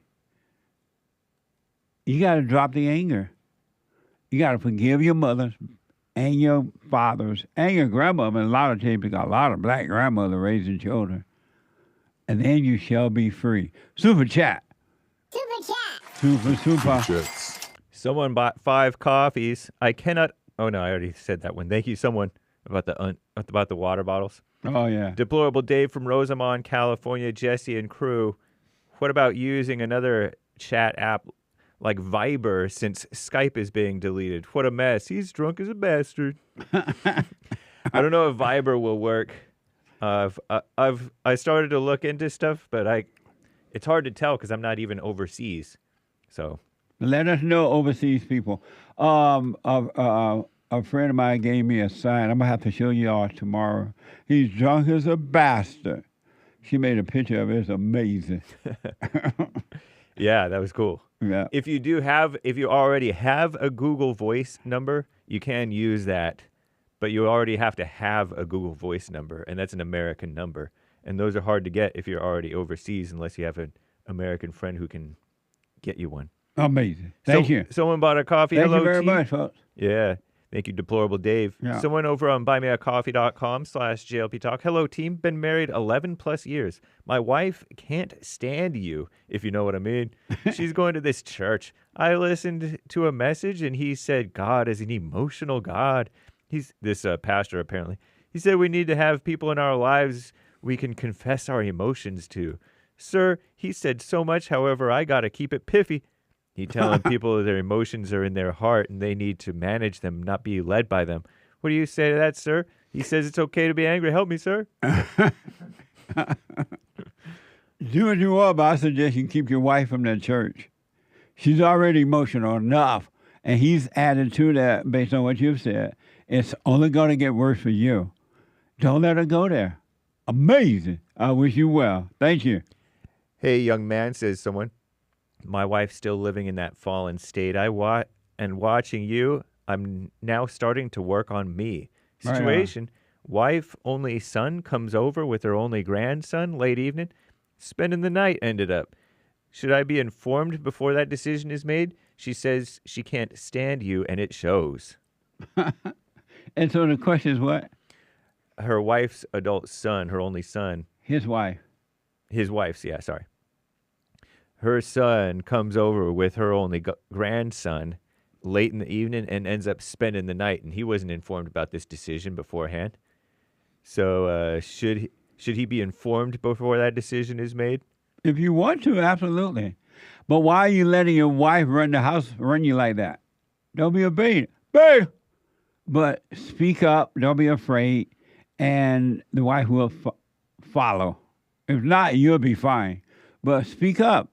S4: You got to drop the anger. You got to forgive your mothers and your fathers and your grandmother. And a lot of times, got a lot of black grandmothers raising children. And then you shall be free. Super chat. Super.
S2: Someone bought 5 coffees. I cannot. Oh, no, I already said that one. Thank you, someone. about the water bottles.
S4: Oh, yeah.
S2: Deplorable Dave from Rosamond, California, Jesse and crew. What about using another chat app like Viber since Skype is being deleted? What a mess. He's drunk as a bastard. I don't know if Viber will work. I started to look into stuff, but it's hard to tell because I'm not even overseas. So
S4: let us know, overseas people. A friend of mine gave me a sign. I'm gonna have to show y'all tomorrow. He's drunk as a bastard. She made a picture of it. It's amazing.
S2: Yeah, that was cool.
S4: Yeah.
S2: If you already have a Google Voice number, you can use that, but you already have to have a Google Voice number, and that's an American number. And those are hard to get if you're already overseas, unless you have an American friend who can get you one.
S4: Amazing. Thank you.
S2: Someone bought a coffee.
S4: Thank
S2: Hello,
S4: you very
S2: team.
S4: much, folks.
S2: Yeah. Thank you, Deplorable Dave.
S4: Yeah.
S2: Someone over on buymeacoffee.com/JLP Talk. Hello, team. Been married 11 plus years. My wife can't stand you, if you know what I mean. She's going to this church. I listened to a message, and he said God is an emotional God. He's this pastor, apparently. He said we need to have people in our lives we can confess our emotions to. Sir, he said so much, however, I got to keep it piffy. He telling people their emotions are in their heart and they need to manage them, not be led by them. What do you say to that, sir? He says it's okay to be angry. Help me, sir.
S4: Do what you want, but I suggest you keep your wife from that church. She's already emotional enough, and he's added to that based on what you've said. It's only going to get worse for you. Don't let her go there. Amazing. I wish you well. Thank you.
S2: Hey, young man, says someone. My wife's still living in that fallen state. And watching you, I'm now starting to work on me. Situation, wife, only son comes over with her only grandson late evening. Spending the night ended up. Should I be informed before that decision is made? She says she can't stand you, and it shows.
S4: And so the question is what?
S2: Her wife's adult son, her only son.
S4: His wife.
S2: His wife's, yeah, sorry. Her son comes over with her only grandson late in the evening and ends up spending the night, and he wasn't informed about this decision beforehand. So should he be informed before that decision is made?
S4: If you want to, absolutely. But why are you letting your wife run the house, run you like that? Don't be a babe. Babe! But speak up. Don't be afraid. And the wife will follow. If not, you'll be fine. But speak up.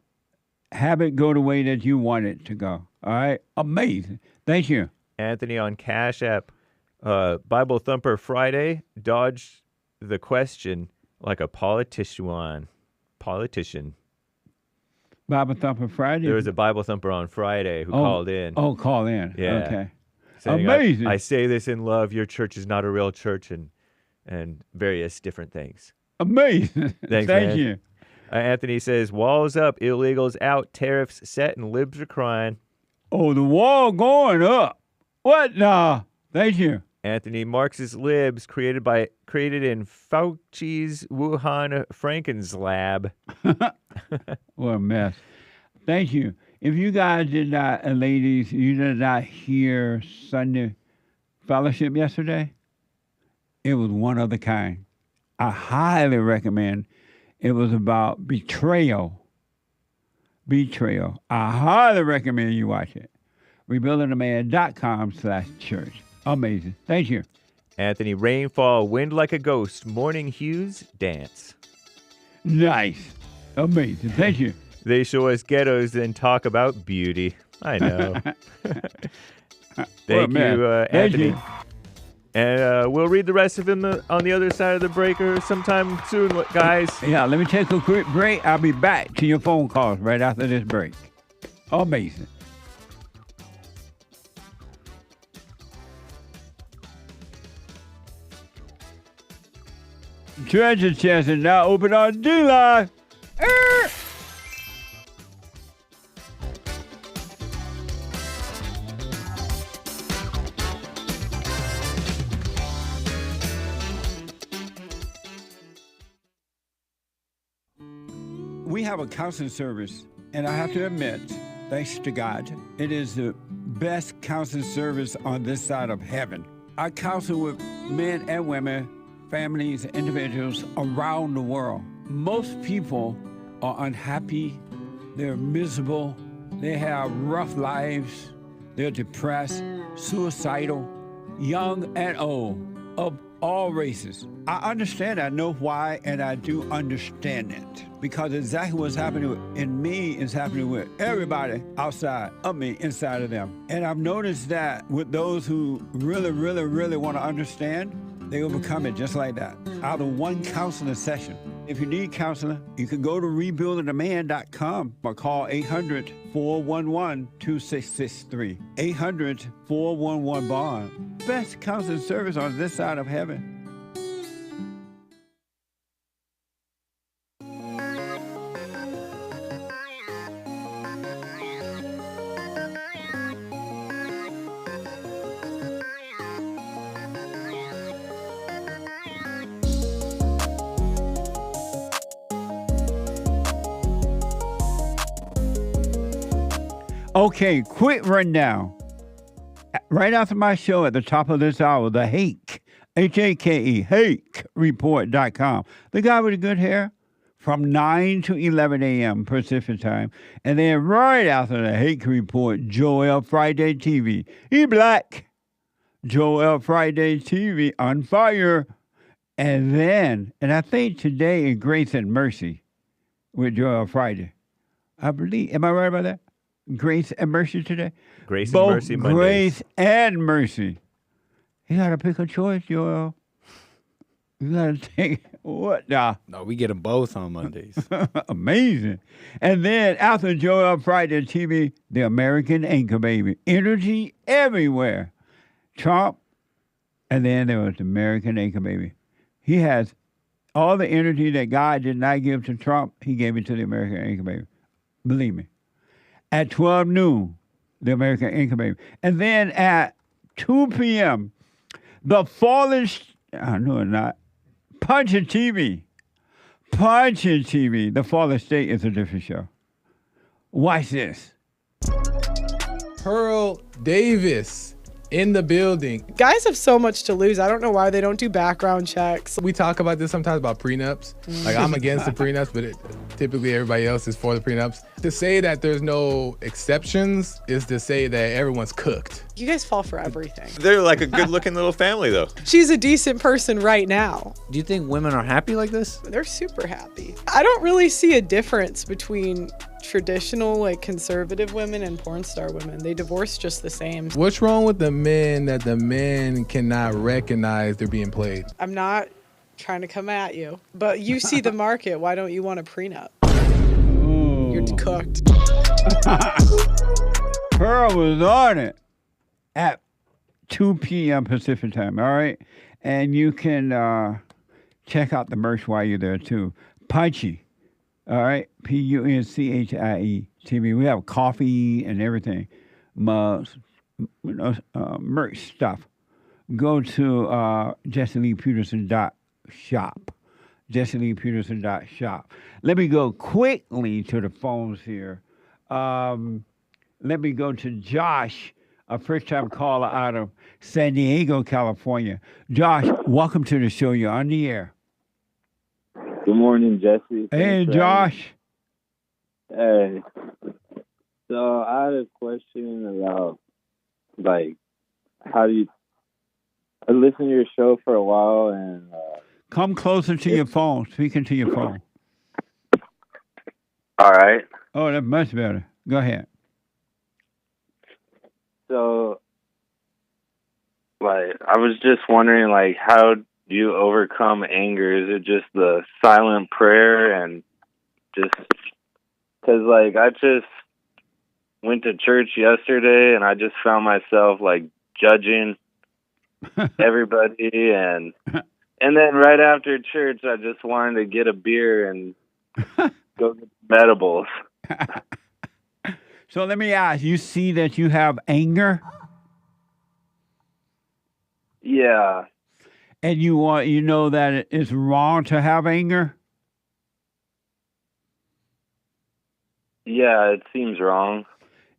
S4: Have it go the way that you want it to go. All right? Amazing. Thank you.
S2: Anthony on Cash App. Bible Thumper Friday. Dodge the question like a politician.
S4: Bible Thumper Friday?
S2: There was a Bible Thumper on Friday who called in.
S4: Oh, call in.
S2: Yeah.
S4: Okay.
S2: Saying,
S4: Amazing.
S2: I say this in love. Your church is not a real church, and various different things.
S4: Amazing.
S2: Thanks,
S4: Thank
S2: man.
S4: you.
S2: Anthony says, walls up, illegals out, tariffs set, and libs are crying.
S4: Oh, the wall going up. What? Nah. Thank you.
S2: Anthony, Marxist libs created in Fauci's Wuhan Franken's lab.
S4: What a mess. Thank you. If you guys did not, ladies, you did not hear Sunday Fellowship yesterday, it was one of a kind. I highly recommend. It was about betrayal. Betrayal. I highly recommend you watch it. rebuildingaman.com/church. Amazing. Thank you.
S2: Anthony, rainfall, wind like a ghost, morning hues, dance.
S4: Nice. Amazing. Thank you.
S2: They show us ghettos, then talk about beauty. I know. Thank you, Anthony.
S4: Thank you.
S2: And we'll read the rest of them on the other side of the breaker sometime soon, guys.
S4: Yeah, let me take a quick break. I'll be back to your phone calls right after this break. Amazing. Treasure chest is now open on D-Live. We have a counseling service, and I have to admit, thanks to God, it is the best counseling service on this side of heaven. I counsel with men and women, families, individuals around the world. Most people are unhappy, they're miserable, they have rough lives, they're depressed, suicidal, young and old, of all races. I understand, I know why, and I do understand it. Because exactly what's happening in me is happening with everybody outside of me, inside of them. And I've noticed that with those who really, really, really want to understand, they overcome it just like that, out of one counseling session. If you need counseling, you can go to rebuildingtheman.com or call 800-411-2663. 800-411-BOND. Best counseling service on this side of heaven. Okay, quick rundown. Right after my show at the top of this hour, the Hake, H-A-K-E, HakeReport.com. The guy with the good hair from 9 to 11 a.m. Pacific time. And then right after the Hake Report, Joel Friday TV. He black. Joel Friday TV on fire. And then, and I think today is Grace and Mercy with Joel Friday. I believe, am I right about that? Grace and Mercy today?
S2: Grace
S4: Both
S2: and Mercy Mondays.
S4: Grace and Mercy. You got to pick a choice, Joel. You got to take what now?
S15: No, we get them both on Mondays.
S4: Amazing. And then after Joel Friday TV, the American Anchor Baby. Energy everywhere. Trump, and then there was the American Anchor Baby. He has all the energy that God did not give to Trump, he gave it to the American Anchor Baby. Believe me. At 12 noon, the American Anchor Baby. And then at 2 p.m., the Fallen, no, not, Punchie TV. Punchie TV. The Fallen State is a different show. Watch this.
S9: Pearl Davis in the building.
S7: Guys have so much to lose. I don't know why they don't do background checks.
S9: We talk about this sometimes about prenups. Like, I'm against the prenups, but typically everybody else is for the prenups. To say that there's no exceptions is to say that everyone's cooked.
S7: You guys fall for everything.
S2: They're like a good-looking little family, though.
S7: She's a decent person right now.
S15: Do you think women are happy like this?
S7: They're super happy. I don't really see a difference between traditional, like, conservative women and porn star women. They divorce just the same.
S9: What's wrong with the men that the men cannot recognize they're being played?
S7: I'm not trying to come at you, but you see the market. Why don't you want a prenup?
S4: Ooh.
S7: You're cooked.
S4: Pearl was on it at 2 p.m. Pacific time, all right? And you can check out the merch while you're there, too. Punchie, all right? Punchie TV. We have coffee and everything, mugs, merch stuff. Go to JessieLeePeterson.shop. JessieLeePeterson.shop. Let me go quickly to the phones here. Let me go to Josh, a first-time caller out of San Diego, California. Josh, welcome to the show. You're on the air.
S20: Good morning, Jesse.
S4: Hey, Josh.
S20: Hey. So I had a question about, like, how do you... I listened to your show for a while, and...
S4: Come closer to your phone. Speak into your phone.
S20: All right.
S4: Oh, that's much better. Go ahead.
S20: So, like, I was just wondering, like, how do you overcome anger? Is it just the silent prayer and just... Because, like, I just went to church yesterday, and I just found myself, like, judging everybody, and then right after church, I just wanted to get a beer and go get edibles.
S4: So let me ask, you see that you have anger?
S20: Yeah.
S4: And you know that it's wrong to have anger?
S20: Yeah, it seems wrong.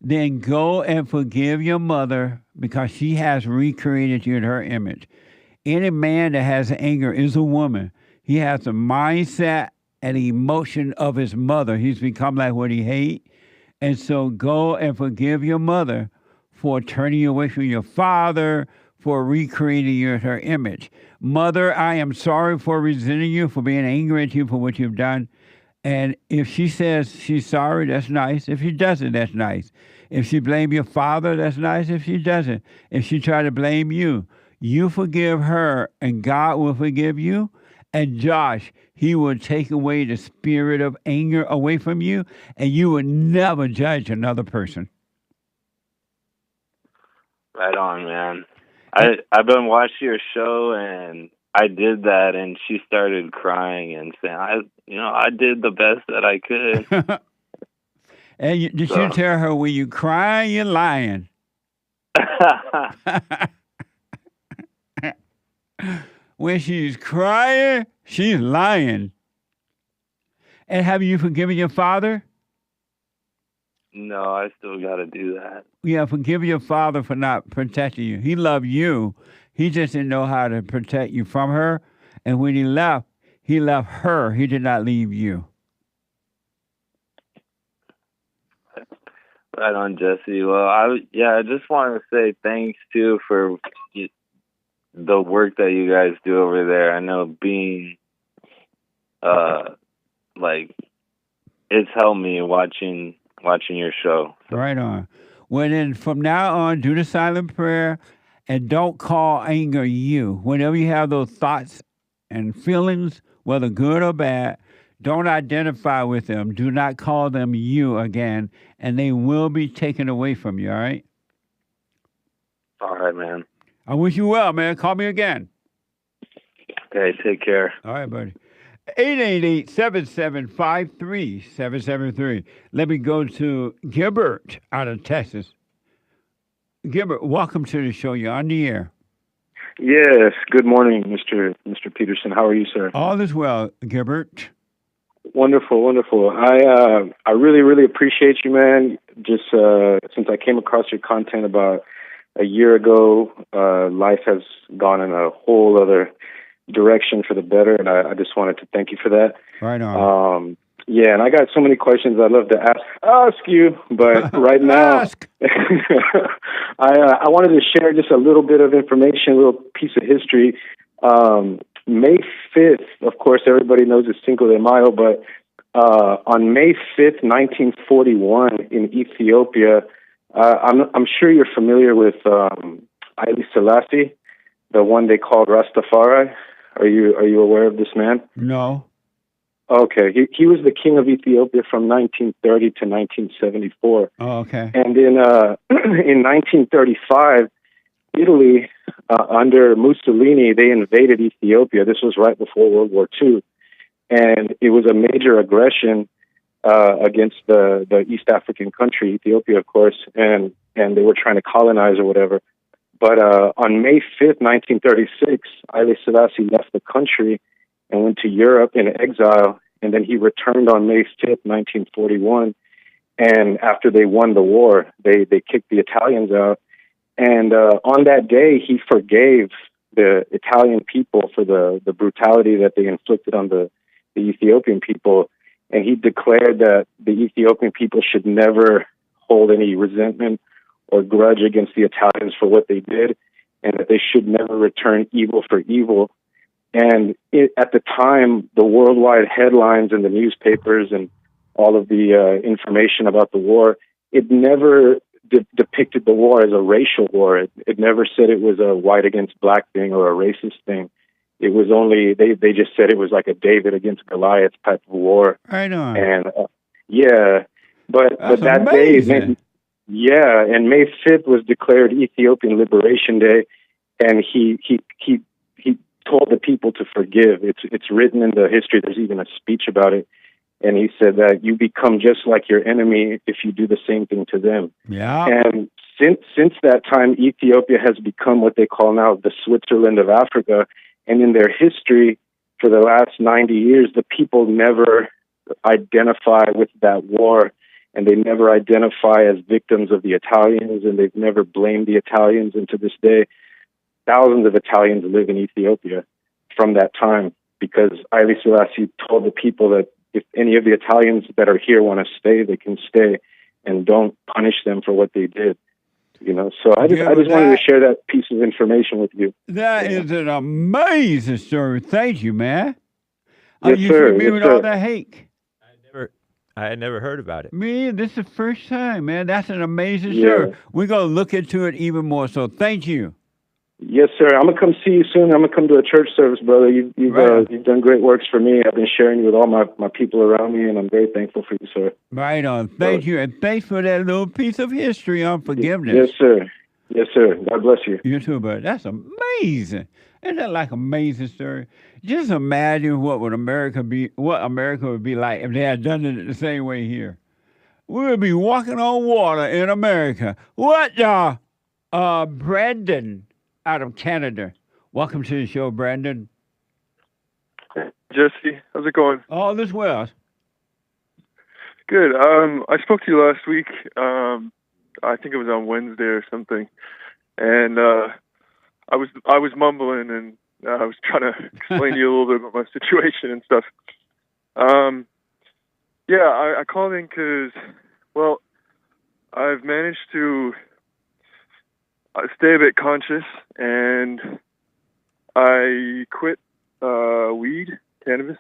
S4: Then go and forgive your mother because she has recreated you in her image. Any man that has anger is a woman. He has the mindset and the emotion of his mother. He's become like what he hates. And so go and forgive your mother for turning you away from your father, for recreating her image. Mother, I am sorry for resenting you, for being angry at you for what you've done. And if she says she's sorry, that's nice. If she doesn't, that's nice. If she blames your father, that's nice. If she doesn't, if she try to blame you, you forgive her and God will forgive you. And Josh, he will take away the spirit of anger away from you, and you will never judge another person.
S20: Right on, man. I've been watching your show, and I did that, and she started crying and saying, I did the best that I could.
S4: And did you tell her when you cry, you're lying? When she's crying, she's lying. And have you forgiven your father?
S20: No, I still got to do that.
S4: Yeah, forgive your father for not protecting you. He loved you. He just didn't know how to protect you from her. And when he left her. He did not leave you.
S20: Right on, Jesse. Well, I just want to say thanks, too, for the work that you guys do over there. I know being, it's helped me watching your show.
S4: Right on. Well, then from now on, do the silent prayer and don't call anger you. Whenever you have those thoughts and feelings, whether good or bad, don't identify with them. Do not call them you again, and they will be taken away from you, all right?
S20: All right, man.
S4: I wish you well, man. Call me again.
S20: Okay, take care.
S4: All right, buddy. 888-7753-773. Let me go to Gilbert out of Texas. Gilbert, welcome to the show. You're on the air.
S11: Yes. Good morning, Mr. Peterson. How are you, sir?
S4: All is well, Gilbert.
S11: Wonderful, wonderful. I really, really appreciate you, man. Just since I came across your content about a year ago, life has gone in a whole other direction for the better, and I just wanted to thank you for that.
S4: Right on.
S11: Yeah, and I got so many questions I'd love to ask you, but right now, I wanted to share just a little bit of information, a little piece of history. May 5th, of course, everybody knows it's Cinco de Mayo, but on May 5th, 1941, in Ethiopia, I'm sure you're familiar with Haile Selassie, the one they called Rastafari. Are you aware of this man?
S4: No.
S11: Okay, he was the king of Ethiopia from 1930 to 1974.
S4: Oh, okay.
S11: And in 1935, Italy, under Mussolini, they invaded Ethiopia. This was right before World War II. And it was a major aggression against the East African country, Ethiopia, of course, and they were trying to colonize or whatever. But on May 5th, 1936, Haile Selassie left the country and went to Europe in exile, and then he returned on May 5th, 1941. And after they won the war, they kicked the Italians out. And on that day, he forgave the Italian people for the brutality that they inflicted on the Ethiopian people. And he declared that the Ethiopian people should never hold any resentment or grudge against the Italians for what they did, and that they should never return evil for evil. And at the time, the worldwide headlines in the newspapers and all of the information about the war, it never depicted the war as a racial war. It never said it was a white against black thing or a racist thing. It was only, they just said it was like a David against Goliath type of war.
S4: I know.
S11: And but that
S4: amazing.
S11: day, and May 5th was declared Ethiopian Liberation Day, and he told the people to forgive. It's written in the history. There's even a speech about it. And he said that you become just like your enemy if you do the same thing to them.
S4: Yeah.
S11: And since that time, Ethiopia has become what they call now the Switzerland of Africa. And in their history, for the last 90 years, the people never identify with that war, and they never identify as victims of the Italians, and they've never blamed the Italians. And to this day, thousands of Italians live in Ethiopia from that time, because Haile Selassie told the people that if any of the Italians that are here want to stay, they can stay, and don't punish them for what they did. You know, so I just wanted to share that piece of information with you.
S4: That is an amazing story. Thank you, man.
S11: Yes,
S4: you
S11: sir.
S4: should be
S11: Yes,
S4: with
S11: sir.
S4: all that hate.
S2: I had never heard about it.
S4: Man, this is the first time, man. That's an amazing
S11: Yeah.
S4: story. We're going to look into it even more. So thank you.
S11: Yes, sir. I'm gonna come see you soon. I'm gonna come to a church service, brother. You've done great works for me. I've been sharing you with all my people around me, and I'm very thankful for you, sir.
S4: Right on. Thank you. And thanks for that little piece of history on forgiveness.
S11: Yes, sir. Yes, sir. God bless you.
S4: You too, bud. That's amazing. Isn't that like amazing story? Just imagine what America would be like if they had done it the same way here. We would be walking on water in America. What Brandon out of Canada. Welcome to the show, Brandon.
S12: Jesse, how's it going?
S4: All this well.
S12: Good. I spoke to you last week. I think it was on Wednesday or something, and I was mumbling, and I was trying to explain to you a little bit about my situation and stuff. Yeah, I called in because, well, I've managed to stay a bit conscious, and I quit weed, cannabis,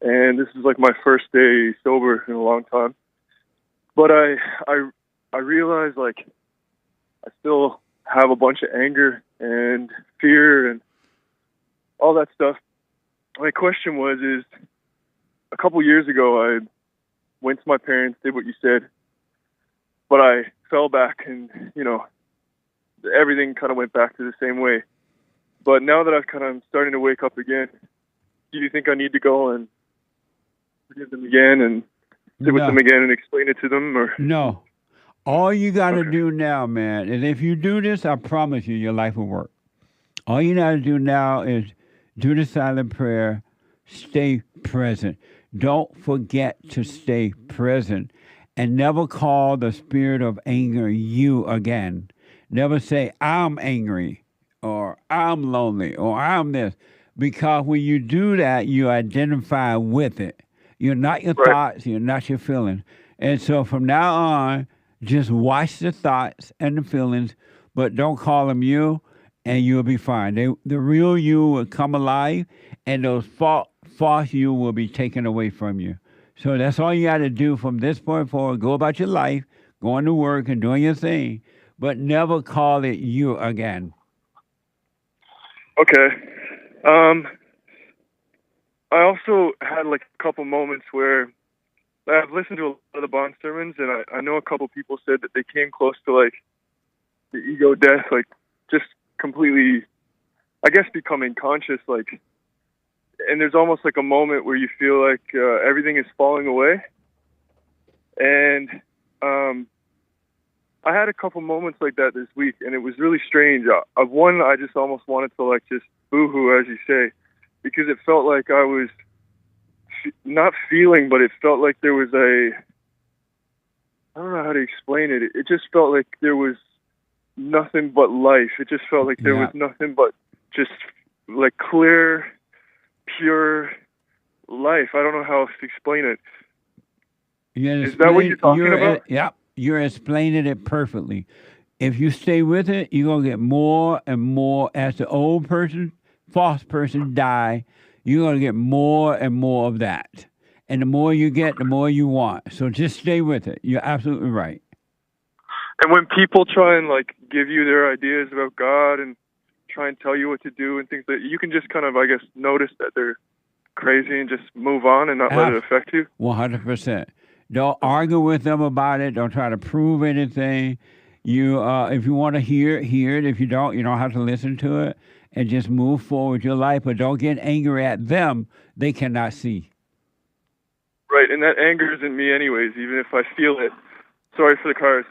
S12: and this is like my first day sober in a long time. But I realized, like, I still have a bunch of anger and fear and all that stuff. My question is a couple years ago, I went to my parents, did what you said, but I fell back, and, you know, everything kind of went back to the same way. But now that I'm starting to wake up again, do you think I need to go and forgive them again and sit with them again and explain it to them? Or
S4: no. All you got to do now, man, is if you do this, I promise you, your life will work. All you got to do now is do the silent prayer, stay present. Don't forget to stay present, and never call the spirit of anger you again. Never say, I'm angry, or I'm lonely, or I'm this. Because when you do that, you identify with it. You're not your thoughts, you're not your feelings. And so from now on, just watch the thoughts and the feelings, but don't call them you, and you'll be fine. The real you will come alive, and those false you will be taken away from you. So that's all you got to do from this point forward. Go about your life, going to work and doing your thing, but never call it you again.
S12: Okay. I also had like a couple moments where I've listened to a lot of the Bond sermons, and I know a couple people said that they came close to like the ego death, like just completely, I guess, becoming conscious, like, and there's almost like a moment where you feel like everything is falling away. And I had a couple moments like that this week, and it was really strange. One, I just almost wanted to like just boo-hoo, as you say, because it felt like I was not feeling, but it felt like there was I don't know how to explain it. It just felt like there was nothing but life. It just felt like there was nothing but just like clear, pure life. I don't know how else to explain it. Is that what you're talking about?
S4: Yeah, you're explaining it perfectly. If you stay with it, you're going to get more and more. As the old person, false person die, you're going to get more and more of that. And the more you get, the more you want. So just stay with it. You're absolutely right.
S12: And when people try and like give you their ideas about God and try and tell you what to do and things like that, you can just kind of, I guess, notice that they're crazy and just move on and not let it affect you.
S4: 100%. Don't argue with them about it. Don't try to prove anything. You, if you want to hear it. If you don't have to listen to it, and just move forward with your life. But don't get angry at them. They cannot see.
S12: Right, and that anger isn't me anyways, even if I feel it. Sorry for the cars.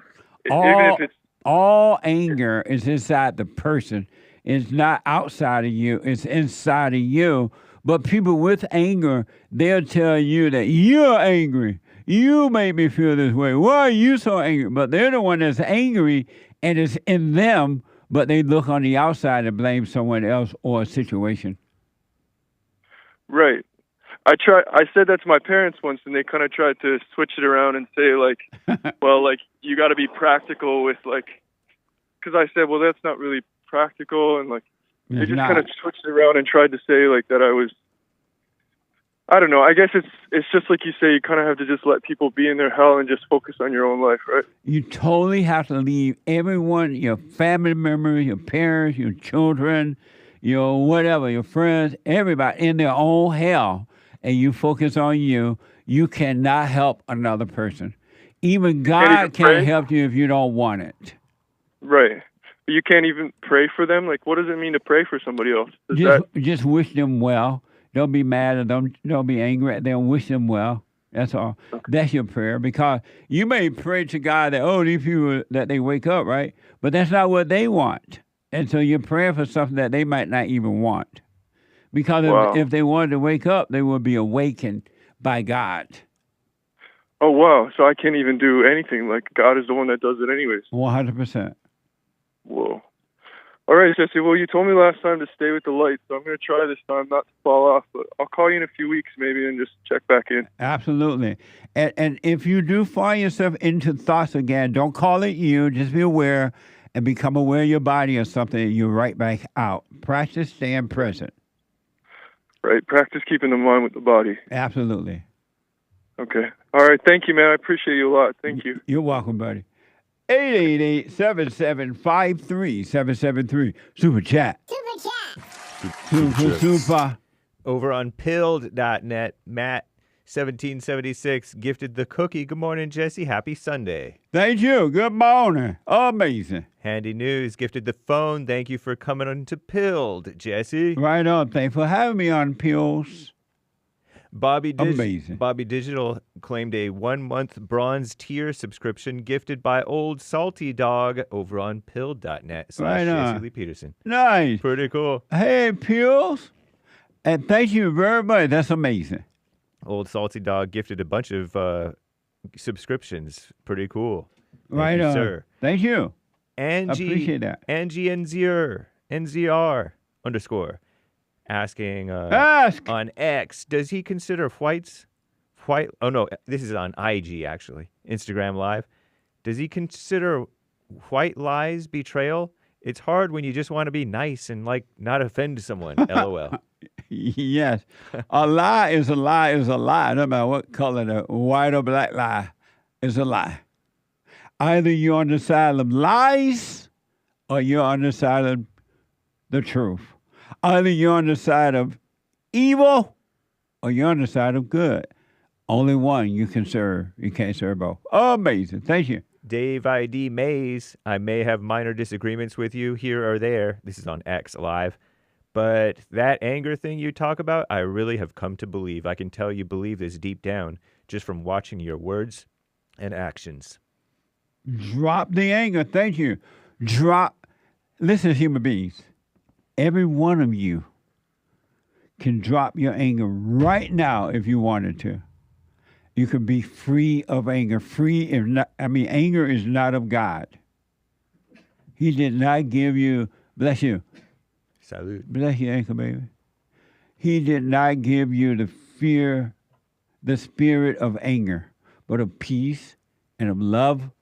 S12: Even if it's
S4: all anger is inside the person. It's not outside of you. It's inside of you. But people with anger, they'll tell you that you're angry. You made me feel this way. Why are you so angry? But they're the one that's angry, and it's in them but they look on the outside and blame someone else or a situation.
S12: Right. I said that to my parents once, and they kind of tried to switch it around and say, like, well, like, you got to be practical with, like, because I said, well, that's not really practical, and, like, they just kind of switched it around and tried to say, like, that I was, I don't know. I guess it's just like you say, you kind of have to just let people be in their hell and just focus on your own life, right?
S4: You totally have to leave everyone, your family members, your parents, your children, your whatever, your friends, everybody in their own hell, and you focus on you. You cannot help another person. Even God can't help you if you don't want it.
S12: Right. But you can't even pray for them? Like, what does it mean to pray for somebody else?
S4: Just wish them well. Don't be mad at them. Don't be angry at them. Wish them well. That's all. That's your prayer. Because you may pray to God that, oh, these people, that they wake up, right? But that's not what they want. And so you're praying for something that they might not even want. Because if they wanted to wake up, they would be awakened by God.
S12: Oh, wow. So I can't even do anything. Like, God is the one that does it anyways.
S4: 100%.
S12: Whoa. All right, Jesse. Well, you told me last time to stay with the light, so I'm going to try this time not to fall off. But I'll call you in a few weeks maybe and just check back in.
S4: Absolutely. And if you do find yourself into thoughts again, don't call it you. Just be aware and become aware of your body or something, and you're right back out. Practice staying present.
S12: Right. Practice keeping the mind with the body.
S4: Absolutely.
S12: Okay. All right. Thank you, man. I appreciate you a lot. Thank you.
S4: You're welcome, buddy. 888-7753-773. Super chat. Super.
S2: Over on pilled.net, Matt 1776 gifted the cookie. Good morning, Jesse. Happy Sunday.
S4: Thank you. Good morning. Amazing.
S2: Handy News gifted the phone. Thank you for coming on to Pilled, Jesse.
S4: Right on. Thanks for having me on Pills. Amazing.
S2: Bobby Digital claimed a 1-month bronze tier subscription gifted by Old Salty Dog over on pilled.net /
S4: Right on.
S2: Jesse Lee Peterson.
S4: Nice.
S2: Pretty cool.
S4: Hey, Pills. And thank you very much. That's amazing.
S2: Old Salty Dog gifted a bunch of subscriptions. Pretty cool.
S4: Right on. Sir. Thank you.
S2: Angie,
S4: appreciate that.
S2: Angie NZR _ asking on X, does he consider white? Oh no, this is on IG actually, Instagram Live. Does he consider white lies betrayal? It's hard when you just want to be nice and like not offend someone. LOL.
S4: Yes, a lie is a lie is a lie. No matter what color, the white or black lie is a lie. Either you're on the side of lies or you're on the side of the truth. Either you're on the side of evil or you're on the side of good. Only one you can serve. You can't serve both. Amazing. Thank you.
S2: Dave ID Mays, I may have minor disagreements with you here or there. This is on X Live. But that anger thing you talk about, I really have come to believe. I can tell you believe this deep down just from watching your words and actions.
S4: Drop the anger. Thank you. Listen, human beings. Every one of you can drop your anger right now if you wanted to. You can be free of anger. Anger is not of God. He did not give you, bless you.
S2: Salute.
S4: Bless you, ankle baby. He did not give you the spirit of anger, but of peace and of love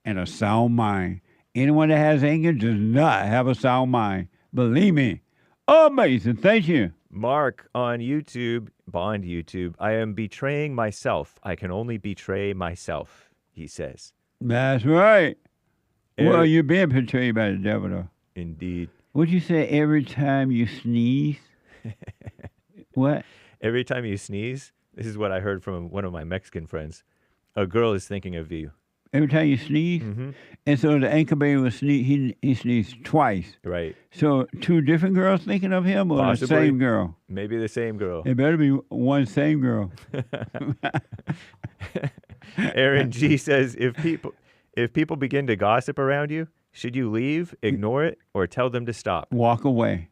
S4: and a sound mind. Anyone that has anger does not have a sound mind. Believe me. Amazing. Thank you.
S2: Mark on YouTube, Bond YouTube, I am betraying myself. I can only betray myself, he says.
S4: That's right. Well, you're being betrayed by the devil, though.
S2: Indeed.
S4: Would you say every time you sneeze? What?
S2: Every time you sneeze? This is what I heard from one of my Mexican friends. A girl is thinking of you.
S4: Every time you sneeze?
S2: Mm-hmm.
S4: And so the anchor baby will sneeze, he sneezed twice.
S2: Right.
S4: So two different girls thinking of him or
S2: Possibly.
S4: The same girl?
S2: Maybe the same girl.
S4: It better be one same girl.
S2: Aaron G says, if people begin to gossip around you, should you leave, ignore it, or tell them to stop?
S4: Walk away.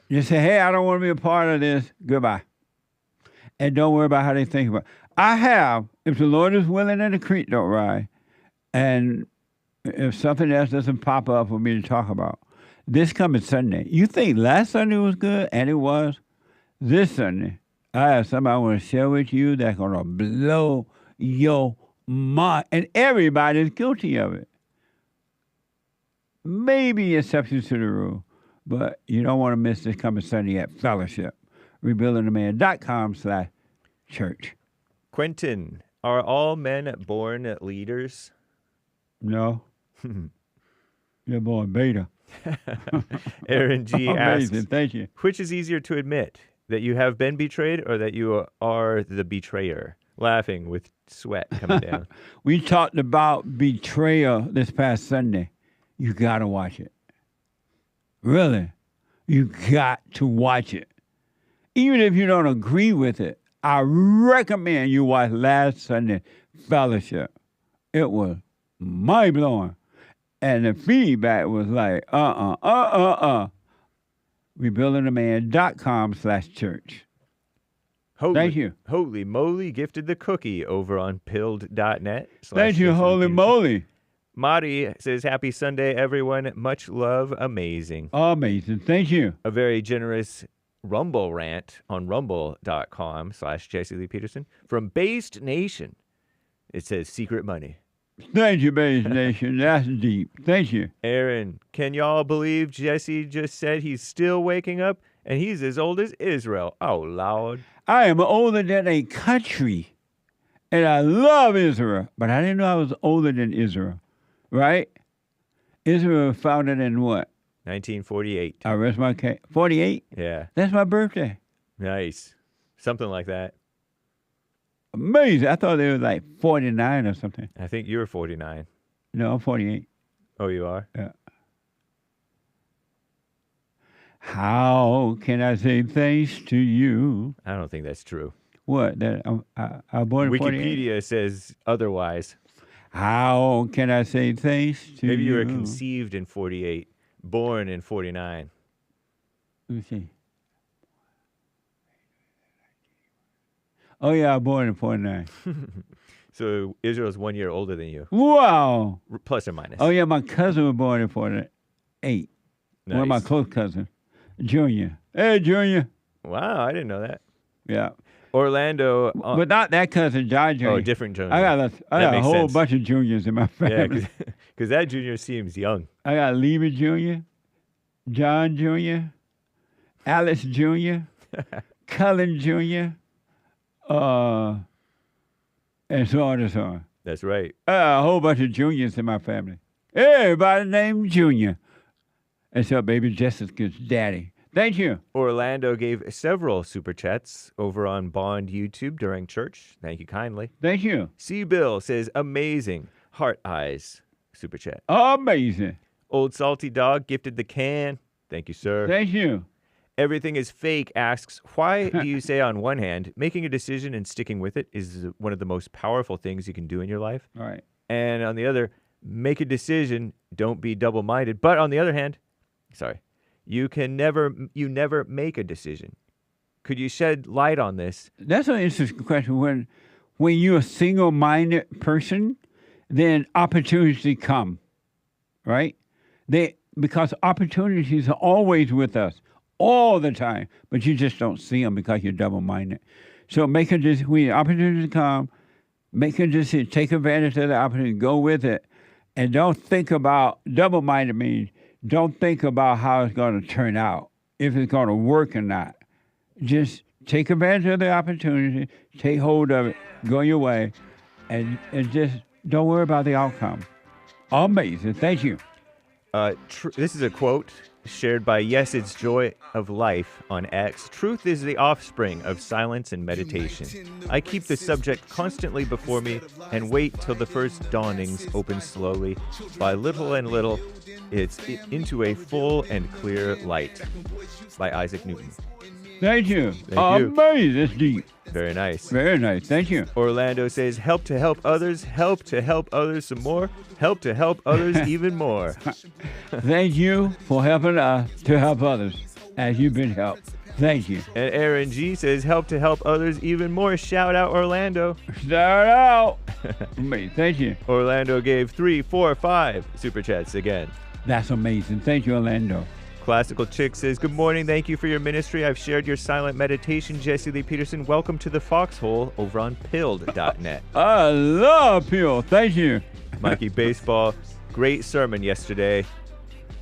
S4: Just say, hey, I don't want to be a part of this. Goodbye. And don't worry about how they think about it. I have, if the Lord is willing and the creek don't rise, and if something else doesn't pop up for me to talk about, this coming Sunday. You think last Sunday was good, and it was. This Sunday, I have something I want to share with you that's going to blow your mind. And everybody's guilty of it. Maybe exceptions to the rule, but you don't want to miss this coming Sunday at Fellowship. RebuildingTheMan.com/church.
S2: Quentin, are all men born leaders?
S4: No. You're born beta.
S2: Aaron G.
S4: Amazing.
S2: asks,
S4: Thank you.
S2: which is easier to admit, that you have been betrayed or that you are the betrayer? Laughing with sweat coming down.
S4: We talked about Betrayal this past Sunday. You got to watch it. Really. You got to watch it. Even if you don't agree with it, I recommend you watch last Sunday Fellowship. It was mind-blowing. And the feedback was like, RebuildingTheMan.com/church. Thank you.
S2: Holy moly gifted the cookie over on pilled.net.
S4: Thank you, holy moly.
S2: Mari says, happy Sunday, everyone. Much love. Amazing.
S4: Amazing. Thank you.
S2: A very generous Rumble rant on rumble.com/Jesse Lee Peterson. From Based Nation, it says secret money.
S4: Thank you, Based Nation. That's deep. Thank you.
S2: Aaron, can y'all believe Jesse just said he's still waking up and he's as old as Israel? Oh, Lord.
S4: I am older than a country, and I love Israel, but I didn't know I was older than Israel, right? Israel was founded in what?
S2: 1948.
S4: I rest my case. 48?
S2: Yeah.
S4: That's my birthday.
S2: Nice. Something like that.
S4: Amazing. I thought they were like 49 or something.
S2: I think you were 49.
S4: No, I'm 48.
S2: Oh, you are?
S4: Yeah. How can I say thanks to you?
S2: I don't think that's true.
S4: What? That I born in 48?
S2: Wikipedia says otherwise.
S4: How can I say thanks to you?
S2: Maybe you were conceived in 48, born in 49.
S4: Let me see. Oh, yeah, I was born in 49.
S2: So Israel's 1 year older than you.
S4: Wow.
S2: Plus or minus.
S4: Oh, yeah, my cousin was born in 48. One of my
S2: Nice.
S4: close cousins. Junior. Hey, Junior.
S2: Wow, I didn't know that.
S4: Yeah.
S2: Orlando.
S4: But not that cousin, John Junior.
S2: Oh, different Junior.
S4: I got
S2: That
S4: a
S2: makes
S4: whole
S2: sense.
S4: bunch of juniors in my family.
S2: Yeah, because that junior seems young.
S4: I got Levi Jr., John Jr., Alex Jr., Cullen Jr., and so on and so on.
S2: That's right.
S4: A whole bunch of juniors in my family. Everybody named Junior. Except baby Jessica's daddy. Thank you.
S2: Orlando gave several super chats over on Bond YouTube during church. Thank you kindly.
S4: Thank you.
S2: C. Bill says, amazing. Heart eyes. Super chat.
S4: Amazing.
S2: Old Salty Dog gifted the can. Thank you, sir.
S4: Thank you.
S2: Everything is Fake asks, why do you say on one hand, making a decision and sticking with it is one of the most powerful things you can do in your life?
S4: All right.
S2: And on the other, make a decision, don't be double-minded. But on the other hand, you never make a decision. Could you shed light on this?
S4: That's an interesting question. When you're a single-minded person, then opportunities come, right? Because opportunities are always with us, all the time, but you just don't see them because you're double-minded. So make a decision. When opportunities come, make a decision. Take advantage of the opportunity. Go with it. And don't think about, double-minded means, don't think about how it's going to turn out, if it's going to work or not. Just take advantage of the opportunity, take hold of it, go your way, and just don't worry about the outcome. Amazing. Thank you.
S2: This is a quote shared by Yes, It's Joy of Life on X. Truth is the offspring of silence and meditation. I keep the subject constantly before me and wait till the first dawnings open slowly. By little and little, it's into a full and clear light. By Isaac Newton.
S4: Thank you.
S2: Thank you.
S4: Amazing. That's deep.
S2: Very nice.
S4: Very nice. Thank you.
S2: Orlando says, help to help others some more, help to help others even more.
S4: Thank you for helping us to help others as you've been helped. Thank you.
S2: And Aaron G says, help to help others even more. Shout out, Orlando.
S4: Shout out. Amazing. Thank you.
S2: Orlando gave 3, 4, 5 super chats again.
S4: That's amazing. Thank you, Orlando.
S2: Classical Chick says, good morning. Thank you for your ministry. I've shared your silent meditation, Jesse Lee Peterson. Welcome to the foxhole over on pilled.net.
S4: I love Pill. Thank you.
S2: Mikey Baseball, great sermon yesterday.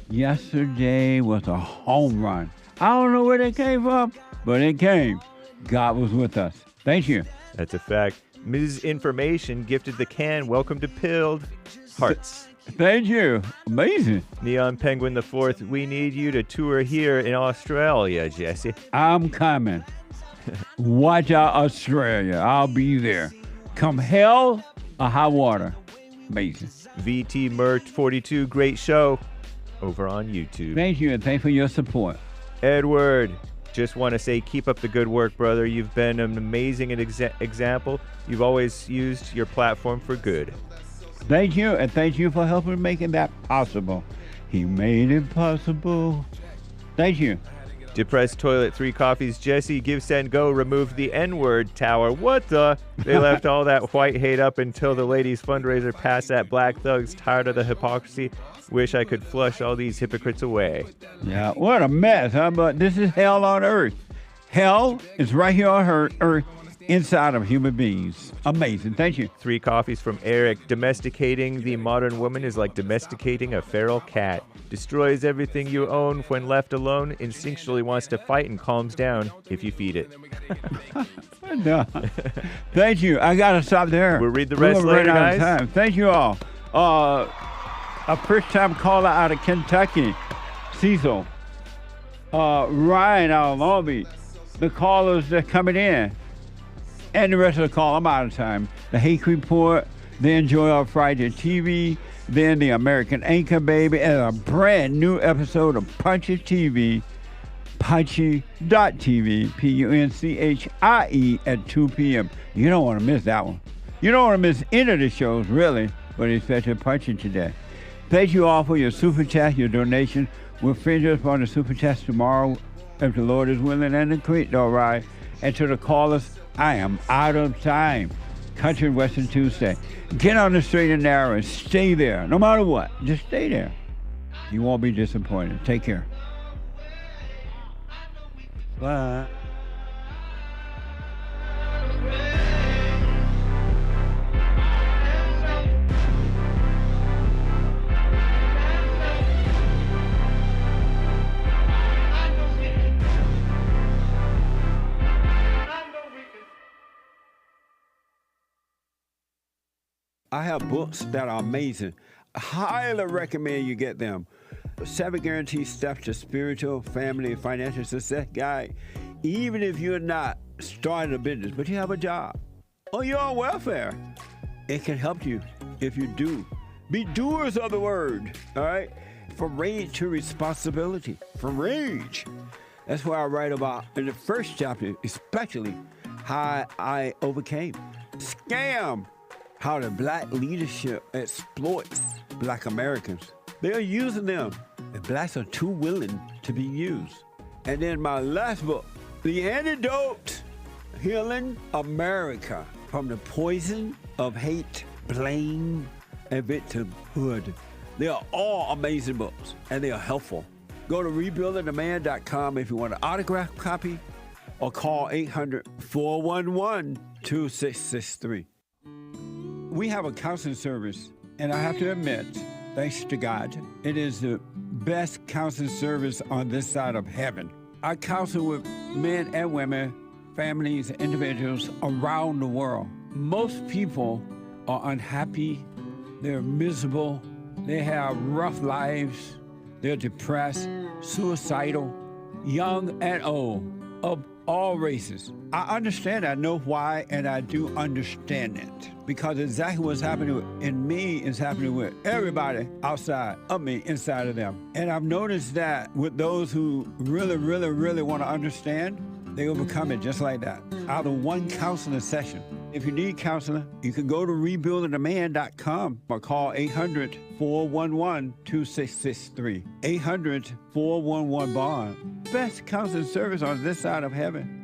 S4: Yesterday was a home run. I don't know where they came from, but it came. God was with us. Thank you.
S2: That's a fact. Ms. Information gifted the can. Welcome to Pilled. Hearts.
S4: Thank you. Amazing.
S2: Neon Penguin the Fourth, we need you to tour here in Australia, Jesse.
S4: I'm coming. Watch out, Australia. I'll be there. Come hell or high water. Amazing.
S2: VT Mert 42, great show over on YouTube.
S4: Thank you, and thanks for your support.
S2: Edward, just want to say keep up the good work, brother. You've been an amazing example. You've always used your platform for good.
S4: Thank you, and thank you for helping making that possible. He made it possible. Thank you.
S2: Depressed Toilet, 3 coffees. Jesse, give, send, go. Remove the N-word tower. What the? They left all that white hate up until the ladies' fundraiser passed that Black Thugs. Tired of the hypocrisy. Wish I could flush all these hypocrites away.
S4: Yeah, what a mess, huh? But this is hell on earth. Hell is right here on earth. Inside of human beings. Amazing. Thank you.
S2: 3 coffees from Eric. Domesticating the modern woman is like domesticating a feral cat. Destroys everything you own when left alone. Instinctually wants to fight and calms down if you feed it.
S4: No. Thank you. I got to stop there.
S2: We'll read the rest later, guys.
S4: Time. Thank you all. A first-time caller out of Kentucky, Cecil. Ryan out of Long Beach. The callers that are coming in. And the rest of the call, I'm out of time. The Hake Report, the Enjoy Our Friday TV, then the American Anchor Baby, and a brand new episode of Punchie TV, Punchie.tv, Punchie at 2 p.m. You don't want to miss that one. You don't want to miss any of the shows, really, but especially Punchie today. Thank you all for your super chat, your donation. We'll finish up on the super chat tomorrow, if the Lord is willing and the creek don't ride. And to the callers, I am out of time. Country and Western Tuesday. Get on the straight and narrow and stay there. No matter what, just stay there. You won't be disappointed. Take care. Bye. I have books that are amazing. I highly recommend you get them. 7 Guaranteed Steps to Spiritual, Family, and Financial Success Guide. Even if you're not starting a business, but you have a job, or you're on welfare, it can help you if you do. Be doers of the word, all right? From rage to responsibility. From rage. That's what I write about in the first chapter, especially how I overcame. Scam. How the black leadership exploits black Americans. They are using them, and blacks are too willing to be used. And then my last book, The Antidote, Healing America from the Poison of Hate, Blame, and Victimhood. They are all amazing books, and they are helpful. Go to rebuildingtheman.com if you want an autographed copy, or call 800-411-2663. We have a counseling service, and I have to admit, thanks to God, it is the best counseling service on this side of heaven. I counsel with men and women, families, individuals around the world. Most people are unhappy, they're miserable, they have rough lives, they're depressed, suicidal, young and old, of all races. I understand, I know why, and I do understand it. Because exactly what's happening in me is happening with everybody outside of me, inside of them. And I've noticed that with those who really, really, really want to understand, they overcome it just like that, out of one counseling session. If you need counseling, you can go to rebuildingtheman.com or call 800-411-2663. 800-411-BOND. Best counseling service on this side of heaven.